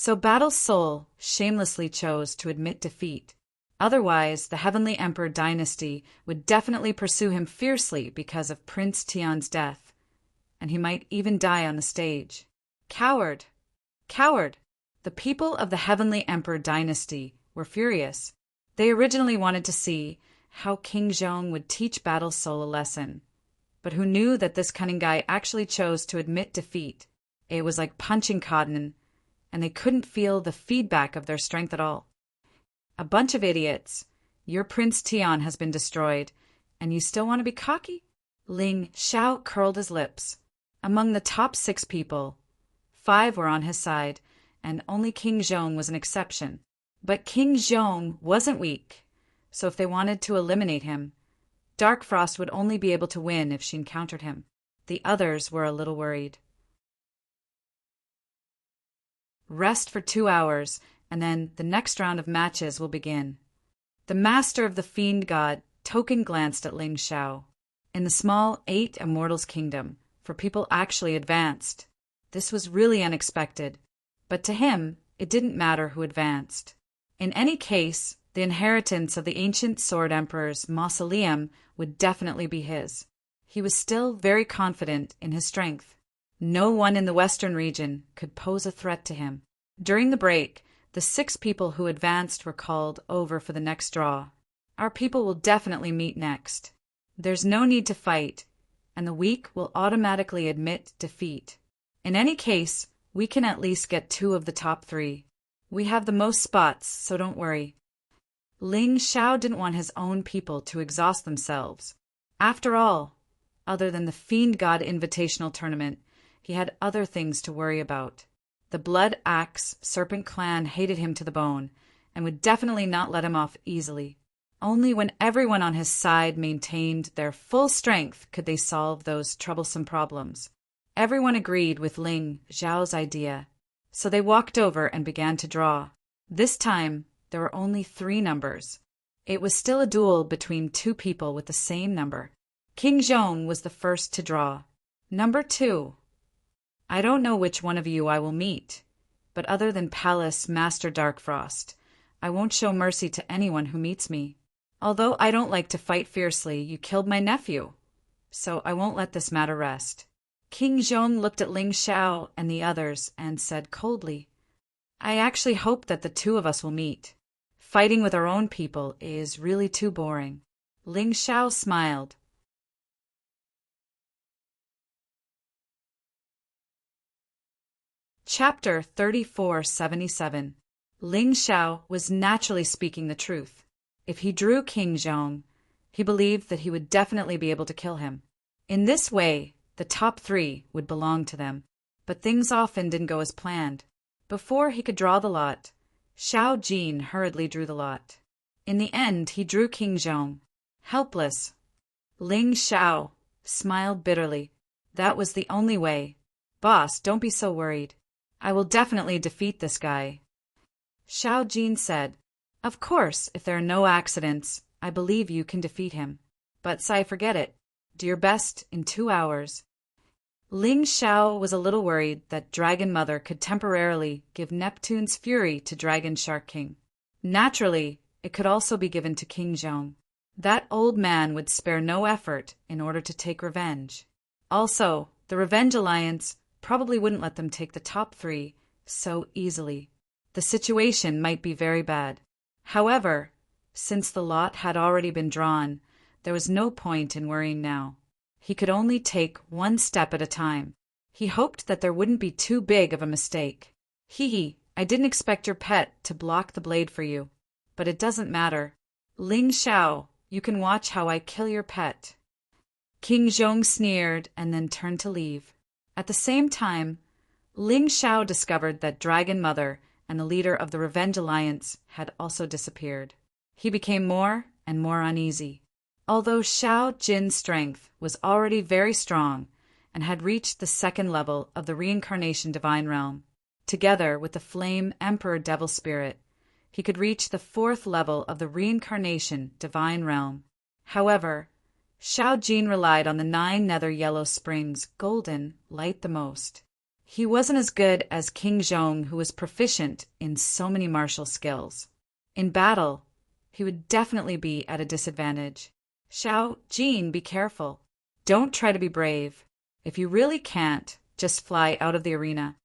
Speaker 1: So Battle's soul shamelessly chose to admit defeat. Otherwise, the Heavenly Emperor dynasty would definitely pursue him fiercely because of Prince Tian's death, and he might even die on the stage. Coward! Coward! The people of the Heavenly Emperor dynasty were furious. They originally wanted to see how King Zhong would teach Battle's soul a lesson, but who knew that this cunning guy actually chose to admit defeat. It was like punching cotton, and they couldn't feel the feedback of their strength at all. A bunch of idiots. Your Prince Tian has been destroyed, and you still want to be cocky? Ling Xiao curled his lips. Among the top 6 people, 5 were on his side, and only King Zhong was an exception. But King Zhong wasn't weak, so if they wanted to eliminate him, Dark Frost would only be able to win if she encountered him. The others were a little worried. Rest for 2 hours, and then the next round of matches will begin. The master of the fiend god token glanced at Ling Xiao. In the small 8 Immortals Kingdom, for people actually advanced. This was really unexpected, but to him, it didn't matter who advanced. In any case, the inheritance of the ancient Sword Emperor's mausoleum would definitely be his. He was still very confident in his strength. No one in the Western region could pose a threat to him. During the break, the 6 people who advanced were called over for the next draw. Our people will definitely meet next. There's no need to fight, and the weak will automatically admit defeat. In any case, we can at least get 2 of the top 3. We have the most spots, so don't worry. Ling Xiao didn't want his own people to exhaust themselves. After all, other than the Fiend God Invitational Tournament, he had other things to worry about. The Blood Axe Serpent Clan hated him to the bone, and would definitely not let him off easily. Only when everyone on his side maintained their full strength could they solve those troublesome problems. Everyone agreed with Ling Xiao's idea, so they walked over and began to draw. This time, there were only 3 numbers. It was still a duel between 2 people with the same number. King Zhong was the first to draw. Number 2. I don't know which one of you I will meet, but other than Palace Master Darkfrost, I won't show mercy to anyone who meets me. Although I don't like to fight fiercely, you killed my nephew, so I won't let this matter rest. King Zhong looked at Ling Xiao and the others and said coldly, I actually hope that the 2 of us will meet. Fighting with our own people is really too boring. Ling Xiao smiled. Chapter 3477. Ling Xiao was naturally speaking the truth. If he drew King Zhong, he believed that he would definitely be able to kill him. In this way, the top 3 would belong to them. But things often didn't go as planned. Before he could draw the lot, Xiao Jin hurriedly drew the lot. In the end, he drew King Zhong. Helpless, Ling Xiao smiled bitterly. That was the only way. Boss, don't be so worried. I will definitely defeat this guy. Xiao Jin said, Of course, if there are no accidents, I believe you can defeat him. But forget it. Do your best in 2 hours. Ling Xiao was a little worried that Dragon Mother could temporarily give Neptune's fury to Dragon Shark King. Naturally, it could also be given to King Zhong. That old man would spare no effort in order to take revenge. Also, the Revenge Alliance probably wouldn't let them take the top 3 so easily. The situation might be very bad. However, since the lot had already been drawn, there was no point in worrying now. He could only take 1 step at a time. He hoped that there wouldn't be too big of a mistake. I didn't expect your pet to block the blade for you. But it doesn't matter. Ling Xiao, you can watch how I kill your pet. King Zhong sneered and then turned to leave. At the same time, Ling Xiao discovered that Dragon Mother and the leader of the Revenge Alliance had also disappeared. He became more and more uneasy. Although Xiao Jin's strength was already very strong and had reached the 2nd level of the Reincarnation Divine Realm, together with the Flame Emperor Devil Spirit, he could reach the 4th level of the Reincarnation Divine Realm. However, Xiao Jin relied on the 9 nether yellow springs golden light the most. He wasn't as good as King Zhong, who was proficient in so many martial skills. In battle, he would definitely be at a disadvantage. Xiao Jin, be careful. Don't try to be brave. If you really can't, just fly out of the arena.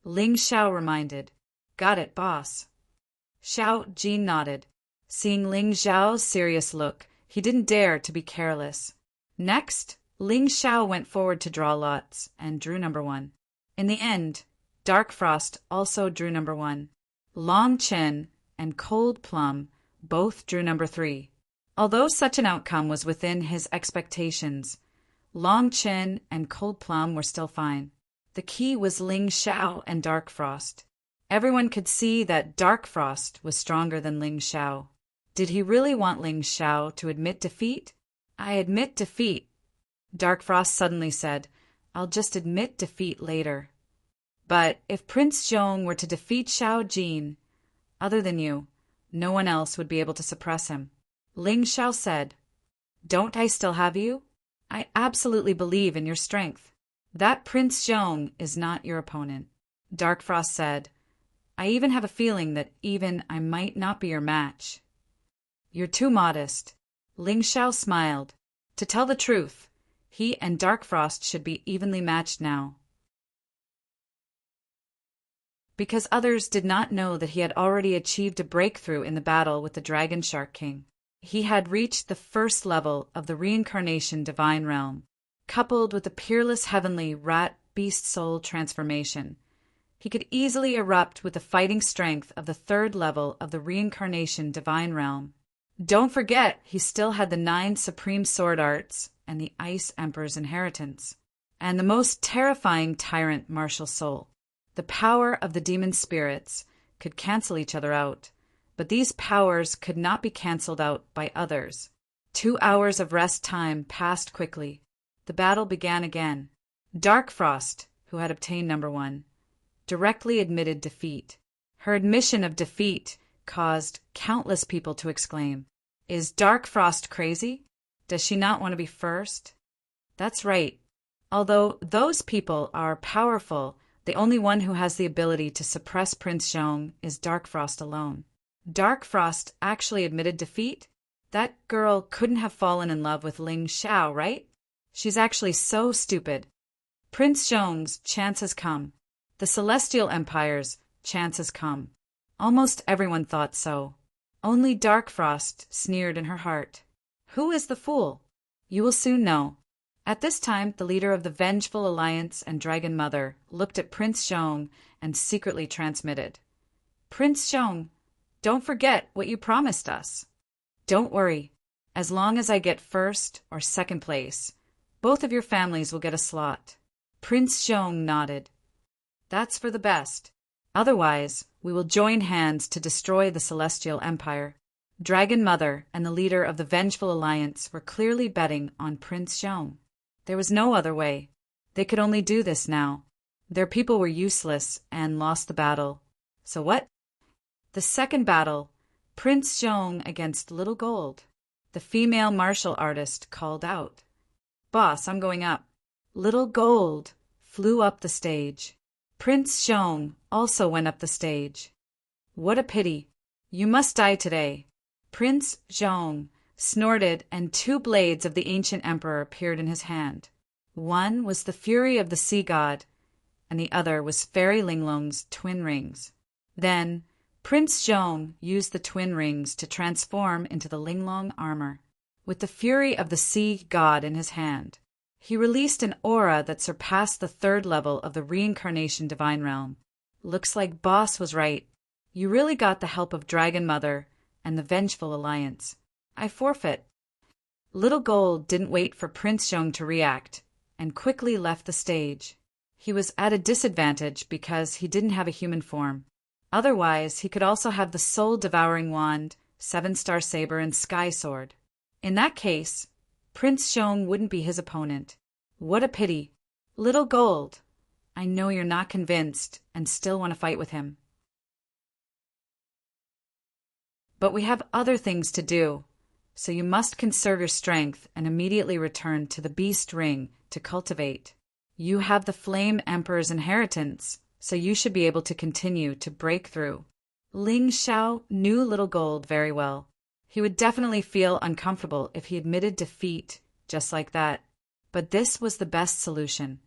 Speaker 1: Ling Xiao reminded. Got it, boss. Xiao Jin nodded. Seeing Ling Xiao's serious look, he didn't dare to be careless. Next, Ling Xiao went forward to draw lots and drew number 1. In the end, Dark Frost also drew number 1. Long Chen and Cold Plum both drew number 3. Although such an outcome was within his expectations, Long Chen and Cold Plum were still fine. The key was Ling Xiao and Dark Frost. Everyone could see that Dark Frost was stronger than Ling Xiao. Did he really want Ling Xiao to admit defeat? I admit defeat, Dark Frost suddenly said. I'll just admit defeat later. But if Prince Zhong were to defeat Xiao Jin, other than you, no one else would be able to suppress him. Ling Xiao said, Don't I still have you? I absolutely believe in your strength. That Prince Zhong is not your opponent. Dark Frost said, I even have a feeling that even I might not be your match. You're too modest. Ling Xiao smiled. To tell the truth, he and Dark Frost should be evenly matched now. Because others did not know that he had already achieved a breakthrough in the battle with the Dragon Shark King. He had reached the first level of the reincarnation divine realm, coupled with the peerless heavenly rat beast soul transformation. He could easily erupt with the fighting strength of the third level of the reincarnation divine realm. Don't forget, he still had the 9 supreme sword arts and the Ice Emperor's inheritance, and the most terrifying Tyrant martial soul. The power of the demon spirits could cancel each other out, but these powers could not be cancelled out by others. 2 hours of rest time passed quickly. The battle began again. Dark Frost, who had obtained number 1, directly admitted defeat. Her admission of defeat caused countless people to exclaim, Is Dark Frost crazy? Does she not want to be first? That's right. Although those people are powerful, the only one who has the ability to suppress Prince Zhong is Dark Frost alone. Dark Frost actually admitted defeat? That girl couldn't have fallen in love with Ling Xiao, right? She's actually so stupid. Prince Zhong's chance has come. The Celestial Empire's chance has come. Almost everyone thought so. Only Dark Frost sneered in her heart. Who is the fool? You will soon know. At this time, the leader of the Vengeful Alliance and Dragon Mother looked at Prince Zhong and secretly transmitted. Prince Zhong, don't forget what you promised us. Don't worry. As long as I get first or second place, both of your families will get a slot. Prince Zhong nodded. That's for the best. Otherwise, we will join hands to destroy the Celestial Empire. Dragon Mother and the leader of the Vengeful Alliance were clearly betting on Prince Zhong. There was no other way. They could only do this now. Their people were useless and lost the battle. So what? The second battle, Prince Zhong against Little Gold. The female martial artist called out. Boss, I'm going up. Little Gold flew up the stage. Prince Zhong also went up the stage. What a pity. You must die today. Prince Zhong snorted, and 2 blades of the ancient emperor appeared in his hand. One was the fury of the sea god, and the other was Fairy Linglong's twin rings. Then Prince Zhong used the twin rings to transform into the Linglong armor. With the fury of the sea god in his hand, he released an aura that surpassed the 3rd level of the reincarnation divine realm. Looks like Boss was right. You really got the help of Dragon Mother and the Vengeful Alliance. I forfeit. Little Gold didn't wait for Prince Zhong to react and quickly left the stage. He was at a disadvantage because he didn't have a human form. Otherwise, he could also have the soul-devouring wand, 7-star saber, and sky sword. In that case, Prince Zhong wouldn't be his opponent. What a pity. Little Gold, I know you're not convinced and still want to fight with him. But we have other things to do, so you must conserve your strength and immediately return to the Beast Ring to cultivate. You have the Flame Emperor's inheritance, so you should be able to continue to break through. Ling Xiao knew Little Gold very well. He would definitely feel uncomfortable if he admitted defeat just like that. But this was the best solution.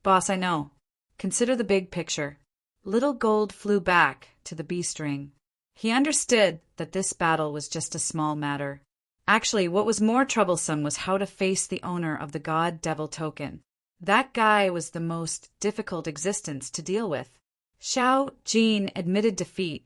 Speaker 1: Boss, I know. Consider the big picture. Little Gold flew back to the beast ring. He understood that this battle was just a small matter. Actually, what was more troublesome was how to face the owner of the God-Devil token. That guy was the most difficult existence to deal with. Xiao Jin admitted defeat,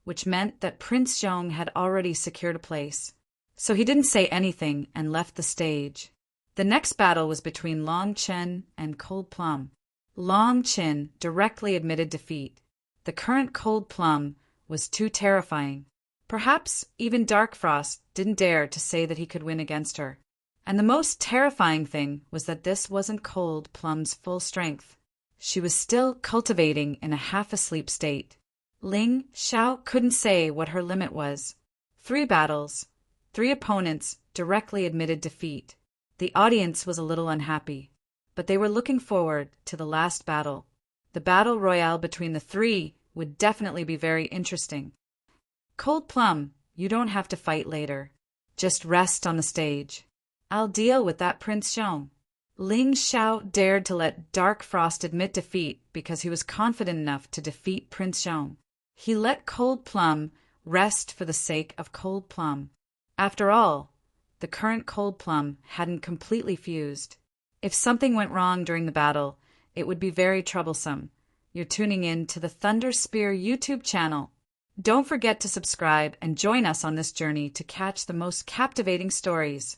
Speaker 1: which meant that Prince Zhong had already secured a place. So he didn't say anything and left the stage. The next battle was between Long Chen and Cold Plum. Long Chen directly admitted defeat. The current Cold Plum was too terrifying. Perhaps even Dark Frost didn't dare to say that he could win against her. And the most terrifying thing was that this wasn't Cold Plum's full strength. She was still cultivating in a half-asleep state. Ling Xiao couldn't say what her limit was. 3 battles, 3 opponents directly admitted defeat. The audience was a little unhappy, but they were looking forward to the last battle. The battle royale between the 3 would definitely be very interesting. Cold Plum, you don't have to fight later. Just rest on the stage. I'll deal with that Prince Zhong. Ling Xiao dared to let Dark Frost admit defeat because he was confident enough to defeat Prince Zhong. He let Cold Plum rest for the sake of Cold Plum. After all, the current Cold Plum hadn't completely fused. If something went wrong during the battle, it would be very troublesome. You're tuning in to the Thunder Spear YouTube channel. Don't forget to subscribe and join us on this journey to catch the most captivating stories.